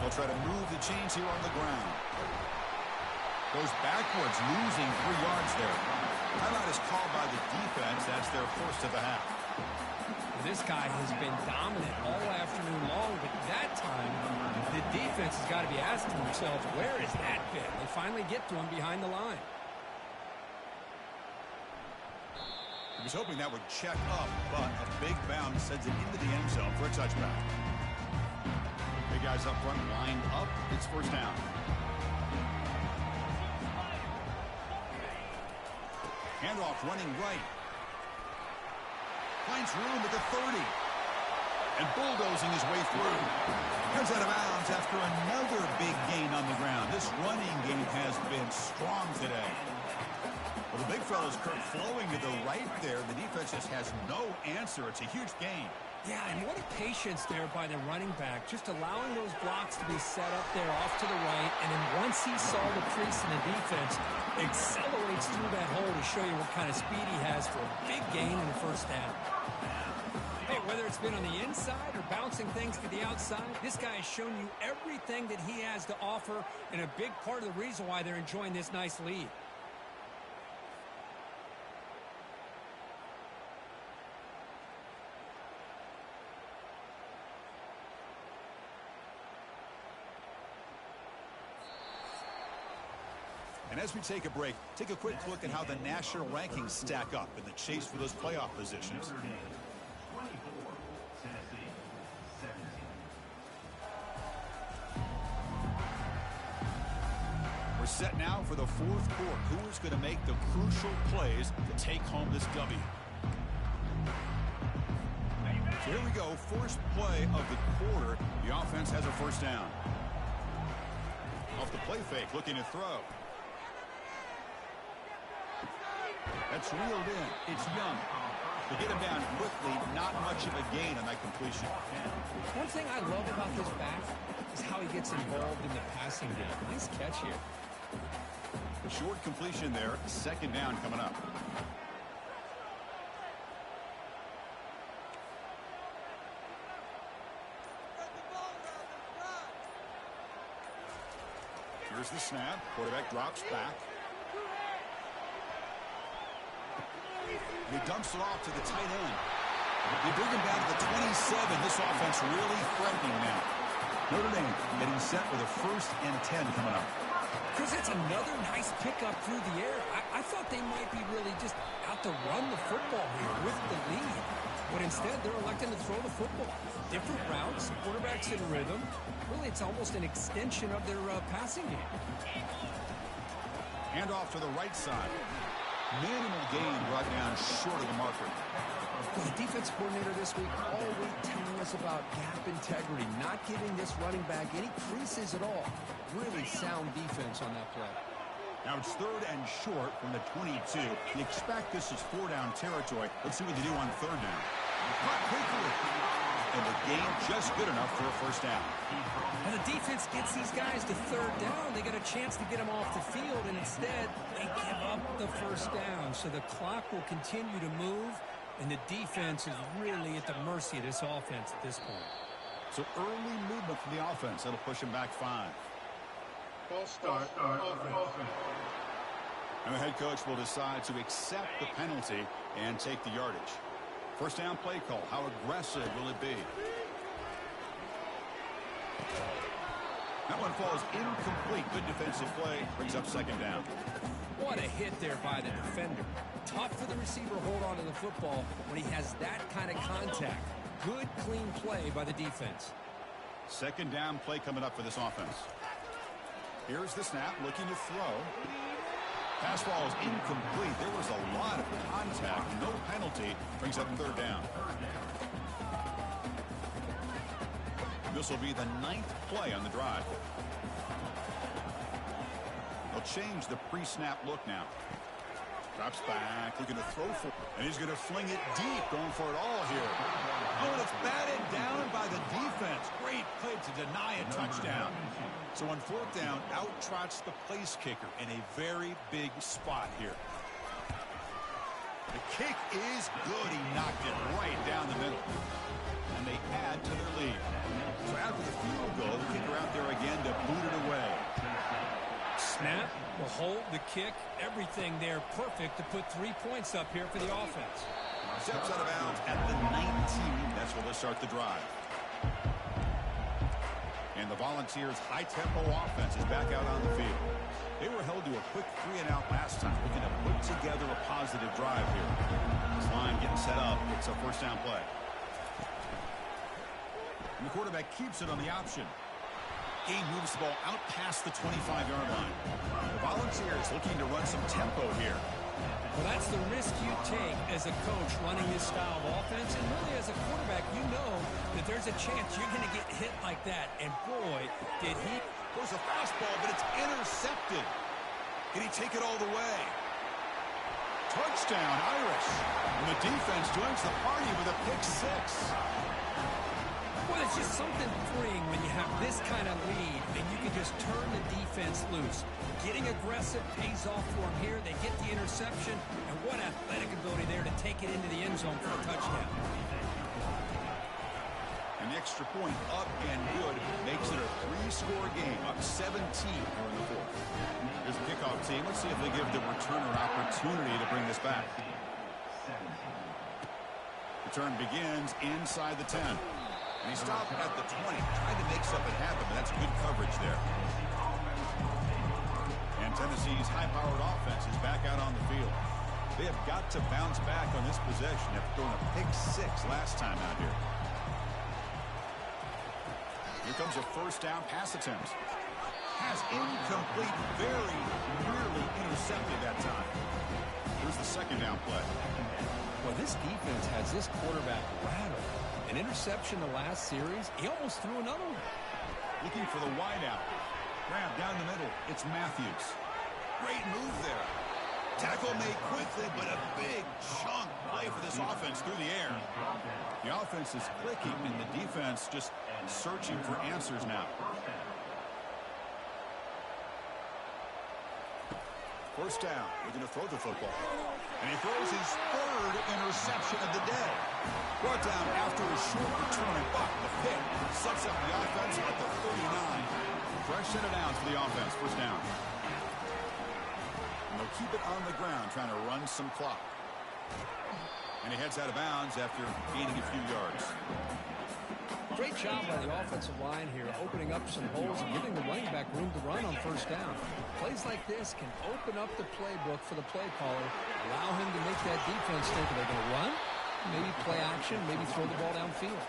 They'll try to move the chains here on the ground. Goes backwards, losing 3 yards there. Timeout is called by the defense. That's their first of the half. This guy has been dominant all afternoon long, but that time, the defense has got to be asking themselves, where is that been? They finally get to him behind the line. He was hoping that would check up, but a big bounce sends it into the end zone for a touchback. Big guys up front lined up. It's first down. Handoff running right. Finds room at the 30. And bulldozing his way through. Comes out of bounds after another big gain on the ground. This running game has been strong today. Well, the big fella's flowing to the right there. The defense just has no answer. It's a huge gain. Yeah, and what a patience there by the running back, just allowing those blocks to be set up there off to the right, and then once he saw the crease in the defense, accelerates through that hole to show you what kind of speed he has for a big gain and a first down. Hey, whether it's been on the inside or bouncing things to the outside, this guy has shown you everything that he has to offer, and a big part of the reason why they're enjoying this nice lead. And as we take a break, take a quick look at how the national rankings stack up in the chase for those playoff positions. We're set now for the fourth quarter. Who is going to make the crucial plays to take home this W? So here we go. First play of the quarter. The offense has a first down. Off the play fake, looking to throw. That's reeled in. It's Young. To get him down quickly, not much of a gain on that completion. One thing I love about this back is how he gets involved in the passing game. Nice catch here. A short completion there. Second down coming up. Here's the snap. Quarterback drops back. He dumps it off to the tight end. They bring him down to the 27. This offense really threatening now. Notre Dame getting set with a 1st and 10 coming up. Chris, it's another nice pickup through the air. I thought they might be really just out to run the football here with the lead. But instead, they're electing to throw the football. Different routes, quarterbacks in rhythm. Really, it's almost an extension of their passing game. Hand off to the right side. Minimal gain brought down short of the marker. Well, the defense coordinator this week all week telling us about gap integrity, not giving this running back any creases at all. Really sound defense on that play. Now it's 3rd and short from the 22. You expect this is 4-down territory. Let's see what they do on 3rd down. Caught quickly. And the gain just good enough for a first down. And the defense gets these guys to 3rd down. They got a chance to get them off the field, and instead they give up the first down. So the clock will continue to move, and the defense is really at the mercy of this offense at this point. So early movement from the offense. That'll push him back 5. False start. Offense. And the head coach will decide to accept the penalty and take the yardage. First down play call. How aggressive will it be? That one falls incomplete. Good defensive play. Brings up 2nd down. What a hit there by the defender. Tough for the receiver to hold on to the football when he has that kind of contact. Good, clean play by the defense. 2nd down play coming up for this offense. Here's the snap. Looking to throw. Pass ball is incomplete. There was a lot of contact. No penalty. Brings up 3rd down. This will be the 9th play on the drive. They'll change the pre-snap look now. Drops back, looking to throw for, and he's going to fling it deep, going for it all here. Oh, and it's batted down by the defense. Great play to deny a touchdown. So on 4th down, out trots the place kicker in a very big spot here. kick is good. He knocked it right down the middle. And they add to their lead. So after the field goal, the kicker out there again to boot it away. Snap, the hold, the kick, everything there perfect to put 3 points up here for the offense. Steps out of bounds at the 19. That's where they'll start the drive. And the Volunteers' high-tempo offense is back out on the field. They were held to a quick 3-and-out last time, looking to put together a positive drive here. This line getting set up. It's a first-down play. And the quarterback keeps it on the option. Game moves the ball out past the 25-yard line. The Volunteers looking to run some tempo here. Well, that's the risk you take as a coach running this style of offense. And really, as a quarterback, you know that there's a chance you're going to get hit like that. And boy, did he. Goes a fastball, but it's intercepted. Can he take it all the way? Touchdown, Irish. And the defense joins the party with a pick six. Well, it's just something freeing when you have this kind of lead and you can just turn the defense loose. Getting aggressive pays off for them here. They get the interception, and what athletic ability there to take it into the end zone for a touchdown. An extra point up and good makes it a 3-score game, up 17 here in the fourth. Here's the kickoff team. Let's see if they give the returner an opportunity to bring this back. Return begins inside the 10. And he stopped at the 20, tried to make something happen, but that's good coverage there. And Tennessee's high-powered offense is back out on the field. They have got to bounce back on this possession after throwing a pick six last time out here. Here comes a first-down pass attempt. Pass incomplete, very nearly intercepted that time. Here's the second-down play. Well, this defense has this quarterback rattled. An interception the last series, he almost threw another one. Looking for the wideout. Grab down the middle. It's Matthews. Great move there. Tackle made quickly, but a big chunk play for this offense through the air. The offense is clicking, and the defense just searching for answers now. First down. We're going to throw the football. And he throws his third interception of the day. Brought down after a short return, but the pick sets up the offense at the 39. Fresh set of downs for the offense. First down. And they'll keep it on the ground, trying to run some clock. And he heads out of bounds after gaining a few yards. Great job by the offensive line here, opening up some holes and giving the running back room to run on first down. Plays like this can open up the playbook for the play caller, allow him to make that defense think, are they going to run? Maybe play action, maybe throw the ball downfield.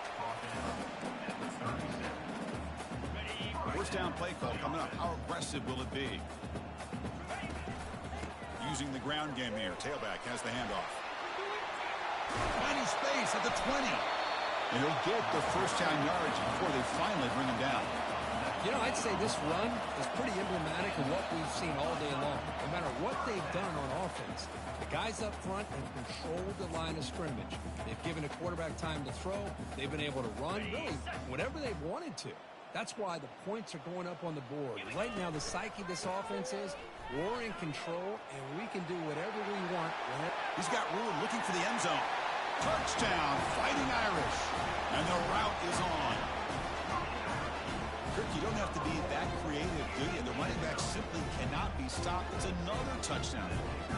First down play call coming up. How aggressive will it be? Using the ground game here. Tailback has the handoff. Finding space at the 20. And he'll get the first down yards before they finally bring him down. You know, I'd say this run is pretty emblematic of what we've seen all day long. No matter what they've done on offense, the guys up front have controlled the line of scrimmage. They've given the quarterback time to throw. They've been able to run, really, whatever they've wanted to. That's why the points are going up on the board. Right now, the psyche of this offense is we're in control, and we can do whatever we want. He's got room looking for the end zone. Touchdown, Fighting Irish. And the route is on. Kirk, you don't have to be that creative, do you? The running back simply cannot be stopped. It's another touchdown.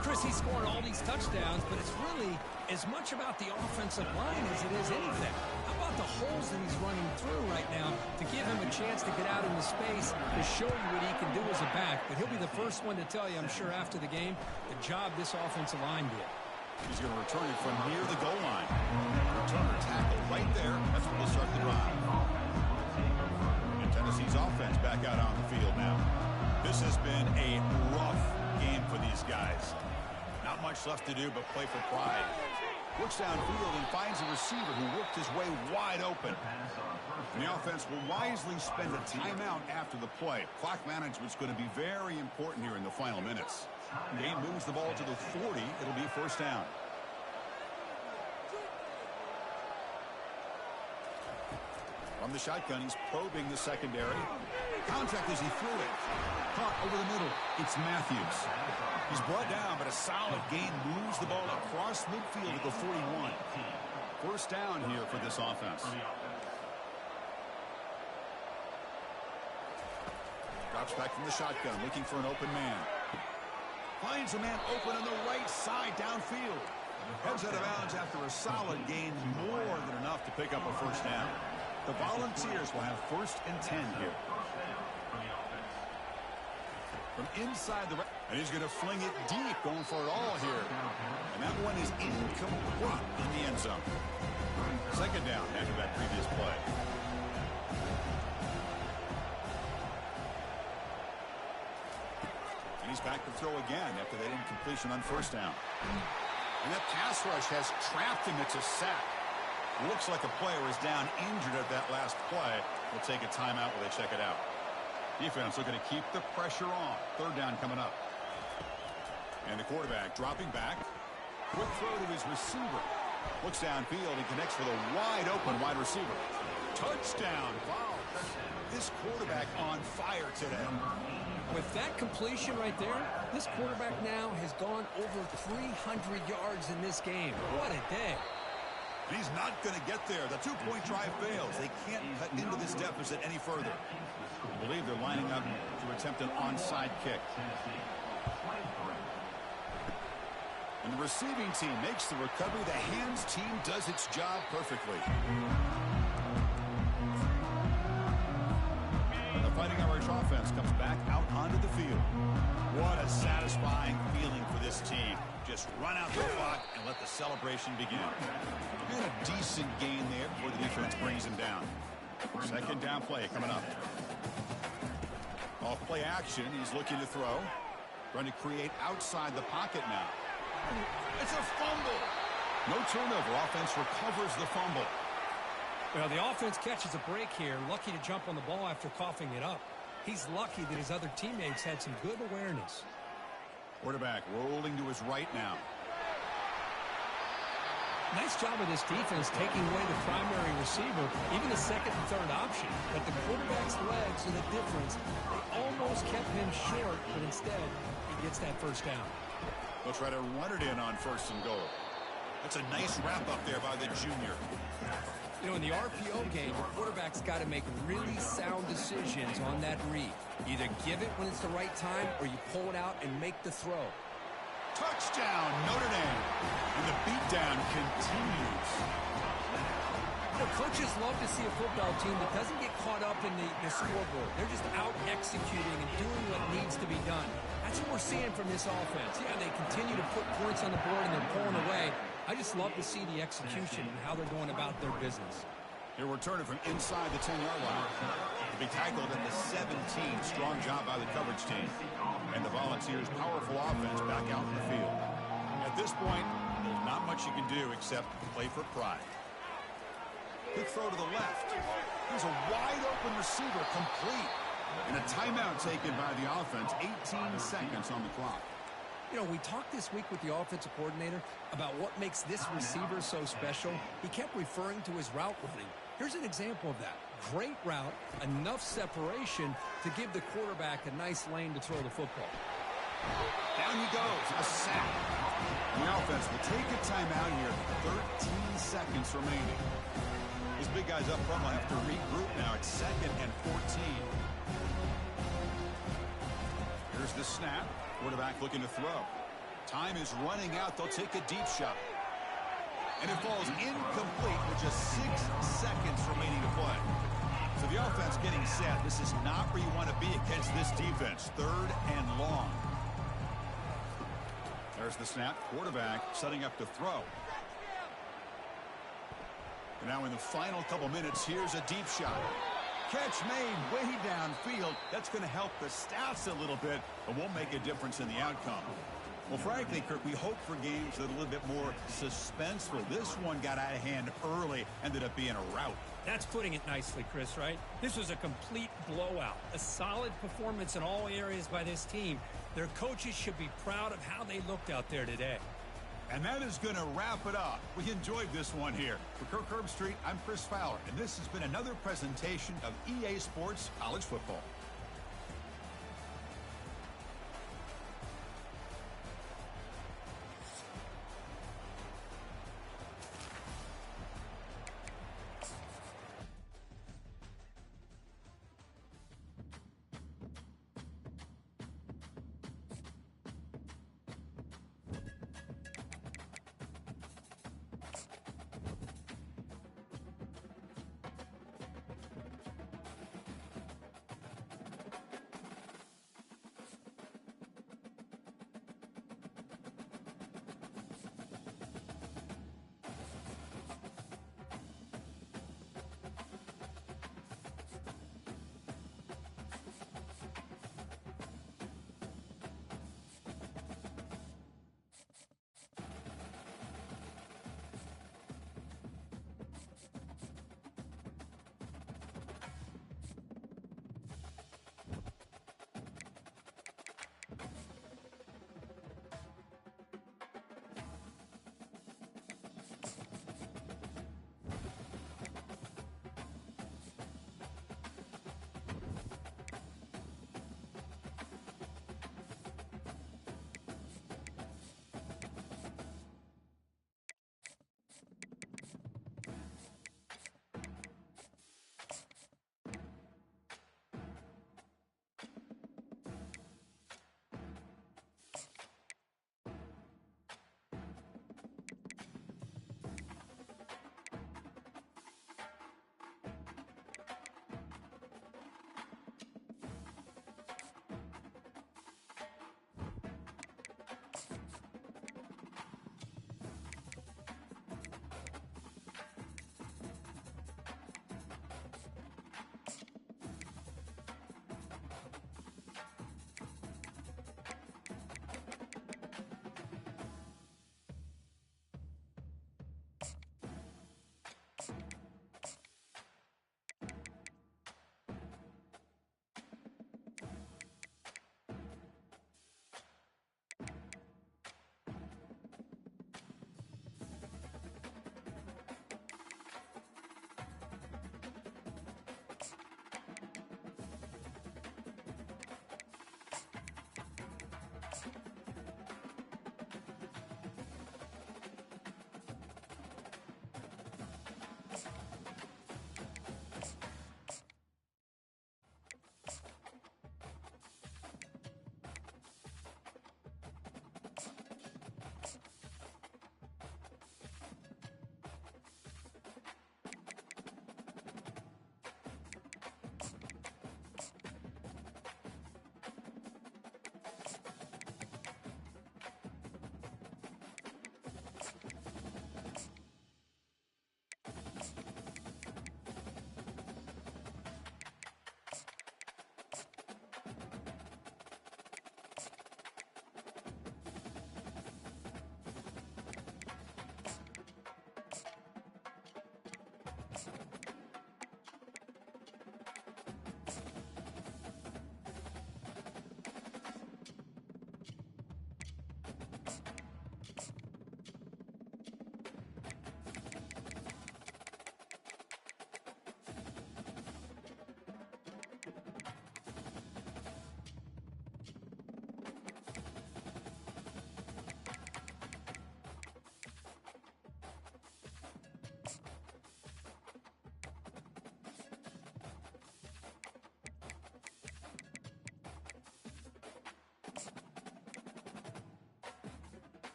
Chris, he's scored all these touchdowns, but it's really as much about the offensive line as it is anything. How about the holes that he's running through right now to give him a chance to get out into space to show you what he can do as a back? But he'll be the first one to tell you, I'm sure, after the game, the job this offensive line did. He's going to return it from near the goal line. Returner tackle right there. That's where we'll start the drive. And Tennessee's offense back out on the field now. This has been a rough game for these guys. Not much left to do but play for pride. Looks downfield and finds a receiver who worked his way wide open. And the offense will wisely spend a timeout after the play. Clock management's going to be very important here in the final minutes. Game moves the ball to the 40. It'll be first down. From the shotgun, he's probing the secondary. Contact as he threw it. Caught over the middle. It's Matthews. He's brought down, but a solid gain moves the ball across midfield at the 41. First down here for this offense. Drops back from the shotgun, looking for an open man. Finds a man open on the right side downfield. Heads out of bounds after a solid gain, more than enough to pick up a first down. The Volunteers will have 1st and 10 here. From inside the... And he's going to fling it deep, going for it all here. And that one is incomplete in the end zone. Second down after that previous play. And he's back to throw again after that incompletion on first down. And that pass rush has trapped him. It's a sack. Looks like a player is down injured at that last play. We'll take a timeout while they check it out. Defense looking to keep the pressure on. Third down coming up. And the quarterback dropping back. Quick throw to his receiver. Looks downfield and connects with a wide open wide receiver. Touchdown. Wow. This quarterback on fire today. With that completion right there, this quarterback now has gone over 300 yards in this game. What a day. He's not going to get there. The two-point try fails. They can't cut into this deficit any further. I believe they're lining up to attempt an onside kick. And the receiving team makes the recovery. The hands team does its job perfectly. The Fighting Irish offense comes back out onto the field. What a satisfying feeling for this team. Just run out the clock and let the celebration begin. And a decent gain there before the defense brings him down. Second down play coming up. Off play action, he's looking to throw. Trying to create outside the pocket now. It's a fumble. No turnover. Offense recovers the fumble. Well, the offense catches a break here. Lucky to jump on the ball after coughing it up. He's lucky that his other teammates had some good awareness. Quarterback rolling to his right now. Nice job of this defense taking away the primary receiver, even the second and third option. But the quarterback's legs are the difference. They almost kept him short, but instead, he gets that first down. They'll try to run it in on 1st and goal. That's a nice wrap up there by the junior. You know, in the RPO game, the quarterback's got to make really sound decisions on that read. Either give it when it's the right time, or you pull it out and make the throw. Touchdown, Notre Dame. And the beatdown continues. You know, coaches love to see a football team that doesn't get caught up in the scoreboard. They're just out executing and doing what needs to be done. That's what we're seeing from this offense. Yeah, they continue to put points on the board and they're pulling away. I just love to see the execution and how they're going about their business. He'll return it from inside the 10-yard line. To be tackled at the 17. Strong job by the coverage team. And the Volunteers' powerful offense back out in the field. At this point, there's not much you can do except play for pride. Quick throw to the left. There's a wide-open receiver complete. And a timeout taken by the offense. 18 seconds on the clock. You know, we talked this week with the offensive coordinator about what makes this receiver so special. He kept referring to his route running. Here's an example of that. Great route, enough separation to give the quarterback a nice lane to throw the football. Down he goes, a sack. The offense will take a timeout here. 13 seconds remaining. These big guys up front will have to regroup now. It's 2nd and 14. Here's the snap. Quarterback looking to throw. Time is running out. They'll take a deep shot. And it falls incomplete with just 6 seconds remaining to play. So the offense getting set. This is not where you want to be against this defense. 3rd and long. There's the snap. Quarterback setting up to throw. And now in the final couple minutes, here's a deep shot. Catch made way downfield. That's going to help the stats a little bit, but won't make a difference in the outcome. Well, frankly, Kirk, we hope for games that are a little bit more suspenseful. This one got out of hand early, ended up being a rout. That's putting it nicely, Chris, right? This was a complete blowout. A solid performance in all areas by this team. Their coaches should be proud of how they looked out there today. And that is going to wrap it up. We enjoyed this one here. For Kirk Herbstreit, I'm Chris Fowler, and this has been another presentation of EA Sports College Football.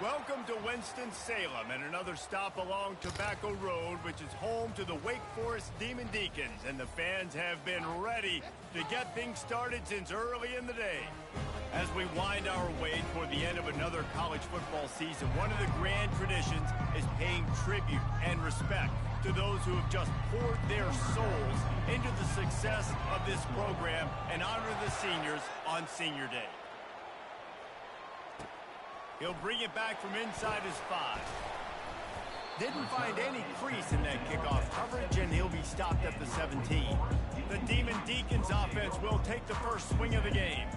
Welcome to Winston-Salem and another stop along Tobacco Road, which is home to the Wake Forest Demon Deacons, and the fans have been ready to get things started since early in the day. As we wind our way toward the end of another college football season, one of the grand traditions is paying tribute and respect to those who have just poured their souls into the success of this program and honor the seniors on Senior Day. He'll bring it back from inside his 5. Didn't find any crease in that kickoff coverage, and he'll be stopped at the 17. The Demon Deacons offense will take the first swing of the game.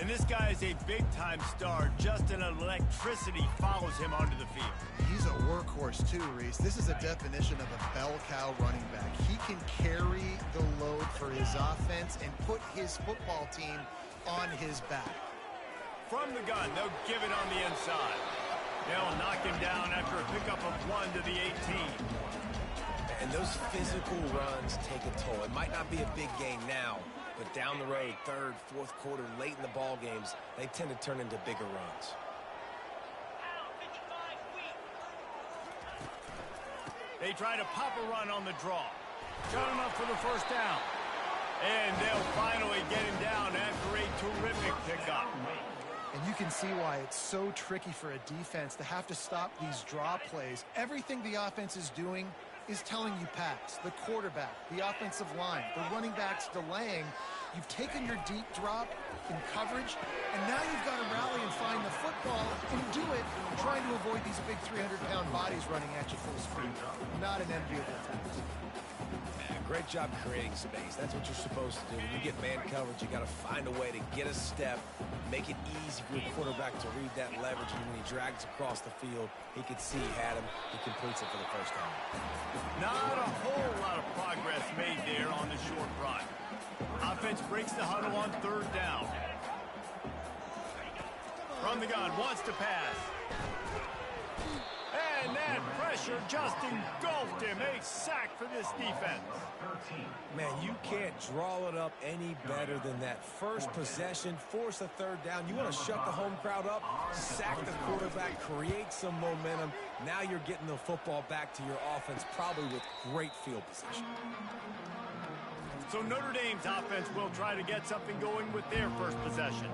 And this guy is a big-time star. Just an electricity follows him onto the field. He's a workhorse too, Reese. This is a definition of a bell cow running back. He can carry the load for his offense and put his football team on his back. From the gun, they'll give it on the inside. They'll knock him down after a pickup of 1 to the 18. And those physical runs take a toll. It might not be a big gain now, but down the road, third, fourth quarter, late in the ball games, they tend to turn into bigger runs. They try to pop a run on the draw. Got enough for the first down. And they'll finally get him down after a terrific pickup. And you can see why it's so tricky for a defense to have to stop these draw plays. Everything the offense is doing is telling you pass. The quarterback, the offensive line, the running backs delaying. You've taken your deep drop in coverage, and now you've got to rally and find the football and do it trying to avoid these big 300-pound bodies running at you full speed. Not an enviable task. Great job creating space. That's what you're supposed to do. When you get man coverage, you got to find a way to get a step, make it easy for your quarterback to read that leverage. And when he drags across the field, he could see he had him. He completes it for the first time. Not a whole lot of progress made there on the short run. Offense breaks the huddle on third down. From the gun, wants to pass. And that pressure just engulfed him. A sack for this defense. Man, you can't draw it up any better than that. First possession, force a third down. You want to shut the home crowd up, sack the quarterback, create some momentum. Now you're getting the football back to your offense, probably with great field position. So Notre Dame's offense will try to get something going with their first possession.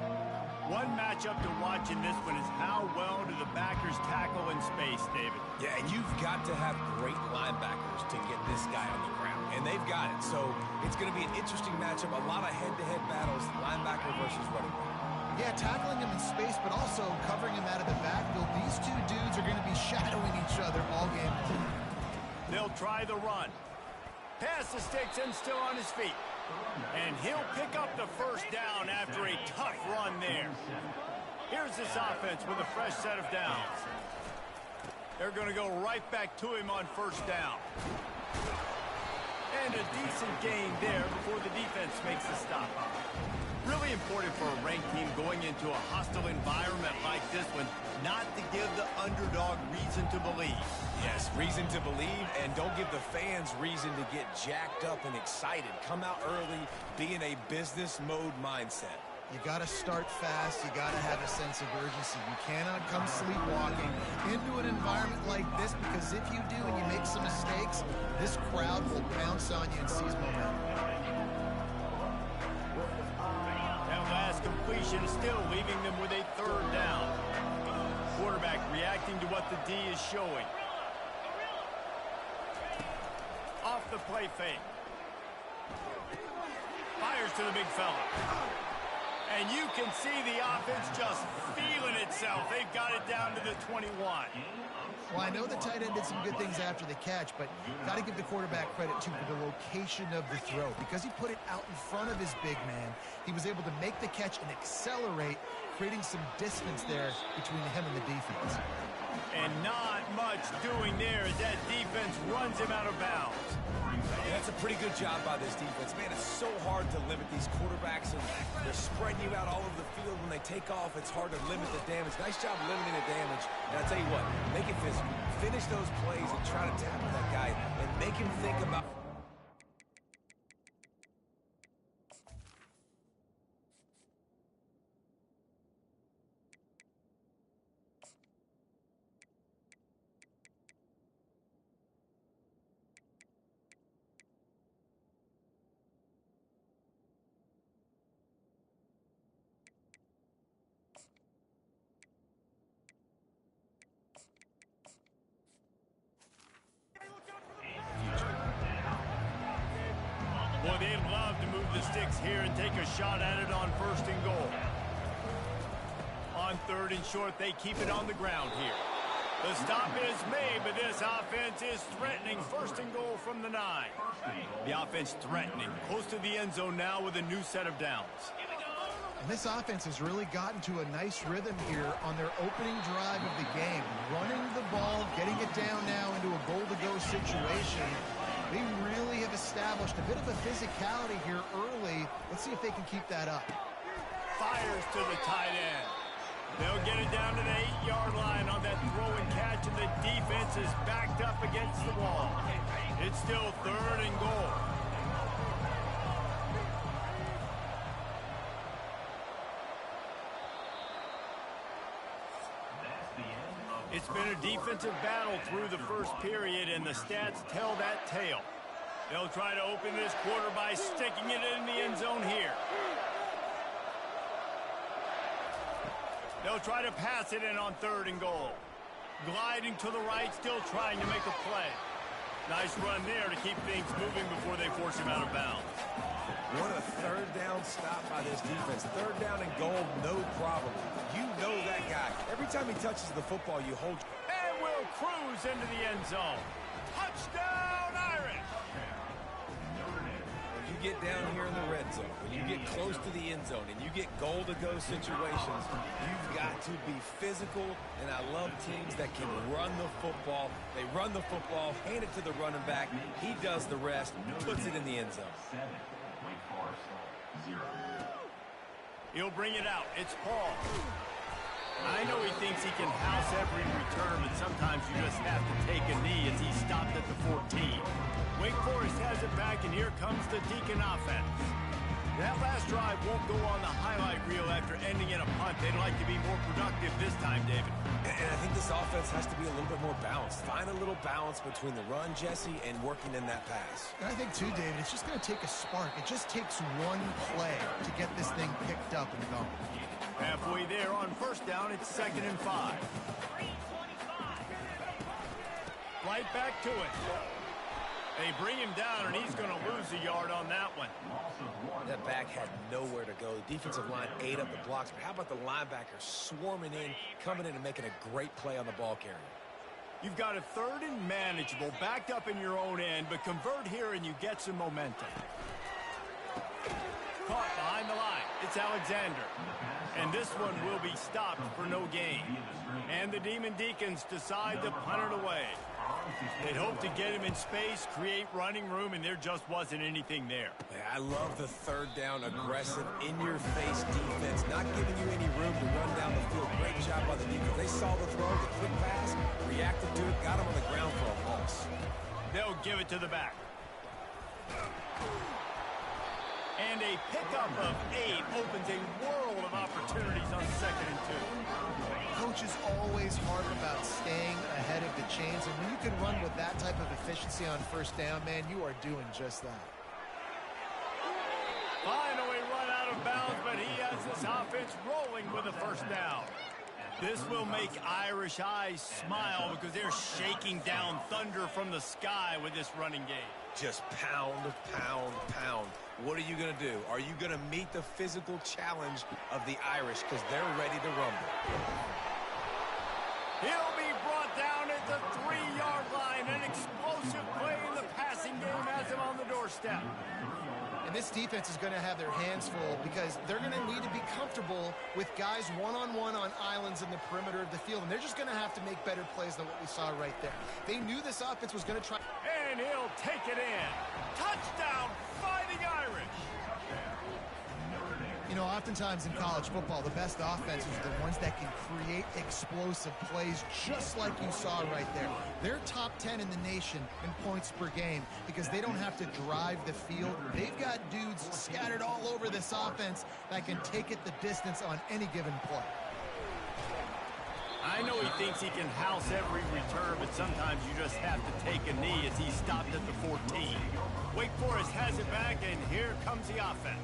One matchup to watch in this one is how well do the backers tackle in space, David? Yeah, and you've got to have great linebackers to get this guy on the ground, and they've got it. So it's going to be an interesting matchup, a lot of head-to-head battles, linebacker versus running back. Yeah, tackling him in space, but also covering him out of the backfield. These two dudes are going to be shadowing each other all game long. They'll try the run. Pass the sticks and still on his feet. And he'll pick up the first down after a tough run there. Here's this offense with a fresh set of downs. They're going to go right back to him on first down. And a decent gain there before the defense makes the stop. Really important for a ranked team going into a hostile environment like this one, not to give the underdog reason to believe. Yes, reason to believe, and don't give the fans reason to get jacked up and excited. Come out early, be in a business mode mindset. You got to start fast. You got to have a sense of urgency. You cannot come sleepwalking into an environment like this, because if you do and you make some mistakes, this crowd will pounce on you and seize momentum. That last completion is still leaving them with a third down. Quarterback reacting to what the D is showing. Off the play fake. Fires to the big fella. And you can see the offense just feeling itself. They've got it down to the 21. Well, I know the tight end did some good things after the catch, but got to give the quarterback credit, too, for the location of the throw. Because he put it out in front of his big man, he was able to make the catch and accelerate, creating some distance there between him and the defense. And not much doing there as that defense runs him out of bounds. Yeah, that's a pretty good job by this defense. Man, it's so hard to limit these quarterbacks, and they're spreading you out all over the field. When they take off, it's hard to limit the damage. Nice job limiting the damage. And I'll tell you what, make it physical. Finish those plays and try to tackle that guy and make him think about... Boy, they'd love to move the sticks here and take a shot at it on 1st and goal. On 3rd and short, they keep it on the ground here. The stop is made, but this offense is threatening 1st and goal from the 9. The offense threatening, close to the end zone now with a new set of downs. And this offense has really gotten to a nice rhythm here on their opening drive of the game. Running the ball, getting it down now into a goal-to-go situation. They really have established a bit of a physicality here early. Let's see if they can keep that up. Fires to the tight end. They'll get it down to the 8-yard line on that throw and catch, and the defense is backed up against the wall. It's still 3rd and goal. It's been a defensive battle through the 1st period, and the stats tell that tale. They'll try to open this quarter by sticking it in the end zone here. They'll try to pass it in on 3rd and goal. Gliding to the right, still trying to make a play. Nice run there to keep things moving before they force him out of bounds. What a 3rd down stop by this defense. 3rd down and goal, no problem. You know that guy. Every time he touches the football, you hold. And will cruise into the end zone. Touchdown, Irish! When you get down here in the red zone, when you get close to the end zone, and you get goal-to-go situations, you've got to be physical, and I love teams that can run the football. They run the football, hand it to the running back. He does the rest, puts it in the end zone. He'll bring it out. It's Paul. I know he thinks he can house every return, but sometimes you just have to take a knee as he stopped at the 14. Wake Forest has it back, and here comes the Deacon offense. That last drive won't go on the highlight reel after ending in a punt. They'd like to be more productive this time, David. And I think this offense has to be a little bit more balanced. Find a little balance between the run, Jesse, and working in that pass. And I think, too, David, it's just going to take a spark. It just takes one play to get this thing picked up and going. Halfway there on 1st down, it's 2nd and 5. Right back to it. They bring him down, and he's going to lose a yard on that one. That back had nowhere to go. The defensive line ate up the blocks, but how about the linebacker swarming in, coming in and making a great play on the ball carrier? You've got a 3rd and manageable, backed up in your own end, but convert here and you get some momentum. Caught behind the line. It's Alexander. And this one will be stopped for no gain. And the Demon Deacons decide to punt it away. They'd hope to get him in space, create running room, and there just wasn't anything there. I love the 3rd down, aggressive, in-your-face defense, not giving you any room to run down the field. Great job by the defense. They saw the throw, the quick pass, reacted to it, got him on the ground for a loss. They'll give it to the back. And a pickup of 8 opens a world of opportunities on 2nd and 2. Coach is always hard about staying ahead of the chains, and when you can run with that type of efficiency on 1st down, man, you are doing just that. Finally run out of bounds, but he has this offense rolling with a 1st down. This will make Irish eyes smile because they're shaking down thunder from the sky with this running game. Just pound, pound, pound. What are you going to do? Are you going to meet the physical challenge of the Irish because they're ready to rumble? He'll be brought down at the 3-yard line. An explosive play in the passing game has him on the doorstep. And this defense is going to have their hands full because they're going to need to be comfortable with guys one-on-one on islands in the perimeter of the field. And they're just going to have to make better plays than what we saw right there. They knew this offense was going to try. And he'll take it in. Touchdown, Fighting Irish. You know, oftentimes in college football, the best offenses are the ones that can create explosive plays just like you saw right there. They're top 10 in the nation in points per game because they don't have to drive the field. They've got dudes scattered all over this offense that can take it the distance on any given play. I know he thinks he can house every return, but sometimes you just have to take a knee as he stopped at the 14. Wake Forest has it back, and here comes the offense.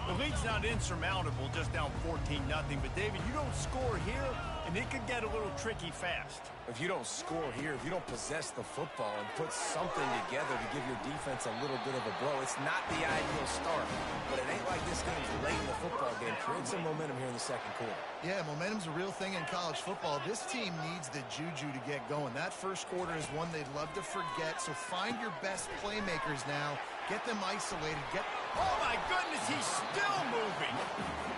The lead's not insurmountable, just down 14-0, but David, you don't score here, and it could get a little tricky fast. If you don't score here, if you don't possess the football and put something together to give your defense a little bit of a blow, it's not the ideal start. But it ain't like this game's late in the football game. Create some momentum here in the second quarter. Yeah, momentum's a real thing in college football. This team needs the juju to get going. That first quarter is one they'd love to forget, so find your best playmakers now. Get them isolated. Oh, my goodness, he's still moving.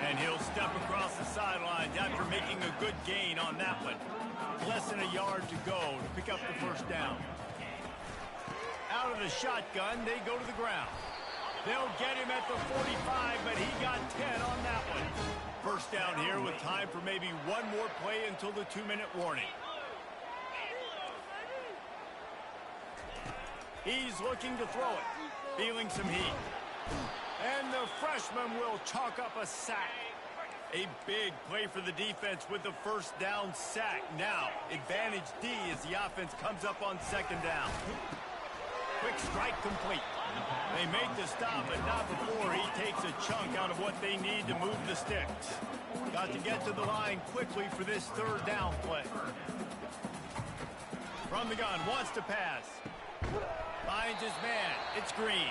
And he'll step across the sidelines after making a good gain on that one. Less than a yard to go to pick up the first down. Out of the shotgun, they go to the ground. They'll get him at the 45, but he got 10 on that one. First down here with time for maybe one more play until the 2-minute warning. He's looking to throw it, feeling some heat. And the freshman will chalk up a sack. A big play for the defense with the first down sack. Now, advantage D as the offense comes up on second down. Quick strike complete. They make the stop, but not before he takes a chunk out of what they need to move the sticks. Got to get to the line quickly for this third down play. From the gun, wants to pass. Finds his man. It's Green.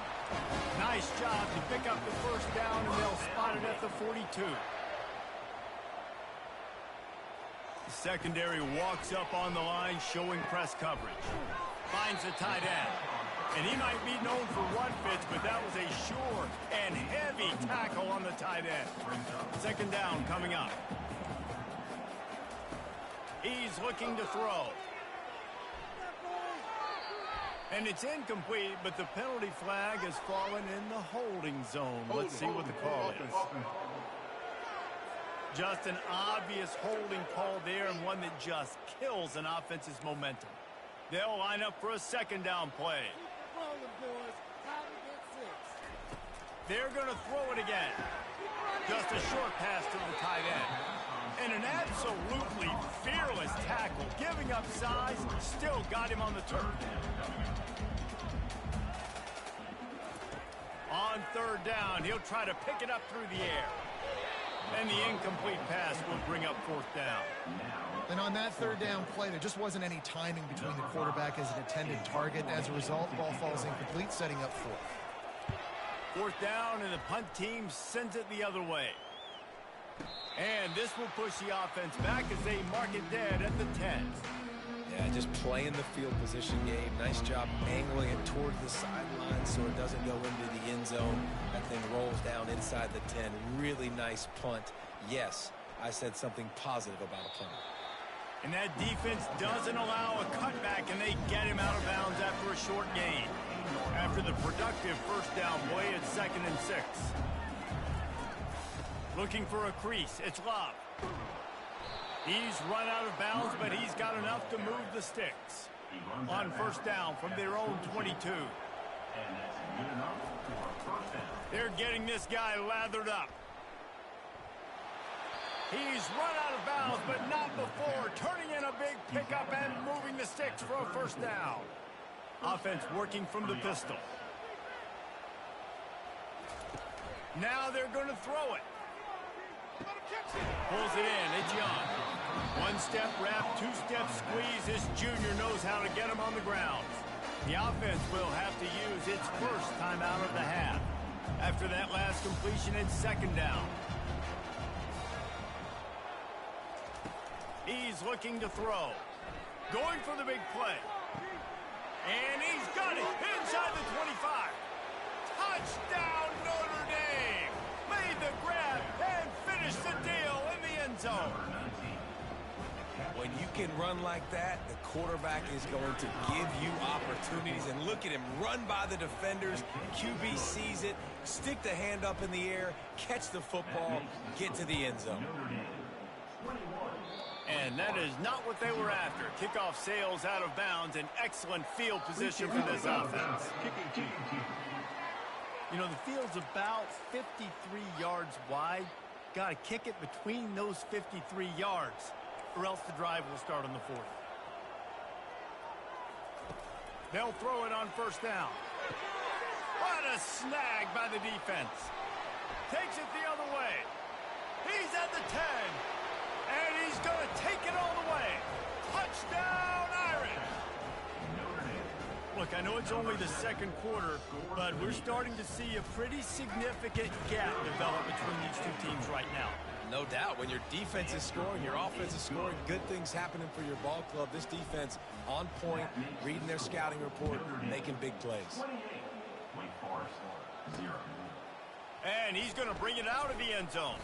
Nice job to pick up the first down, and they'll spot it at the 42. The secondary walks up on the line, showing press coverage. Finds the tight end. And he might be known for one pitch, but that was a sure and heavy tackle on the tight end. Second down coming up. He's looking to throw. And it's incomplete, but the penalty flag has fallen in the holding zone. Let's see what the call is. Just an obvious holding call there, and one that just kills an offense's momentum. They'll line up for a second down play. They're going to throw it again. Just a short pass to the tight end. And an absolutely fearless tackle. Giving up size, still got him on the turf. On third down, he'll try to pick it up through the air. And the incomplete pass will bring up fourth down. And on that third down play, there just wasn't any timing between the quarterback as an intended target. As a result, ball falls incomplete, setting up fourth. Fourth down, and the punt team sends it the other way. And this will push the offense back as they mark it dead at the 10. Yeah, just playing the field position game. Nice job angling it toward the sideline so it doesn't go into the end zone. That thing rolls down inside the 10. Really nice punt. Yes, I said something positive about a punt. And that defense doesn't allow a cutback, and they get him out of bounds after a short gain. After the productive first down play at 2nd and 6. Looking for a crease. It's Love. He's run out of bounds, but he's got enough to move the sticks. On first down from their own 22. They're getting this guy lathered up. He's run out of bounds, but not before. Turning in a big pickup and moving the sticks for a first down. Offense working from the pistol. Now they're going to throw it. Pulls it in. It's Young. One-step wrap, two-step squeeze. This junior knows how to get him on the ground. The offense will have to use its first time out of the half. After that last completion, it's second down. He's looking to throw. Going for the big play. And he's got it inside the 25. Touchdown, Notre Dame. Made the grab and finished the deal in the end zone. When you can run like that, the quarterback is going to give you opportunities. And look at him run by the defenders. QB sees it, stick the hand up in the air, catch the football, get to the end zone. And that is not what they were after. Kickoff sails out of bounds. An excellent field position for this offense. You know, the field's about 53 yards wide. Got to kick it between those 53 yards, or else the drive will start on the 40. They'll throw it on first down. What a snag by the defense. Takes it the other way. He's at the 10. And he's going to take it all the way. Touchdown, Irish! Look, I know it's only the second quarter, but we're starting to see a pretty significant gap develop between these two teams right now. No doubt. When your defense is scoring, your offense is scoring, good things happening for your ball club. This defense on point, reading their scouting report, making big plays. And he's going to bring it out of the end zone.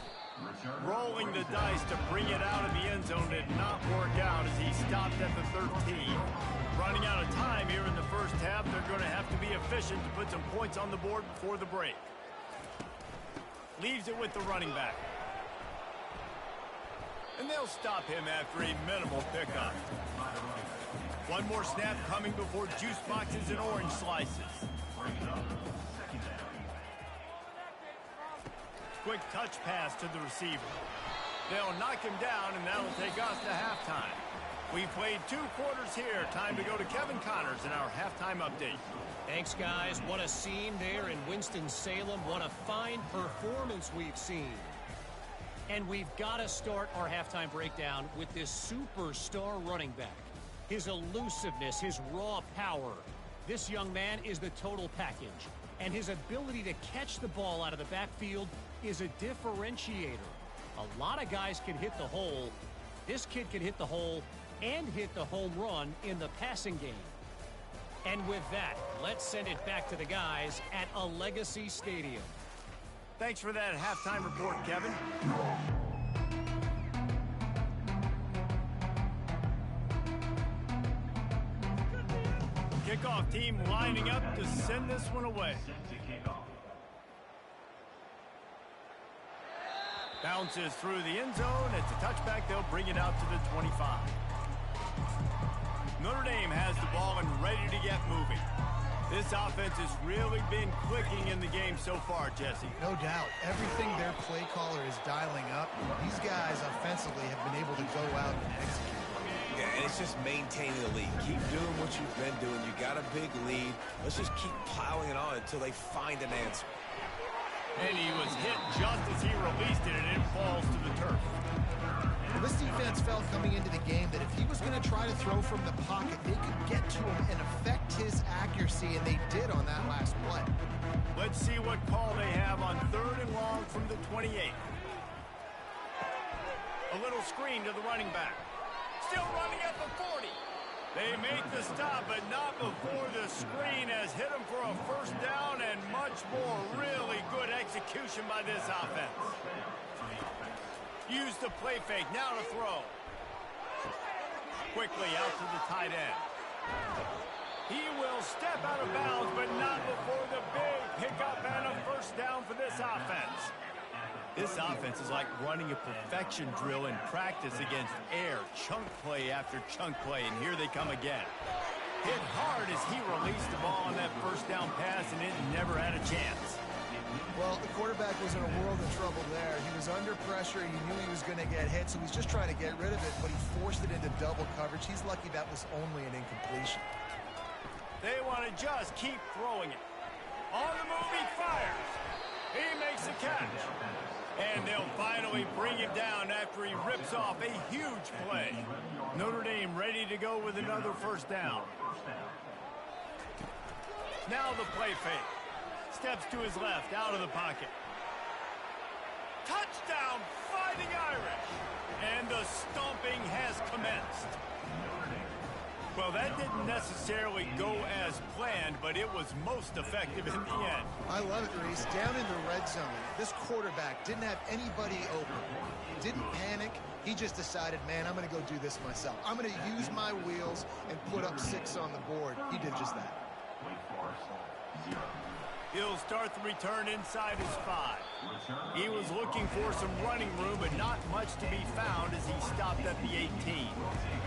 Rolling the dice to bring it out of the end zone did not work out as he stopped at the 13. Running out of time here in the first half, they're going to have to be efficient to put some points on the board before the break. Leaves it with the running back. And they'll stop him after a minimal pickup. One more snap coming before juice boxes and orange slices. Quick touch pass to the receiver. They'll knock him down, and that'll take us to halftime. We've played 2 quarters here. Time to go to Kevin Connors in our halftime update. Thanks, guys. What a scene there in Winston-Salem. What a fine performance we've seen. And we've got to start our halftime breakdown with this superstar running back. His elusiveness, his raw power. This young man is the total package. And his ability to catch the ball out of the backfield is a differentiator. A lot of guys can hit the hole. This kid can hit the hole and hit the home run in the passing game. And with that, let's send it back to the guys at a Legacy Stadium. Thanks for that halftime report, Kevin. Kickoff team lining up to send this one away. Bounces through the end zone. It's a touchback. They'll bring it out to the 25. Notre Dame has the ball and ready to get moving. This offense has really been clicking in the game so far, Jesse. No doubt. Everything their play caller is dialing up, these guys offensively have been able to go out and execute. Yeah, and it's just maintaining the lead. Keep doing what you've been doing. You got a big lead. Let's just keep piling it on until they find an answer. And he was hit just as he released it, and it falls to the turf. Well, this defense felt coming into the game that if he was going to try to throw from the pocket, they could get to him and affect his accuracy, and they did on that last play. Let's see what call they have on 3rd and long from the 28. A little screen to the running back. Still running at the 40. They make the stop, but not before the screen has hit him for a first down and much more. Really good execution by this offense. Use the play fake, now to throw. Quickly out to the tight end. He will step out of bounds, but not before the big pickup and a first down for this offense. This offense is like running a perfection drill in practice against air. Chunk play after chunk play, and here they come again. Hit hard as he released the ball on that first down pass, and it never had a chance. Well, the quarterback was in a world of trouble there. He was under pressure. He knew he was going to get hit, so he's just trying to get rid of it, but he forced it into double coverage. He's lucky that was only an incompletion. They want to just keep throwing it. On the move, he fires. He makes a catch. And they'll finally bring him down after he rips off a huge play. Notre Dame ready to go with another first down. Now the play fake. Steps to his left, out of the pocket. Touchdown, Fighting Irish. And the stomping has commenced. Well, that didn't necessarily go as planned, but it was most effective in the end. I love it, Reese. Down in the red zone, this quarterback didn't have anybody open. Didn't panic. He just decided, man, I'm going to go do this myself. I'm going to use my wheels and put up 6 on the board. He did just that. He'll start the return inside his 5. He was looking for some running room, but not much to be found as he stopped at the 18.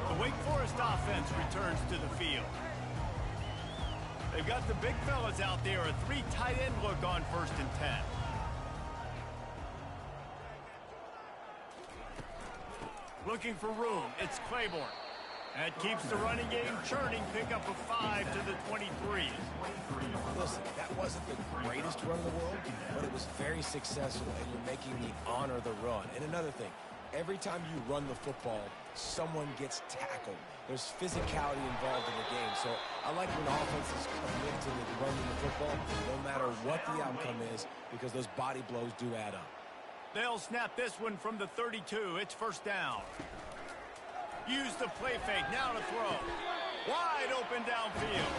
The Wake Forest offense returns to the field. They've got the big fellas out there, a 3 tight end look on 1st and 10. Looking for room, it's Claiborne. That keeps the running game churning. Pick up a 5 to the 23. Listen, that wasn't the greatest run in the world, but it was very successful, and you're making me honor the run. And another thing, Every time you run the football, someone gets tackled. There's physicality involved in the game. So I like when the offense is committed to running the football, no matter what the outcome is, because those body blows do add up. They'll snap this one from the 32. It's first down. Use the play fake. Now to throw. Wide open downfield.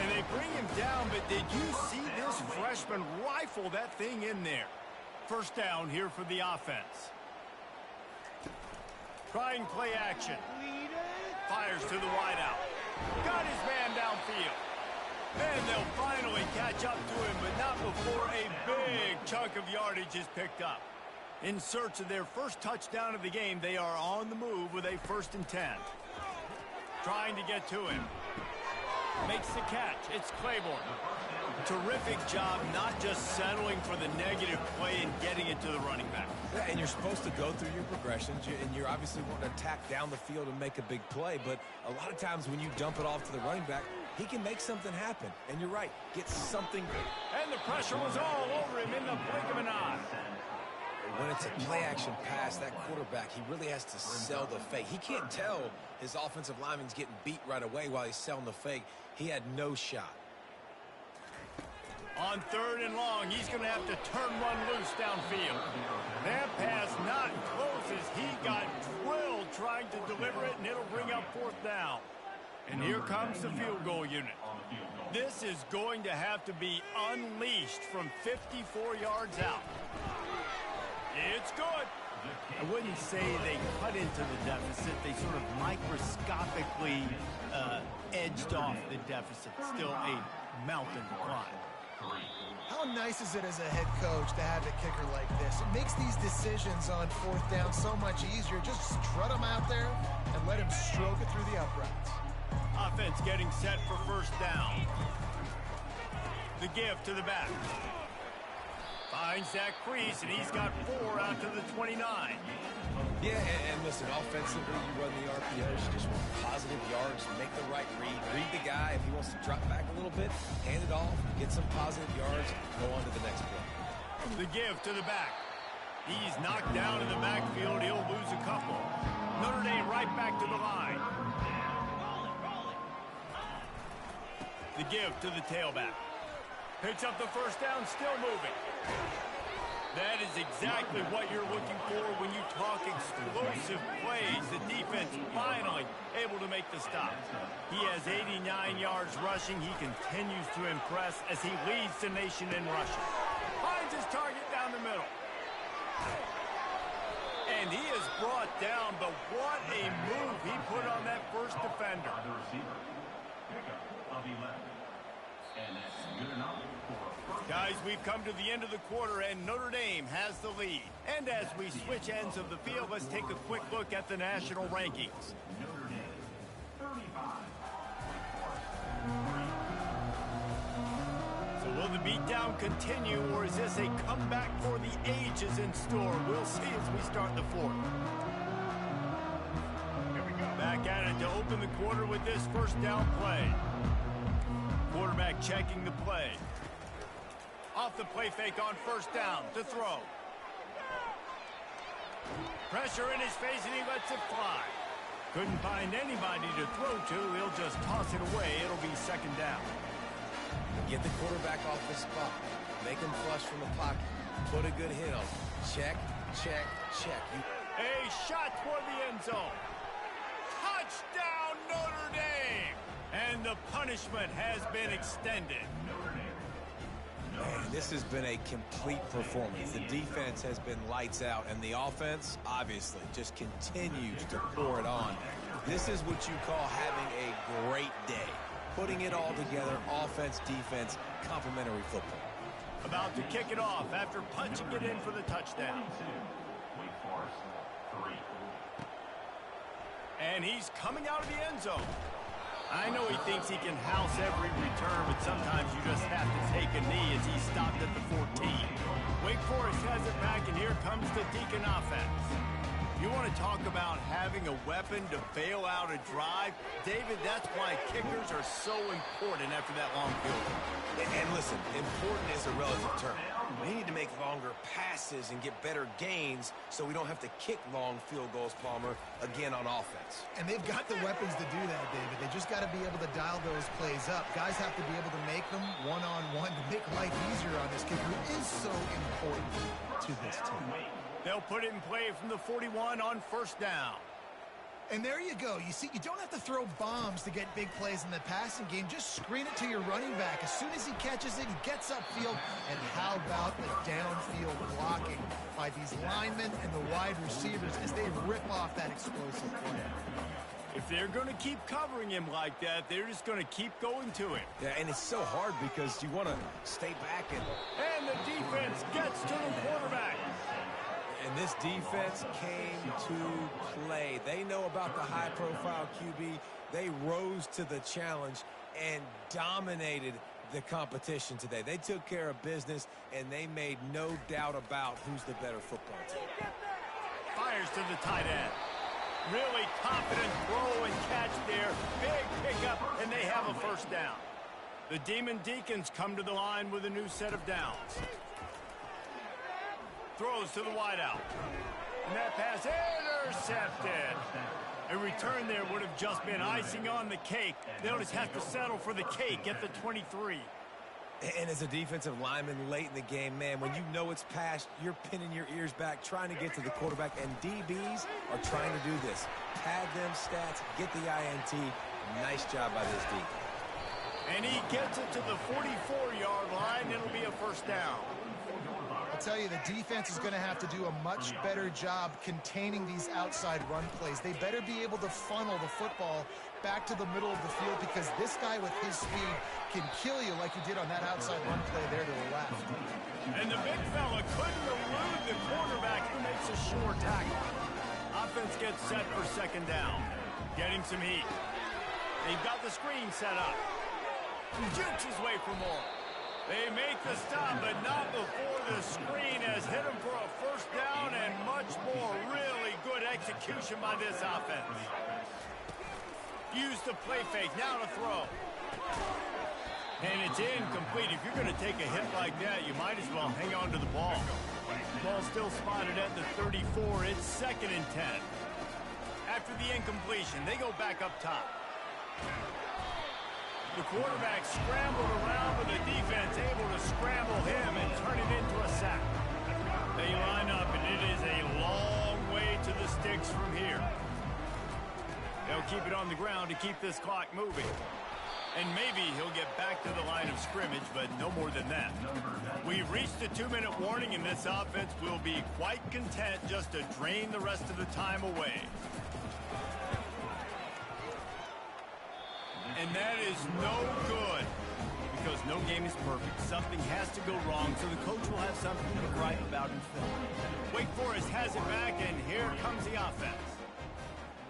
And they bring him down, but did you see this freshman rifle that thing in there? First down here for the offense. Trying play action. Fires to the wideout. Got his man downfield. Then they'll finally catch up to him, but not before a big chunk of yardage is picked up. In search of their first touchdown of the game, they are on the move with a 1st and 10. Trying to get to him. Makes the catch. It's Claiborne. Terrific job not just settling for the negative play and getting it to the running back. Yeah, and you're supposed to go through your progressions, and you're obviously wanting to attack down the field and make a big play, but a lot of times when you dump it off to the running back, he can make something happen. And you're right, get something. And the pressure was all over him in the blink of an eye. When it's a play-action pass, that quarterback, he really has to sell the fake. He can't tell his offensive lineman's getting beat right away while he's selling the fake. He had no shot. On 3rd and long, he's going to have to turn one loose downfield. That pass not close as he got drilled trying to deliver it, and it'll bring up 4th down. And here comes the field goal unit. This is going to have to be unleashed from 54 yards out. It's good. I wouldn't say they cut into the deficit. They sort of microscopically edged off the deficit. Still a mountain to climb. How nice is it as a head coach to have a kicker like this? It makes these decisions on 4th down so much easier. Just strut him out there and let him stroke it through the uprights. Offense getting set for 1st down. The give to the back. Finds that crease, and he's got 4 out to the 29. Yeah, and listen, offensively, you run the RPOs, you just want positive yards, make the right read. Read the guy. If he wants to drop back a little bit, hand it off, get some positive yards, go on to the next play. The give to the back. He's knocked down in the backfield. He'll lose a couple. Notre Dame right back to the line. The give to the tailback. Picks up the 1st down, still moving. That is exactly what you're looking for when you talk explosive plays. The defense finally able to make the stop. He has 89 yards rushing. He continues to impress as he leads the nation in rushing. Finds his target down the middle. And he is brought down, but what a move he put on that first defender. The receiver. Pickup of 11. And that's good enough. Guys, we've come to the end of the quarter, and Notre Dame has the lead. And as we switch ends of the field, let's take a quick look at the national rankings. Notre Dame, 35. So will the beatdown continue, or is this a comeback for the ages in store? We'll see as we start the 4th. Here we go. Back at it to open the quarter with this 1st down play. Quarterback checking the play. Off the play fake on 1st down to throw. Pressure in his face, and he lets it fly. Couldn't find anybody to throw to. He'll just toss it away. It'll be 2nd down. Get the quarterback off the spot. Make him flush from the pocket. Put a good hit on him. Check, check, check. A shot toward the end zone. Touchdown, Notre Dame! And the punishment has been extended. Man, this has been a complete performance. The defense has been lights out, and the offense, obviously, just continues to pour it on. This is what you call having a great day. Putting it all together, offense, defense, complementary football. About to kick it off after punching it in for the touchdown. And he's coming out of the end zone. I know he thinks he can house every return, but sometimes you just have to take a knee as he stopped at the 14. Wake Forest has it back, and here comes the Deacon offense. You want to talk about having a weapon to bail out a drive? David, that's why kickers are so important after that long field goal. And listen, important is a relative term. They need to make longer passes and get better gains so we don't have to kick long field goals, Palmer, again on offense. And they've got the weapons to do that, David. They just got to be able to dial those plays up. Guys have to be able to make them one-on-one to make life easier on this kid who is so important to this team. They'll put it in play from the 41 on first down. And there you go. You see, you don't have to throw bombs to get big plays in the passing game. Just screen it to your running back. As soon as he catches it, he gets upfield. And how about the downfield blocking by these linemen and the wide receivers as they rip off that explosive play? If they're going to keep covering him like that, they're just going to keep going to it. Yeah, and it's so hard because you want to stay back And the defense gets to the quarterback. And this defense came to play. They know about the high-profile QB. They rose to the challenge and dominated the competition today. They took care of business, and they made no doubt about who's the better football team. Fires to the tight end. Really confident throw and catch there. Big pickup, and they have a first down. The Demon Deacons come to the line with a new set of downs. Throws to the wideout. And that pass intercepted. A return there would have just been icing on the cake. They'll just have to settle for the cake at the 23. And as a defensive lineman late in the game, man, when you know it's passed, you're pinning your ears back, trying to get to the quarterback, and DBs are trying to do this. Pad them stats, get the INT. Nice job by this D. And he gets it to the 44-yard line. It'll be a first down. I'll tell you, the defense is going to have to do a much better job containing these outside run plays. They better be able to funnel the football back to the middle of the field because this guy with his speed can kill you like he did on that outside run play there to the left. And the big fella couldn't elude the quarterback who makes a sure tackle. Offense gets set for second down. Getting some heat. They've got the screen set up. Jukes his way for more. They make the stop, but not before the screen has hit him for a first down and much more. Really good execution by this offense. Use the play fake, now to throw. And it's incomplete. If you're going to take a hit like that, you might as well hang on to the ball. Ball still spotted at the 34. It's 2nd and 10. After the incompletion, they go back up top. The quarterback scrambled around, but the defense able to scramble him and turn it into a sack. They line up, and it is a long way to the sticks from here. They'll keep it on the ground to keep this clock moving. And maybe he'll get back to the line of scrimmage, but no more than that. We've reached the 2-minute warning, and this offense will be quite content just to drain the rest of the time away. And that is no good because no game is perfect. Something has to go wrong, so the coach will have something to gripe about in film. Wake Forest has it back, and here comes the offense.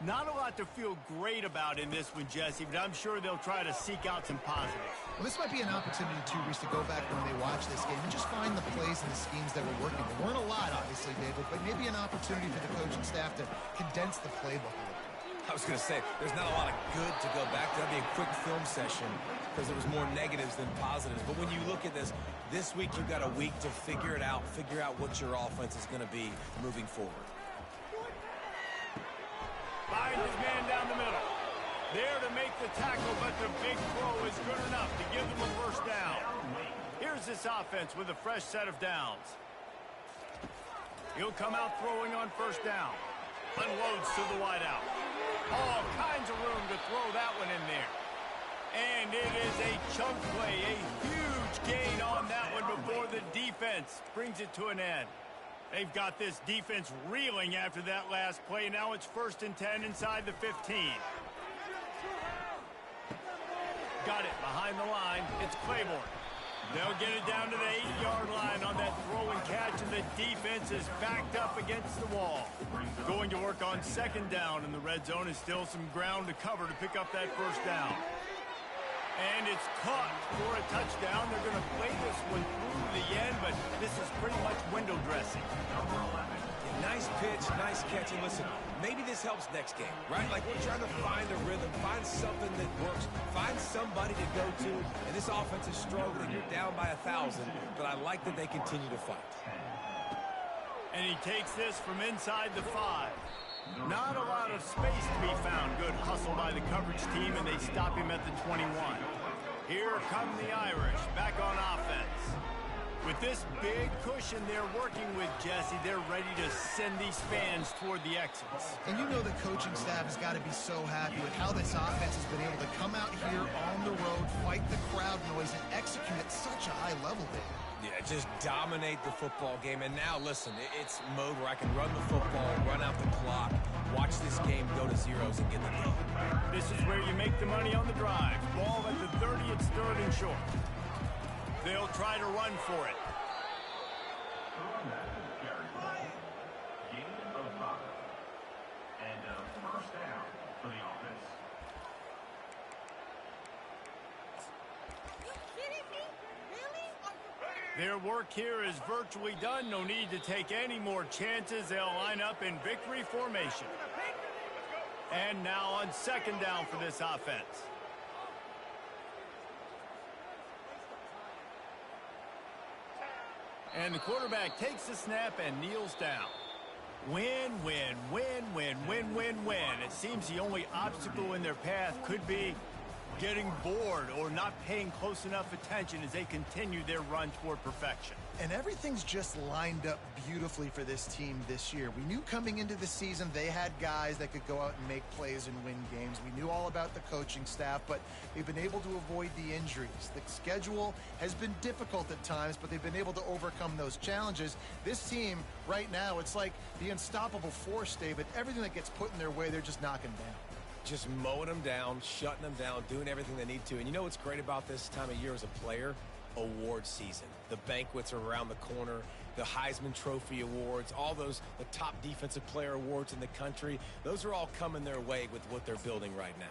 Not a lot to feel great about in this one, Jesse, but I'm sure they'll try to seek out some positives. Well, this might be an opportunity, too, Reese, to go back when they watch this game and just find the plays and the schemes that were working. There weren't a lot, obviously, David, but maybe an opportunity for the coaching staff to condense the playbook a little bit. I was going to say, there's not a lot of good to go back to. That'd be a quick film session because there was more negatives than positives. But when you look at this week you've got a week to figure it out, figure out what your offense is going to be moving forward. Finds his man down the middle. There to make the tackle, but the big throw is good enough to give them a first down. Here's this offense with a fresh set of downs. He'll come out throwing on first down. Unloads to the wideout. All kinds of room to throw that one in there. And it is a chunk play, a huge gain on that one before the defense brings it to an end. They've got this defense reeling after that last play. Now it's 1st and 10 inside the 15. Got it behind the line. It's Claiborne. They'll get it down to the 8-yard line on that throw and catch, and the defense is backed up against the wall. Going to work on 2nd down, and the red zone is still some ground to cover to pick up that first down. And it's caught for a touchdown. They're going to play this one through to the end, but this is pretty much window dressing. Nice pitch, nice catch. And listen, maybe this helps next game, right? Like we're trying to find a rhythm, find something that works, find somebody to go to, and this offense is struggling. You're down by 1,000, but I like that they continue to fight. And he takes this from inside the 5. Not a lot of space to be found. Good hustle by the coverage team, and they stop him at the 21. Here come the Irish, back on offense. With this big cushion they're working with, Jesse, they're ready to send these fans toward the exits. And you know the coaching staff has got to be so happy with how this offense has been able to come out here on the road, fight the crowd noise, and execute at such a high level, David. Yeah, just dominate the football game. And now, listen, it's mode where I can run the football, run out the clock, watch this game go to zeros and get the game. This is where you make the money on the drive. Ball at the 30, it's 3rd and short. They'll try to run for it. Gain of 5. And a first down for the offense. Their work here is virtually done. No need to take any more chances. They'll line up in victory formation. And now on 2nd down for this offense. And the quarterback takes the snap and kneels down. Win, win, win, win, win, win, win. It seems the only obstacle in their path could be getting bored or not paying close enough attention as they continue their run toward perfection. And everything's just lined up beautifully for this team this year. We knew coming into the season they had guys that could go out and make plays and win games. We knew all about the coaching staff, but they've been able to avoid the injuries. The schedule has been difficult at times, but they've been able to overcome those challenges. This team right now, it's like the unstoppable force, David. Everything that gets put in their way, they're just knocking down. Just mowing them down, shutting them down, doing everything they need to. And you know what's great about this time of year as a player? Award season. The banquets are around the corner, the Heisman Trophy awards, all those, the top defensive player awards in the country. Those are all coming their way with what they're building right now.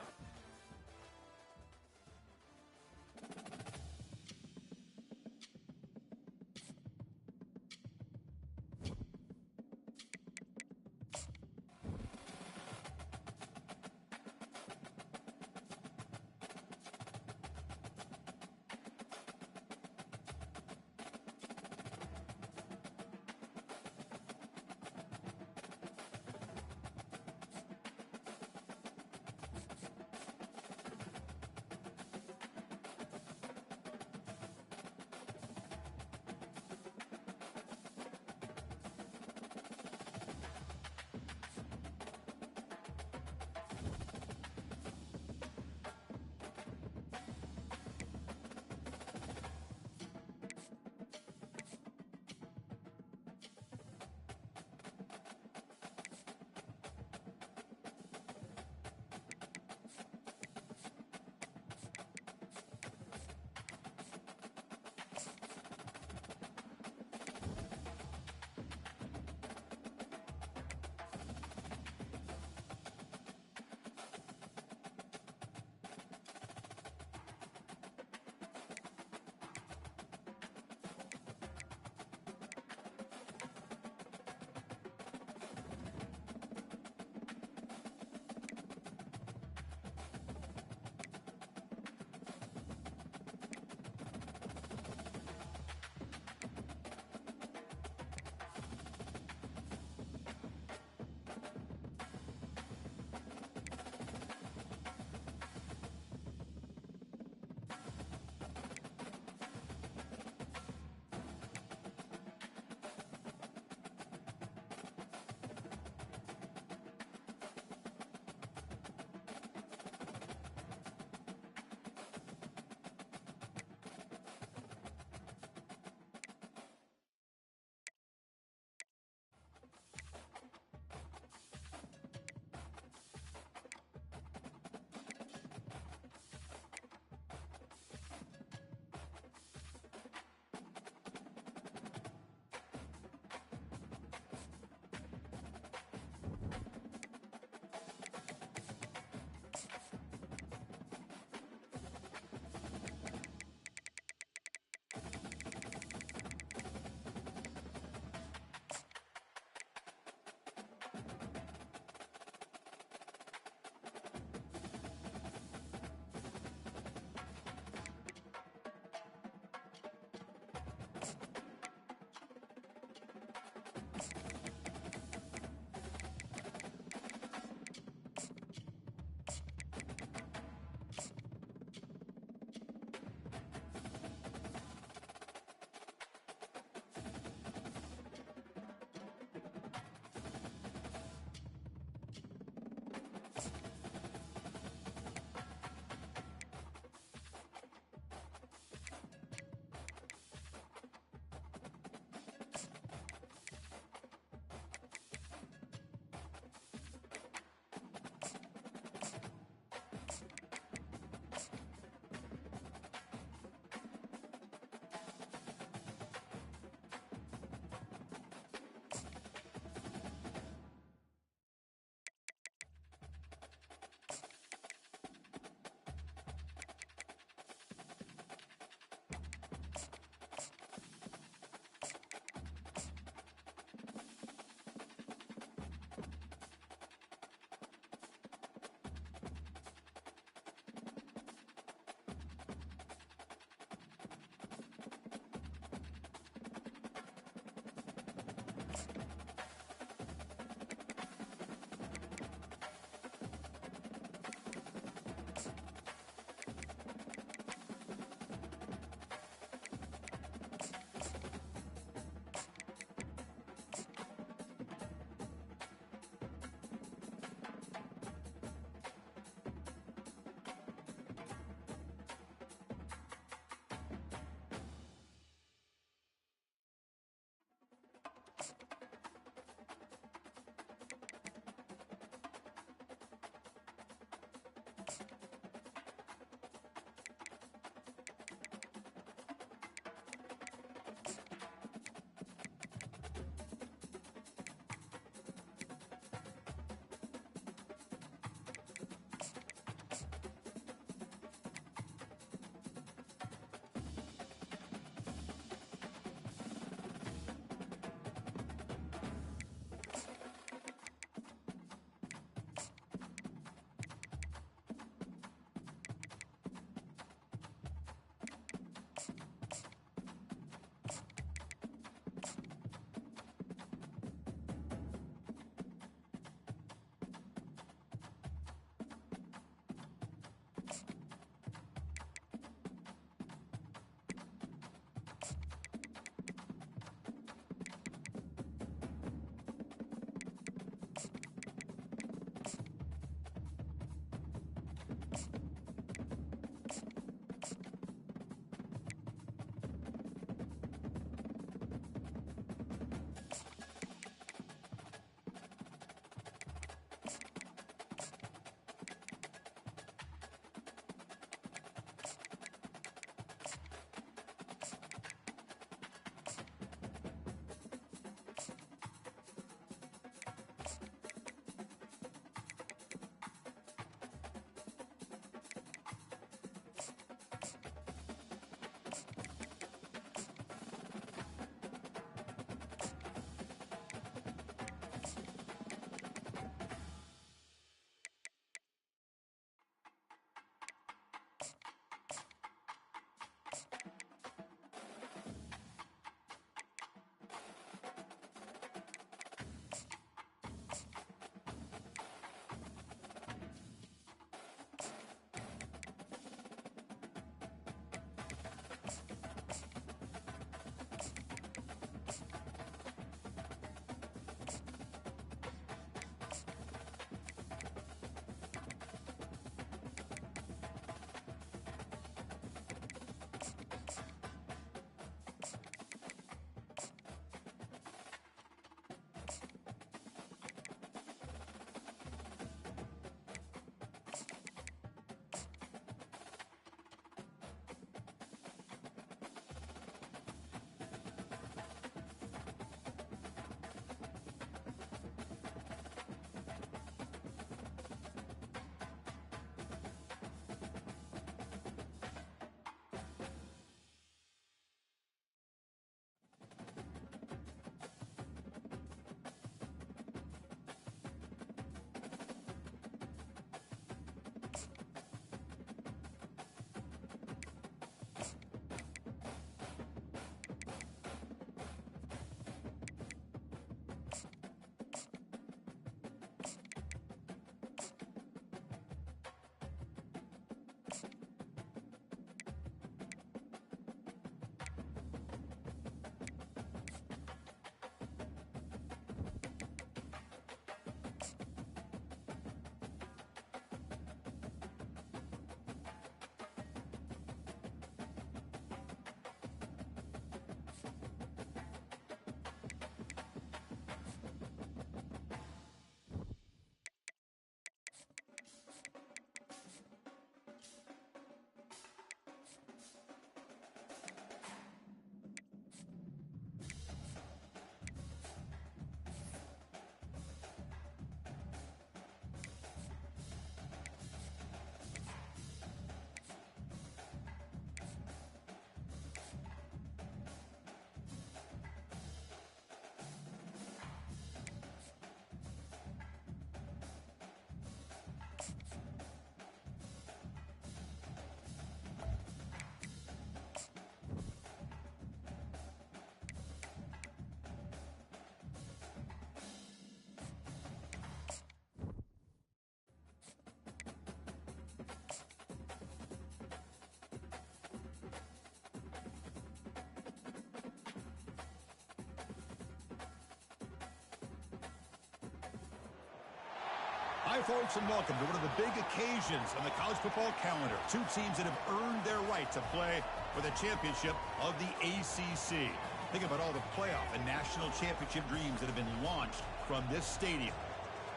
Hi, folks, and welcome to one of the big occasions on the college football calendar. Two teams that have earned their right to play for the championship of the ACC. Think about all the playoff and national championship dreams that have been launched from this stadium.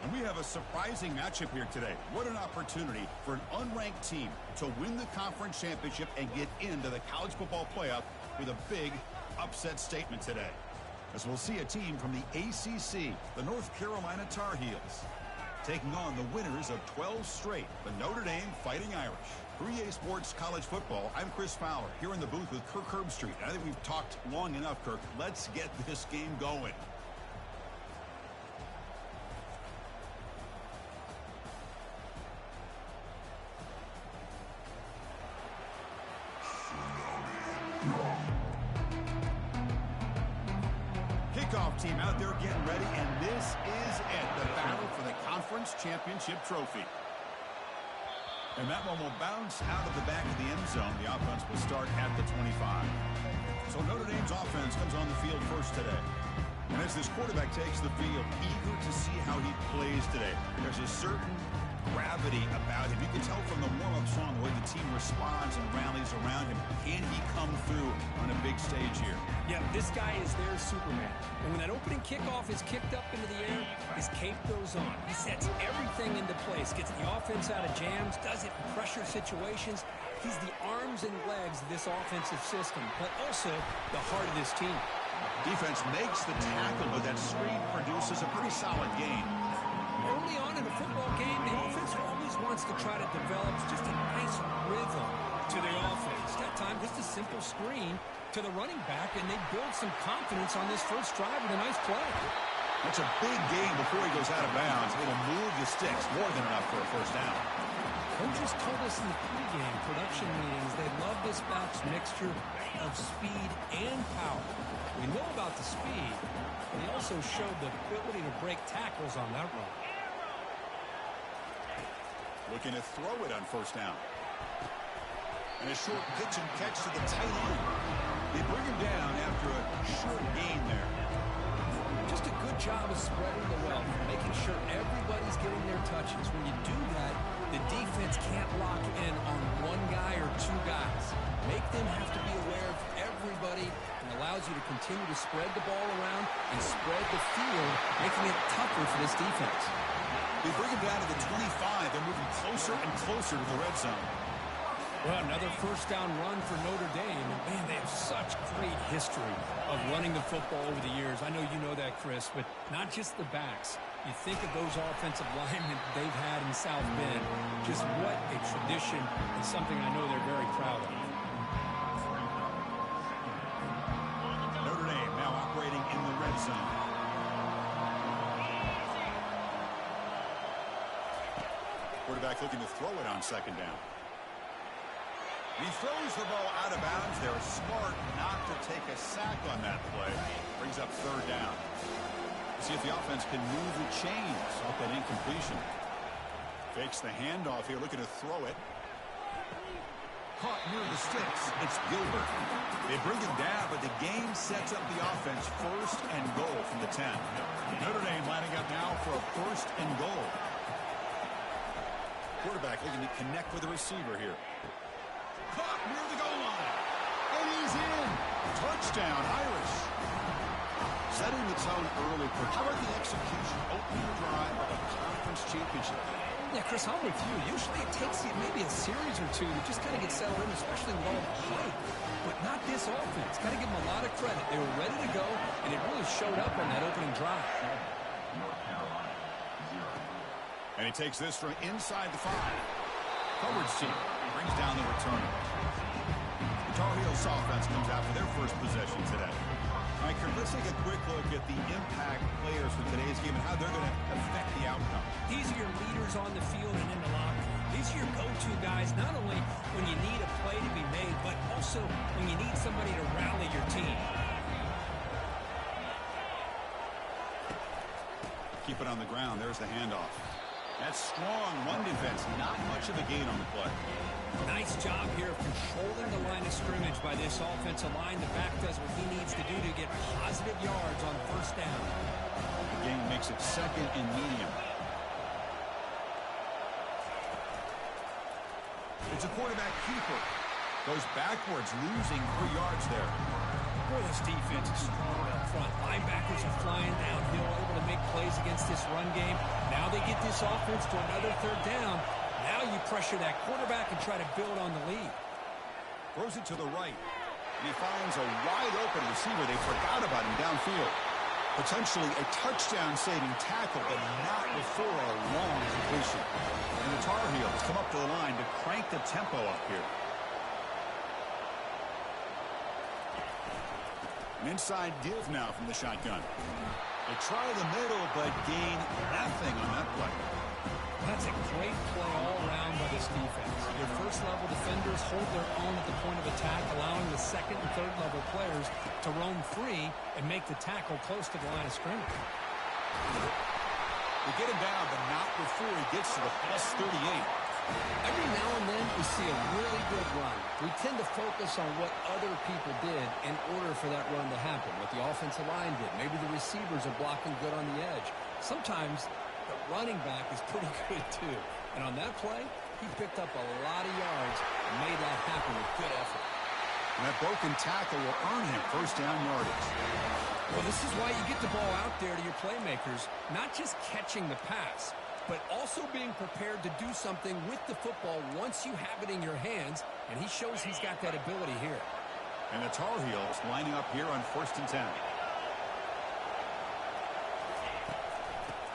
And we have a surprising matchup here today. What an opportunity for an unranked team to win the conference championship and get into the college football playoff with a big upset statement today. As we'll see a team from the ACC, the North Carolina Tar Heels, taking on the winners of 12 straight, the Notre Dame Fighting Irish. For EA Sports College Football, I'm Chris Fowler, here in the booth with Kirk Herbstreit. I think we've talked long enough, Kirk. Let's get this game going. Kickoff team out there getting ready, and this is it, the battle for the conference championship trophy. And that one will bounce out of the back of the end zone. The offense will start at the 25. So Notre Dame's offense comes on the field first today. And as this quarterback takes the field, eager to see how he plays today. There's a certain gravity about him. You can tell from the warm-up song the way the team responds and rallies around him. Can he come through on a big stage here? Yeah, this guy is their Superman. And when that opening kickoff is kicked up into the air, his cape goes on. He sets everything into place, gets the offense out of jams, does it in pressure situations. He's the arms and legs of this offensive system, but also the heart of this team. Defense makes the tackle, but that screen produces a pretty solid gain. Early on in a football game, the offense always wants to try to develop just a nice rhythm to their offense. That time, just a simple screen to the running back, and they build some confidence on this first drive with a nice play. That's a big gain before he goes out of bounds. It'll move the sticks more than enough for a first down. Coaches told us in the pregame production meetings they love this back's mixture of speed and power. We know about the speed, but he also showed the ability to break tackles on that run. Looking to throw it on first down. And a short pitch and catch to the tight end. They bring him down after a short gain there. Just a good job of spreading the wealth, making sure everybody's getting their touches. When you do that, the defense can't lock in on one guy or two guys. Make them have to be aware of everybody, and allows you to continue to spread the ball around and spread the field, making it tougher for this defense. They bring him down to the 25. They're moving closer and closer to the red zone. Well, another first down run for Notre Dame. And, man, they have such great history of running the football over the years. I know you know that, Chris, but not just the backs. You think of those offensive linemen they've had in South Bend. Just what a tradition and something I know they're very proud of. Notre Dame now operating in the red zone. Quarterback looking to throw it on second down. He throws the ball out of bounds. They're smart not to take a sack on that play. Brings up third down. See if the offense can move the chains off that incompletion. Fakes the handoff here, looking to throw it. Caught near the sticks. It's Gilbert. They bring him down, but the game sets up the offense first and goal from the 10. Notre Dame lining up now for a first and goal. Quarterback looking to connect with the receiver here. Caught near the goal line. And he's in. Touchdown, Irish. Setting the tone early. How about the execution? Opening drive of a conference championship. Yeah, Chris, I'm with you. Usually it takes you maybe a series or two to just kind of get settled in, especially with all the hype. But not this offense. Got to give them a lot of credit. They were ready to go, and it really showed up on that opening drive. And he takes this from inside the 5. Coverage team brings down the returner. The Tar Heels offense comes out for their first possession today. All right, Kurt, let's take a quick look at the impact players for today's game and how they're going to affect the outcome. These are your leaders on the field and in the locker room. These are your go-to guys, not only when you need a play to be made, but also when you need somebody to rally your team. Keep it on the ground. There's the handoff. That's strong run defense. Not much of a gain on the play. Nice job here of controlling the line of scrimmage by this offensive line. The back does what he needs to do to get positive yards on first down. The game makes it second and medium. It's a quarterback keeper. Goes backwards, losing 3 yards there. Boy, this defense is strong up front. Linebackers are flying downhill, able to make plays against this run game. Now they get this offense to another 3rd down. Now you pressure that quarterback and try to build on the lead. Throws it to the right. And he finds a wide-open receiver. They forgot about him downfield. Potentially a touchdown-saving tackle, but not before a long completion. And the Tar Heels come up to the line to crank the tempo up here. An inside give now from the shotgun. They try the middle, but gain nothing on that play. That's a great play all around by this defense. Your first-level defenders hold their own at the point of attack, allowing the second and third-level players to roam free and make the tackle close to the line of scrimmage. They get him down, but not before he gets to the plus 38. Every now and then we see a really good run. We tend to focus on what other people did in order for that run to happen, what the offensive line did. Maybe the receivers are blocking good on the edge. Sometimes the running back is pretty good too. And on that play, he picked up a lot of yards and made that happen with good effort. And that broken tackle will earn him first down yardage. Well, this is why you get the ball out there to your playmakers, not just catching the pass, but also being prepared to do something with the football once you have it in your hands, and he shows he's got that ability here. And the Tar Heels lining up here on 1st and 10.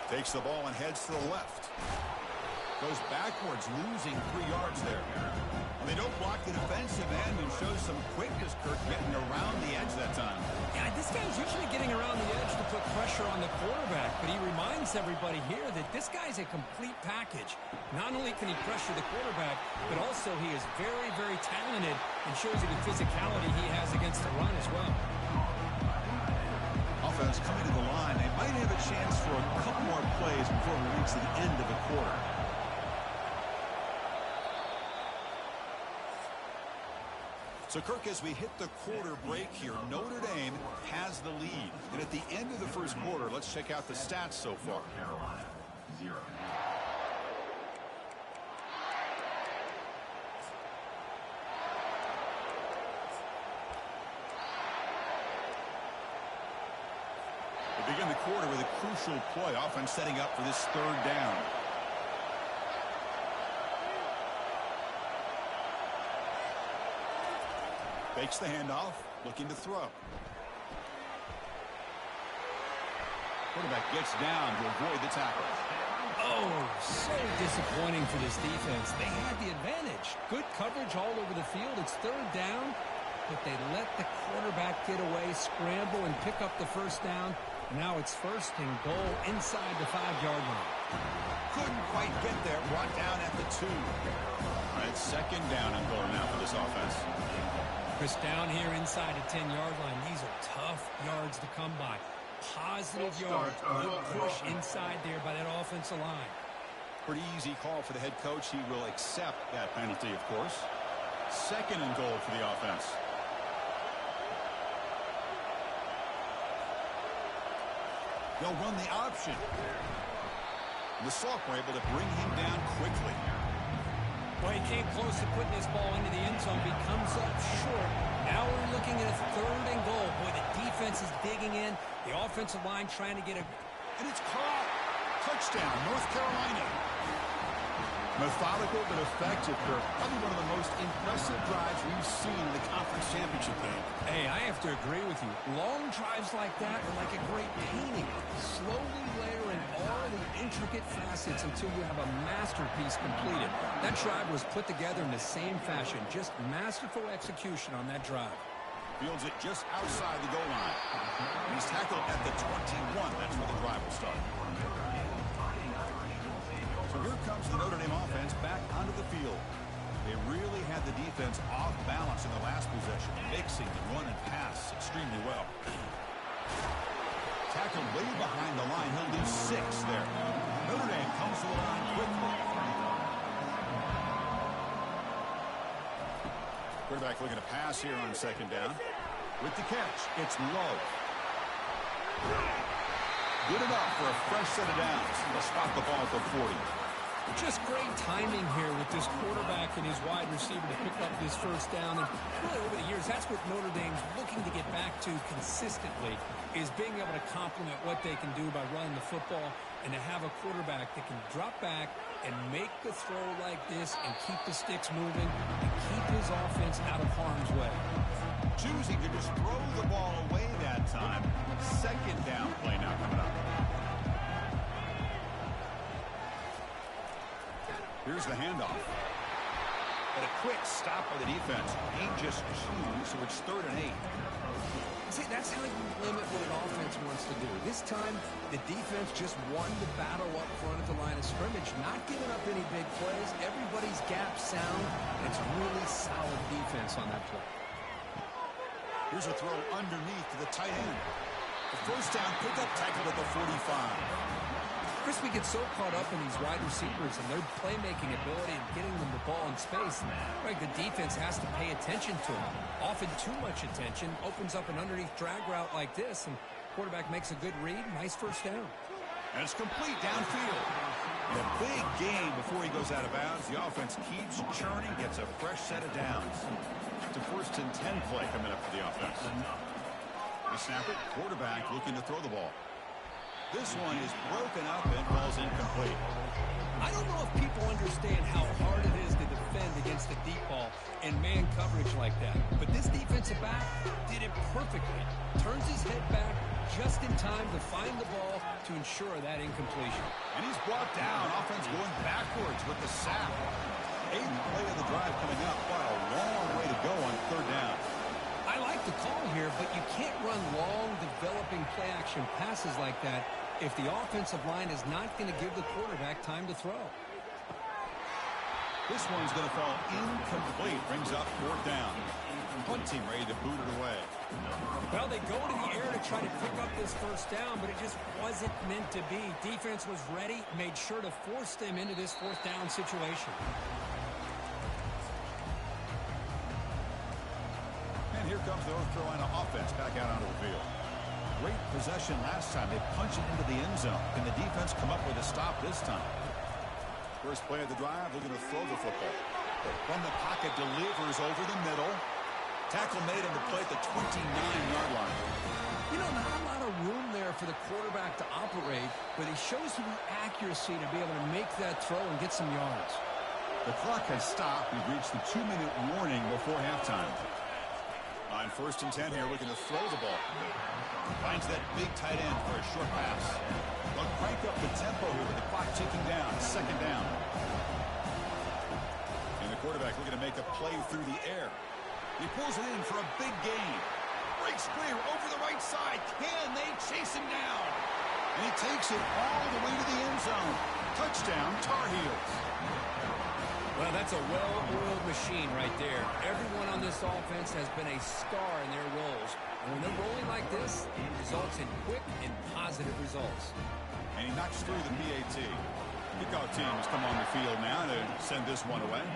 Takes the ball and heads to the left. Goes backwards, losing 3 yards there. And they don't block the defensive end and shows some quickness, Kirk, getting around the edge that time. Yeah, this guy's usually getting around the edge to put pressure on the quarterback, but he reminds everybody here that this guy's a complete package. Not only can he pressure the quarterback, but also he is very, very talented and shows you the physicality he has against the run as well. Offense coming to the line. They might have a chance for a couple more plays before we reach the end of the quarter. So, Kirk, as we hit the quarter break here, Notre Dame has the lead. And at the end of the first quarter, let's check out the stats so far. Carolina, 0. We begin the quarter with a crucial play. Offense setting up for this 3rd down. Fakes the handoff, looking to throw. Quarterback gets down to avoid the tackle. Oh, so disappointing for this defense. They had the advantage. Good coverage all over the field. It's 3rd down, but they let the quarterback get away, scramble, and pick up the first down. Now it's 1st and goal inside the 5-yard line. Couldn't quite get there. Brought down at the 2. All right, 2nd down and goal now for this offense. Chris, down here inside the 10-yard line, these are tough yards to come by. Positive yards, good push inside there by that offensive line. Pretty easy call for the head coach. He will accept that penalty, of course. 2nd and goal for the offense. They'll run the option. The Salk were able to bring him down quickly. Well, he came close to putting this ball into the end zone, but he comes up short. Now we're looking at a 3rd and goal. Boy, the defense is digging in. The offensive line trying to get a... And it's caught. Touchdown, North Carolina. Methodical but effective, Kirk. Probably one of the most impressive drives we've seen in the conference championship game. Hey, I have to agree with you. Long drives like that are like a great painting. Slowly layering all the intricate facets until you have a masterpiece completed. That drive was put together in the same fashion. Just masterful execution on that drive. Fields it just outside the goal line. He's tackled at the 21. That's where the drive will start. So here comes the Notre Dame offense back onto the field. They really had the defense off balance in the last possession, mixing the run and pass extremely well. Tackled way behind the line. He'll lose 6 there. Notre Dame comes to the line quickly. Quarterback looking to pass here on 2nd down. With the catch, it's low. Good enough for a fresh set of downs. They'll spot the ball at the 40. Just great timing here with this quarterback and his wide receiver to pick up this first down. And really over the years, that's what Notre Dame's looking to get back to consistently, is being able to complement what they can do by running the football and to have a quarterback that can drop back and make the throw like this and keep the sticks moving and keep his offense out of harm's way. Choosing to just throw the ball away that time. Second down play now coming up. Here's the handoff. But a quick stop by the defense. He just chews, so it's 3rd and 8. See, that's how you limit what an offense wants to do. This time, the defense just won the battle up front at the line of scrimmage, not giving up any big plays. Everybody's gap sound, and it's really solid defense on that play. Here's a throw underneath to the tight end. The first down pickup tackle at the 45. Chris, we get so caught up in these wide receivers and their playmaking ability and getting them the ball in space. Right, the defense has to pay attention to them. Often too much attention opens up an underneath drag route like this, and quarterback makes a good read. Nice first down. And it's complete downfield. In a big game before he goes out of bounds. The offense keeps churning, gets a fresh set of downs. It's a 1st and 10 play coming up for the offense. The snapper, quarterback looking to throw the ball. This one is broken up and falls incomplete. I don't know if people understand how hard it is to defend against a deep ball in man coverage like that. But this defensive back did it perfectly. Turns his head back just in time to find the ball to ensure that incompletion. And he's brought down. Offense going backwards with the sack. 8th play of the drive coming up. What a long way to go on 3rd down. I like the call here, but you can't run long, developing play-action passes like that if the offensive line is not going to give the quarterback time to throw. This one's going to fall incomplete. Brings up 4th down. Punt team ready to boot it away. Well, they go to the air to try to pick up this first down, but it just wasn't meant to be. Defense was ready, made sure to force them into this 4th down situation. And here comes the North Carolina offense back out onto the field. Great possession last time. They punch it into the end zone. Can the defense come up with a stop this time? First play of the drive, looking to throw the football. From the pocket, delivers over the middle. Tackle made on the play at the 29-yard line. You know, not a lot of room there for the quarterback to operate, but he shows you the accuracy to be able to make that throw and get some yards. The clock has stopped. We've reached the 2-minute warning before halftime. On 1st and 10 here, looking to throw the ball. Finds that big tight end for a short pass. They'll crank up the tempo here with the clock ticking down. 2nd down. And the quarterback looking to make a play through the air. He pulls it in for a big gain. Breaks clear over the right side. Can they chase him down? And he takes it all the way to the end zone. Touchdown, Tar Heels. Well, that's a well-oiled machine right there. Everyone on this offense has been a star in their roles. And when they're rolling like this, it results in quick and positive results. And he knocks through the PAT. Kickoff teams come on the field now to send this one away.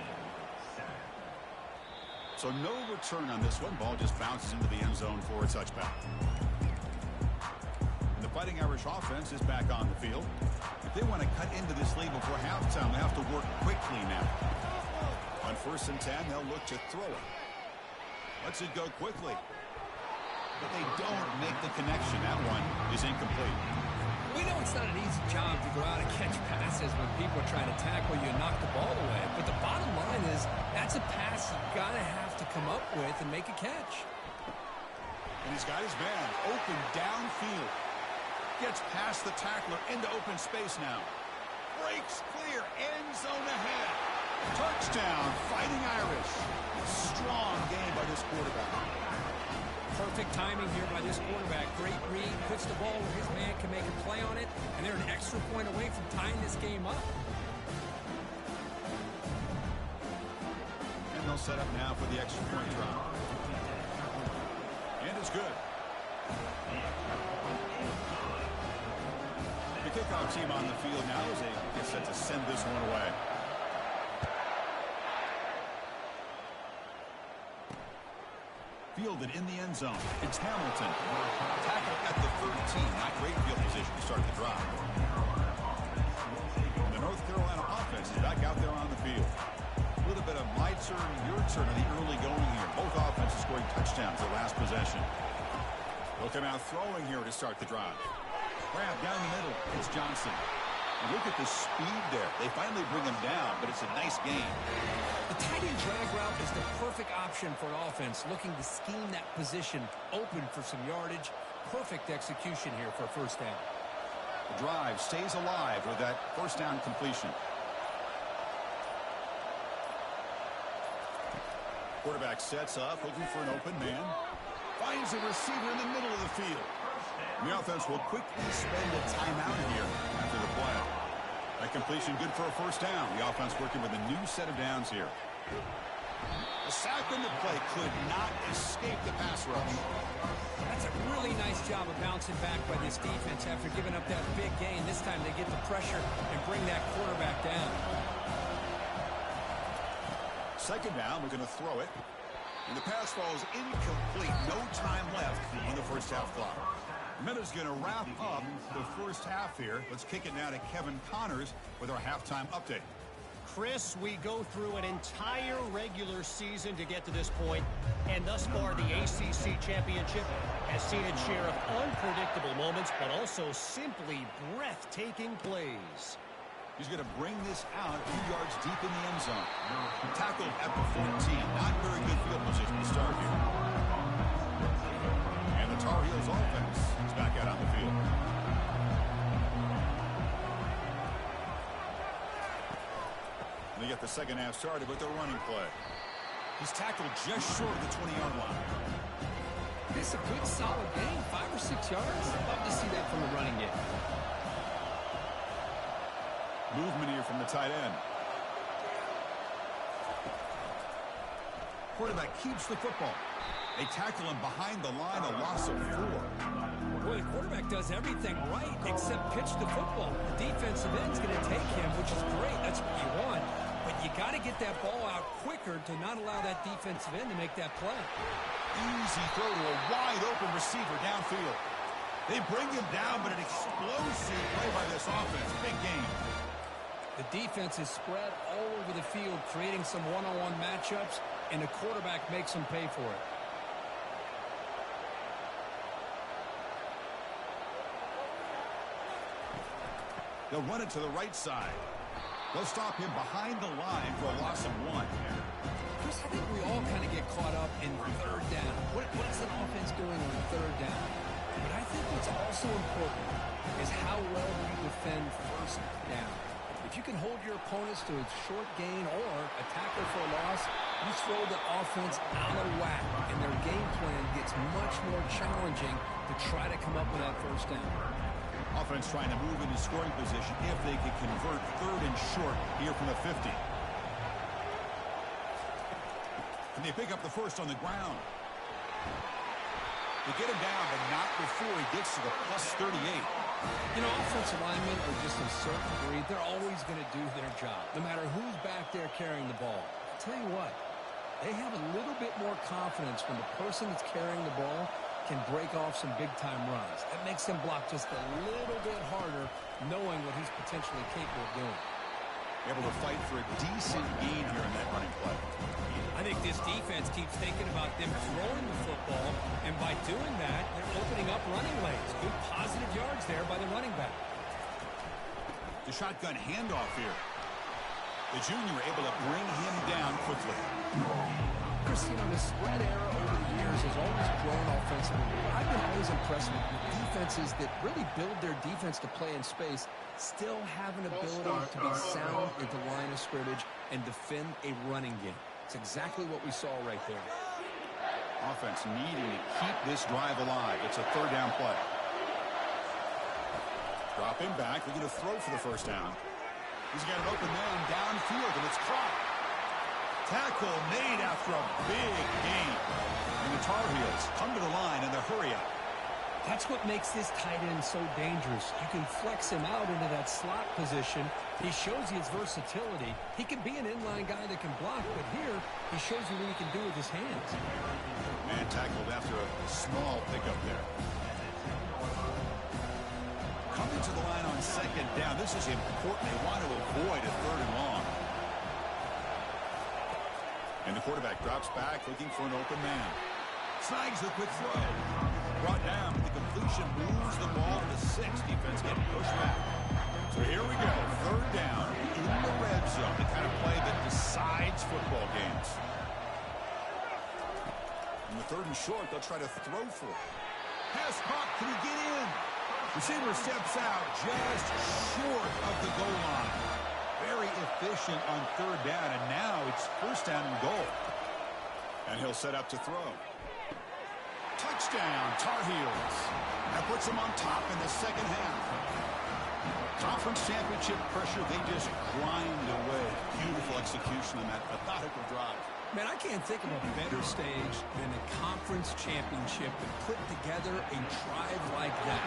So no return on this one. Ball just bounces into the end zone for a touchback. And the Fighting Irish offense is back on the field. If they want to cut into this lead before halftime, they have to work quickly now. On 1st and 10, they'll look to throw it. Lets it go quickly. But they don't make the connection. That one is incomplete. We know it's not an easy job to go out and catch passes when people are trying to tackle you and knock the ball away. But the bottom line is that's a pass you've got to have to come up with and make a catch. And he's got his man open downfield. Gets past the tackler into open space now. Breaks clear. End zone ahead. Touchdown, Fighting Irish. Strong game by this quarterback. Perfect timing here by this quarterback. Great read. Puts the ball where his man can make a play on it. And they're an extra point away from tying this game up. And they'll set up now for the extra point drop. And it's good. The kickoff team on the field now as they get set to send this one away. Fielded in the end zone. It's Hamilton. Tackle at the 13. Not great field position to start the drive. And the North Carolina offense offense is back out there on the field. A little bit of my turn, your turn in the early going here. Both offenses scoring touchdowns their last possession. They'll come out throwing here to start the drive. Grab down the middle. It's Johnson. And look at the speed there. They finally bring him down, but it's a nice gain. The tight end drag route is the perfect option for an offense looking to scheme that position open for some yardage. Perfect execution here for a first down. The drive stays alive with that first down completion. Quarterback sets up, looking for an open man. Finds a receiver in the middle of the field. The offense will quickly spend a timeout here after the play. That completion good for a first down. The offense working with a new set of downs here. The sack in the play could not escape the pass rush. That's a really nice job of bouncing back by this defense after giving up that big gain. This time they get the pressure and bring that quarterback down. Second down, we're going to throw it. And the pass falls incomplete. No time left on the first half clock. Miller's going to wrap up the first half here. Let's kick it now to Kevin Connors with our halftime update. Chris, we go through an entire regular season to get to this point, and thus far the ACC Championship has seen its share of unpredictable moments, but also simply breathtaking plays. He's going to bring this out a few yards deep in the end zone. Tackled at the 14. Not very good field position to start here. And the Tar Heels offense is back out on the field. They get the second half started with their running play. He's tackled just short of the 20-yard line. It's a good, solid gain, 5 or 6 yards. Love to see that from the running game. Movement here from the tight end. Quarterback keeps the football. They tackle him behind the line, a loss of 4. Boy, the quarterback does everything right except pitch the football. The defensive end's going to take him, which is great. That's what you want. But you got to get that ball out quicker to not allow that defensive end to make that play. Easy throw to a wide-open receiver downfield. They bring him down, but an explosive play by this offense. Big game. The defense is spread all over the field, creating some one-on-one matchups, and the quarterback makes them pay for it. They'll run it to the right side. They'll stop him behind the line for a loss of 1. Chris, I think we all kind of get caught up in third down. What is an offense doing on third down? But I think what's also important is how well do you defend first down. If you can hold your opponents to a short gain or a tackle for a loss, you throw the offense out of whack, and their game plan gets much more challenging to try to come up with that first down. Offense trying to move into scoring position if they could convert third and short here from the 50. And they pick up the first on the ground. They get him down, but not before he gets to the plus 38. You know, offensive linemen are just a certain breed. They're always going to do their job, no matter who's back there carrying the ball. I'll tell you what, they have a little bit more confidence when the person that's carrying the ball can break off some big-time runs. That makes them block just a little bit harder, knowing what he's potentially capable of doing. Able to fight for a decent gain here in that running play. I think this defense keeps thinking about them throwing the football, and by doing that, they're opening up running lanes. Good positive yards there by the running back. The shotgun handoff here. The junior able to bring him down quickly. Chris, you know, the spread era over the years has always grown offensively. I've been always impressed with defenses that really build their defense to play in space, still have an ability to be sound at the line of scrimmage and defend a running game. It's exactly what we saw right there. Offense needing to keep this drive alive. It's a third down play. Drop him back. They're going to throw for the first down. He's got an open man downfield, and it's caught. Tackle made after a big gain. And the Tar Heels come to the line in the hurry up. That's what makes this tight end so dangerous. You can flex him out into that slot position. He shows you his versatility. He can be an inline guy that can block, but here he shows you what he can do with his hands. Man tackled after a small pickup there. Coming to the line on second down. This is important. They want to avoid a 3rd and long. And the quarterback drops back, looking for an open man. Snags the quick throw. Brought down, but the completion moves the ball to the 6. Defense getting pushed back. So here we go. 3rd down in the red zone. The kind of play that decides football games. In the 3rd and short, they'll try to throw for it. Pass caught. Can he get in? Receiver steps out just short of the goal line. Very efficient on 3rd down, and now it's 1st down and goal. And he'll set up to throw. Touchdown, Tar Heels. That puts them on top in the second half. Conference championship pressure, they just grind away. Beautiful execution on that methodical drive. Man, I can't think of a better stage than a conference championship to put together a drive like that.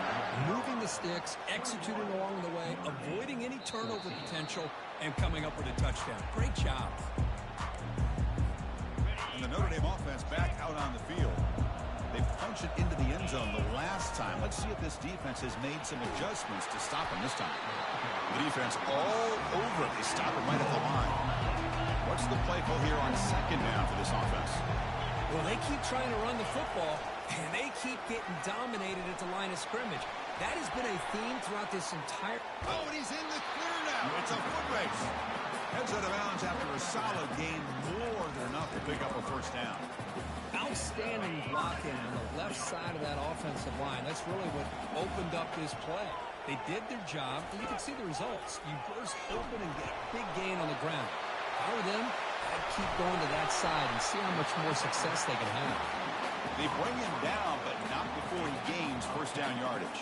Moving the sticks, executing along the way, avoiding any turnover potential, and coming up with a touchdown. Great job. And the Notre Dame offense back out on the field. They punched it into the end zone the last time. Let's see if this defense has made some adjustments to stop them this time. The defense all over it. They stop it right at the line. What's the play call here on 2nd down for this offense? Well, they keep trying to run the football, and they keep getting dominated at the line of scrimmage. That has been a theme throughout this entire... Oh, and he's in the clear now. It's a foot race. Heads out of bounds after a solid gain, more than enough to pick up a 1st down. Outstanding blocking on the left side of that offensive line. That's really what opened up this play. They did their job, and you can see the results. You burst open and get a big gain on the ground. If I were them, I'd keep going to that side and see how much more success they can have. They bring him down, but not before he gains 1st down yardage.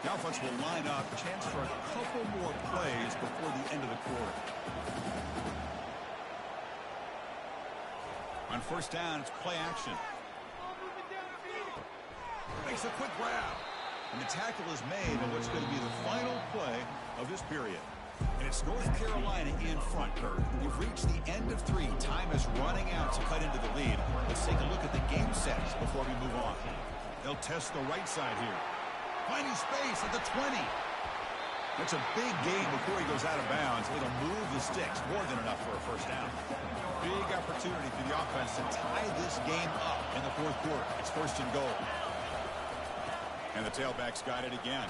The offense will line up, chance for a couple more plays before the end of the quarter. On 1st down, it's play action. Makes a quick grab. And the tackle is made on what's going to be the final play of this period. And it's North Carolina in front, Kurt. We've reached the end of 3. Time is running out to cut into the lead. Let's take a look at the game sets before we move on. They'll test the right side here. Finding space at the 20. That's a big gain before he goes out of bounds. It'll move the sticks. More than enough for a 1st down. Big opportunity for the offense to tie this game up in the 4th quarter. It's 1st and goal. And the tailback's got it again.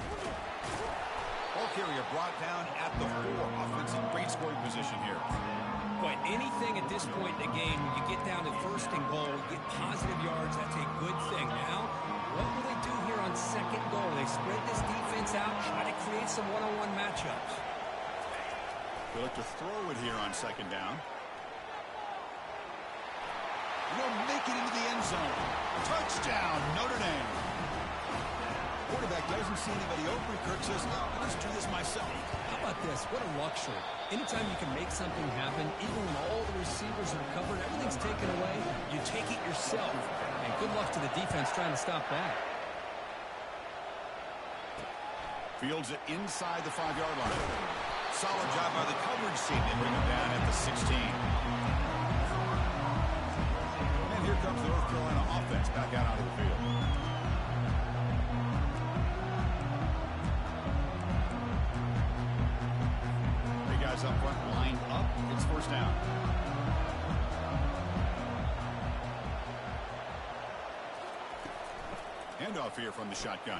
Ball carrier brought down at the 4. Offense in great scoring position here. But anything at this point in the game, when you get down to 1st and goal, get positive yards, that's a good thing. Now, what will they do here on 2nd goal? They spread this defense out, try to create some one-on-one matchups. They look to throw it here on 2nd down. They'll make it into the end zone. Touchdown, Notre Dame. Quarterback doesn't see anybody open. Kirk says, no, I'll just do this myself. How about this? What a luxury. Anytime you can make something happen, even when all the receivers are covered, everything's taken away, you take it yourself. And good luck to the defense trying to stop that. Fields it inside the 5-yard line. Solid job by the coverage team. They bring him down at the 16. And here comes the North Carolina offense back out onto the field. Up front, lined up. It's 1st down. Handoff here from the shotgun.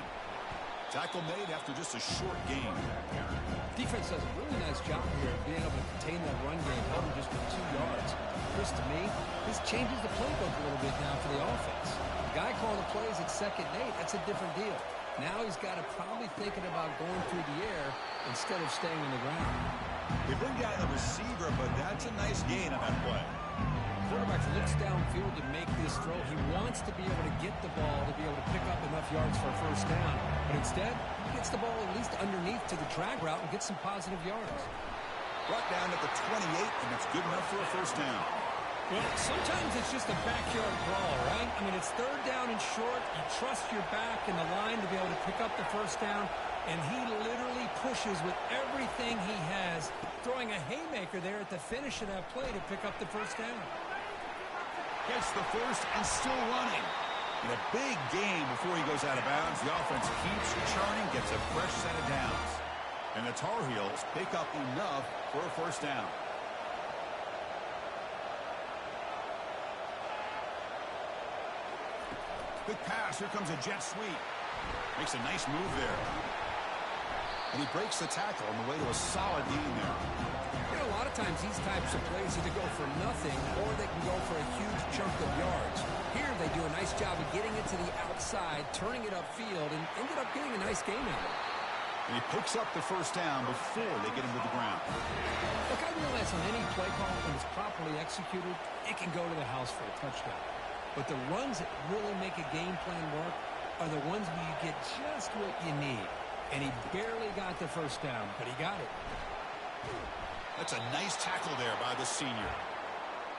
Tackle made after just a short gain. Defense does a really nice job here of being able to contain that run game, held him just for 2 yards. Chris, to me, this changes the playbook a little bit now for the offense. The guy calling the plays at 2nd and 8, that's a different deal. Now he's got to probably thinking about going through the air instead of staying on the ground. They bring down the receiver, but that's a nice gain on that play. Quarterback looks downfield to make this throw. He wants to be able to get the ball to be able to pick up enough yards for a 1st down. But instead, he gets the ball at least underneath to the drag route and gets some positive yards. Brought down at the 28, and that's good enough for a 1st down. Well, sometimes it's just a backyard brawl, right? I mean, it's 3rd down and short. You trust your back and the line to be able to pick up the 1st down. And he literally pushes with everything he has, throwing a haymaker there at the finish of that play to pick up the 1st down. Gets the 1st and still running. And a big gain before he goes out of bounds. The offense keeps churning, gets a fresh set of downs. And the Tar Heels pick up enough for a first down. Quick pass. Here comes a jet sweep. Makes a nice move there. And he breaks the tackle on the way to a solid gain there. You know, a lot of times these types of plays either go for nothing or they can go for a huge chunk of yards. Here they do a nice job of getting it to the outside, turning it upfield, and ended up getting a nice gain out of it. And he picks up the first down before they get him to the ground. Look, I realize on any play call, when it's properly executed, it can go to the house for a touchdown. But the runs that really make a game plan work are the ones where you get just what you need. And he barely got the first down, but he got it. That's a nice tackle there by the senior.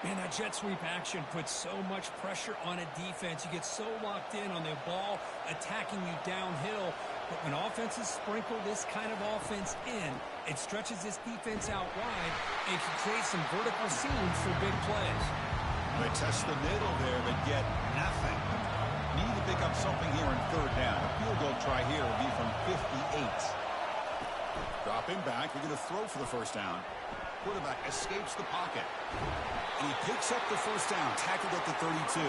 Man, that jet sweep action puts so much pressure on a defense. You get so locked in on the ball attacking you downhill. But when offenses sprinkle this kind of offense in, it stretches this defense out wide and can create some vertical seams for big plays. They test the middle there, but get nothing. Need to pick up something here in third down. A field goal try here will be from 58. Dropping back. They're going to throw for the first down. Quarterback escapes the pocket. And he picks up the first down, tackled at the 32.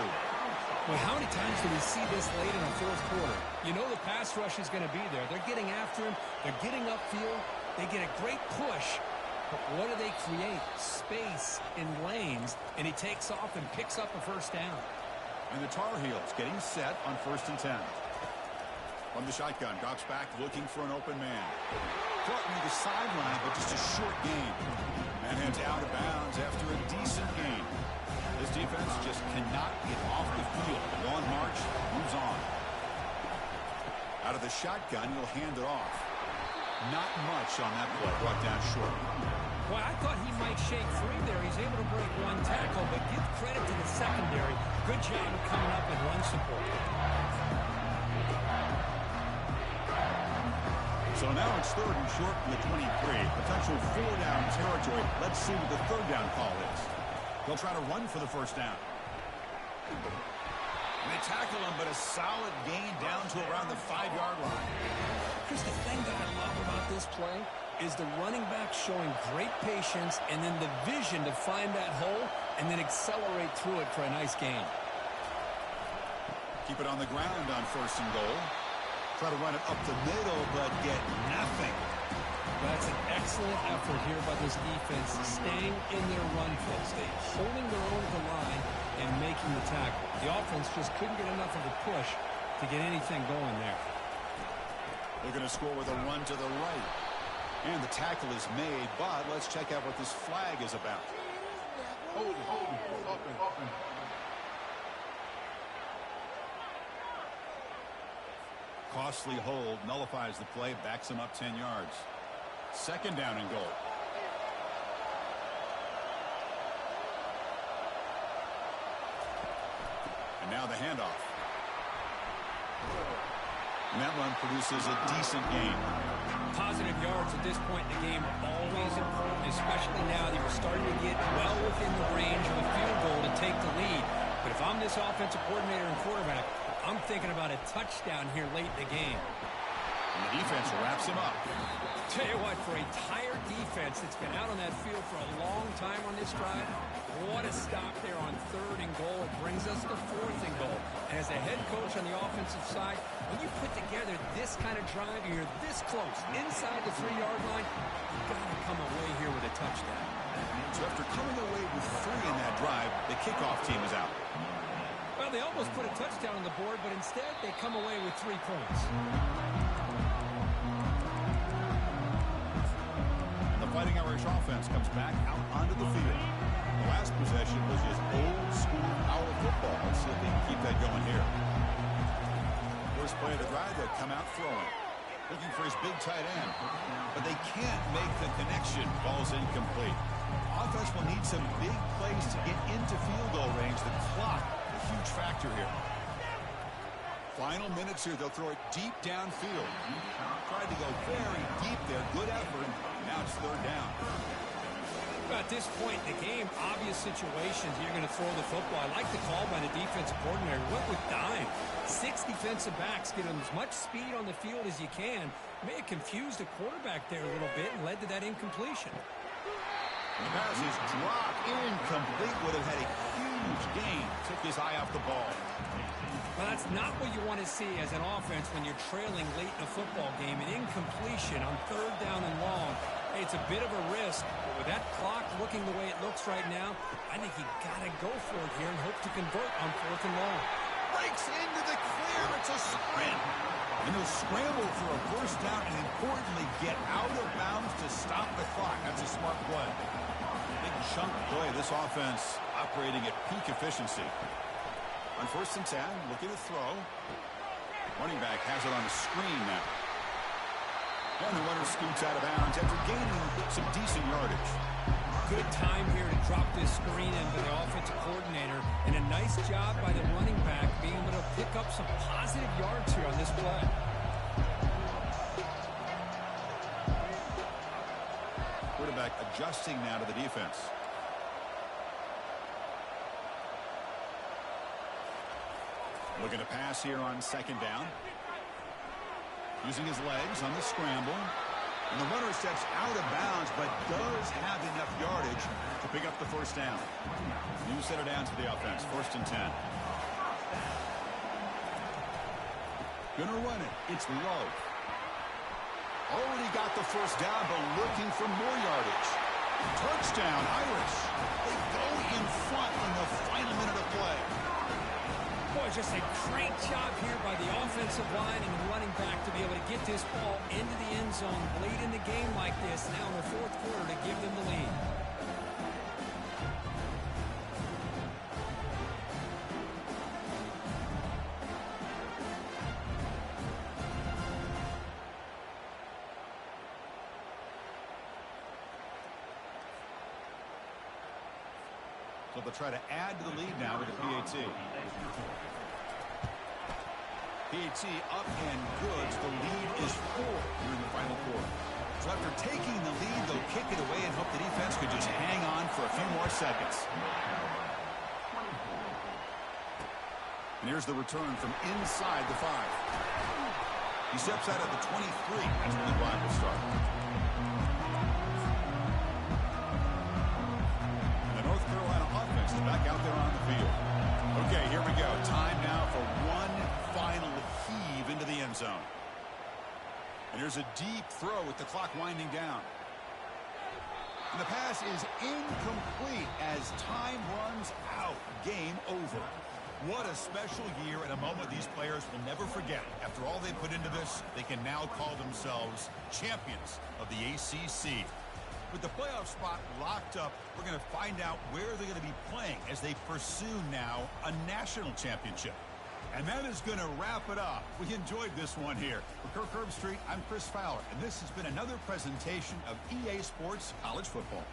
Well, how many times do we see this late in the fourth quarter? You know the pass rush is going to be there. They're getting after him. They're getting upfield. They get a great push. But what do they create? Space in lanes. And he takes off and picks up a first down. And the Tar Heels getting set on 1st and 10. From the shotgun, drops back looking for an open man. Caught near the sideline, but just a short gain. Man heads out of bounds after a decent gain. This defense just cannot get off the field. The long march moves on. Out of the shotgun, he'll hand it off. Not much on that play, brought down short. Well, I thought he might shake free there. He's able to break one tackle, but give credit to the secondary. Good job of coming up and run support. So now it's 3rd and short from the 23. Potential 4-down territory. Let's see what the 3rd down call is. They'll try to run for the first down. And they tackle him, but a solid gain down to around the 5-yard line. Chris, the thing that I love about this play is the running back showing great patience and then the vision to find that hole and then accelerate through it for a nice gain. Keep it on the ground on 1st and goal. Try to run it up the middle, but get nothing. That's an excellent effort here by this defense, staying in their run play, holding their own at the line and making the tackle. The offense just couldn't get enough of a push to get anything going there. They're going to score with a run to the right. And the tackle is made, but let's check out what this flag is about. Hold it. Costly hold, nullifies the play, backs him up 10 yards. 2nd down and goal. And now the handoff. And that run produces a decent gain. Positive yards at this point in the game are always important, especially now that you're starting to get well within the range of a field goal to take the lead. But if I'm this offensive coordinator and quarterback, I'm thinking about a touchdown here late in the game. And the defense wraps him up. Tell you what, for a tired defense that's been out on that field for a long time on this drive, what a stop there on 3rd and goal. It brings us to 4th and goal. And as a head coach on the offensive side, when you put together this kind of drive, you're this close, inside the 3-yard line, you've got to come away here with a touchdown. So after coming away with 3 in that drive, the kickoff team is out. Well, they almost put a touchdown on the board, but instead they come away with 3 points. And the Fighting Irish offense comes back out onto the field. The last possession was just old-school power football. Let's see if they can keep that going here. First play of the drive, they'll come out throwing. Looking for his big tight end. But they can't make the connection. Ball's incomplete. Offense will need some big plays to get into field goal range. The clock, a huge factor here. Final minutes here. They'll throw it deep downfield. Tried to go very deep there. Good effort. Now it's 3rd down. Well, at this point in the game, obvious situations, you're going to throw the football. I like the call by the defensive coordinator. Went with dime. 6 defensive backs, get them as much speed on the field as you can. May have confused the quarterback there a little bit and led to that incompletion. The pass is dropped, incomplete. Would have had a huge gain. Took his eye off the ball. Well, that's not what you want to see as an offense when you're trailing late in a football game. An incompletion on 3rd down and long. Hey, it's a bit of a risk, but with that clock looking the way it looks right now, I think you got to go for it here and hope to convert on 4th and long. Breaks into the clear. It's a sprint. And he'll scramble for a first down and, importantly, get out of bounds to stop the clock. That's a smart play. Big chunk play. This offense operating at peak efficiency. On 1st and 10, looking to throw. Running back has it on the screen now. And the runner scoots out of bounds after gaining some decent yardage. Good time here to drop this screen in by the offensive coordinator. And a nice job by the running back being able to pick up some positive yards here on this play. Quarterback adjusting now to the defense. Looking to pass here on 2nd down. Using his legs on the scramble. And the runner steps out of bounds, but does have enough yardage to pick up the first down. New set of downs for the offense. 1st and 10. Gonna run it. It's low. Already got the first down, but looking for more yardage. Touchdown, Irish. They go in front in the final minute of play. Boy, just a great job here by the offensive line and the running back to be able to get this ball into the end zone late in the game like this, now in the 4th quarter, to give them the lead. So they'll try to add to the lead now with the PAT. PAT up and good. So the lead is 4 here in the final quarter. So after taking the lead, they'll kick it away and hope the defense could just hang on for a few more seconds. And here's the return from inside the 5. He steps out at the 23. That's where the drive will start. Offense is back out there on the field. Okay, here we go. Time now for one final heave into the end zone. And here's a deep throw with the clock winding down. And the pass is incomplete as time runs out. Game over. What a special year and a moment these players will never forget. After all they put into this, they can now call themselves champions of the ACC. With the playoff spot locked up, we're going to find out where they're going to be playing as they pursue now a national championship. And that is going to wrap it up. We enjoyed this one here. For Kirk Herbstreit, I'm Chris Fowler, and this has been another presentation of EA Sports College Football.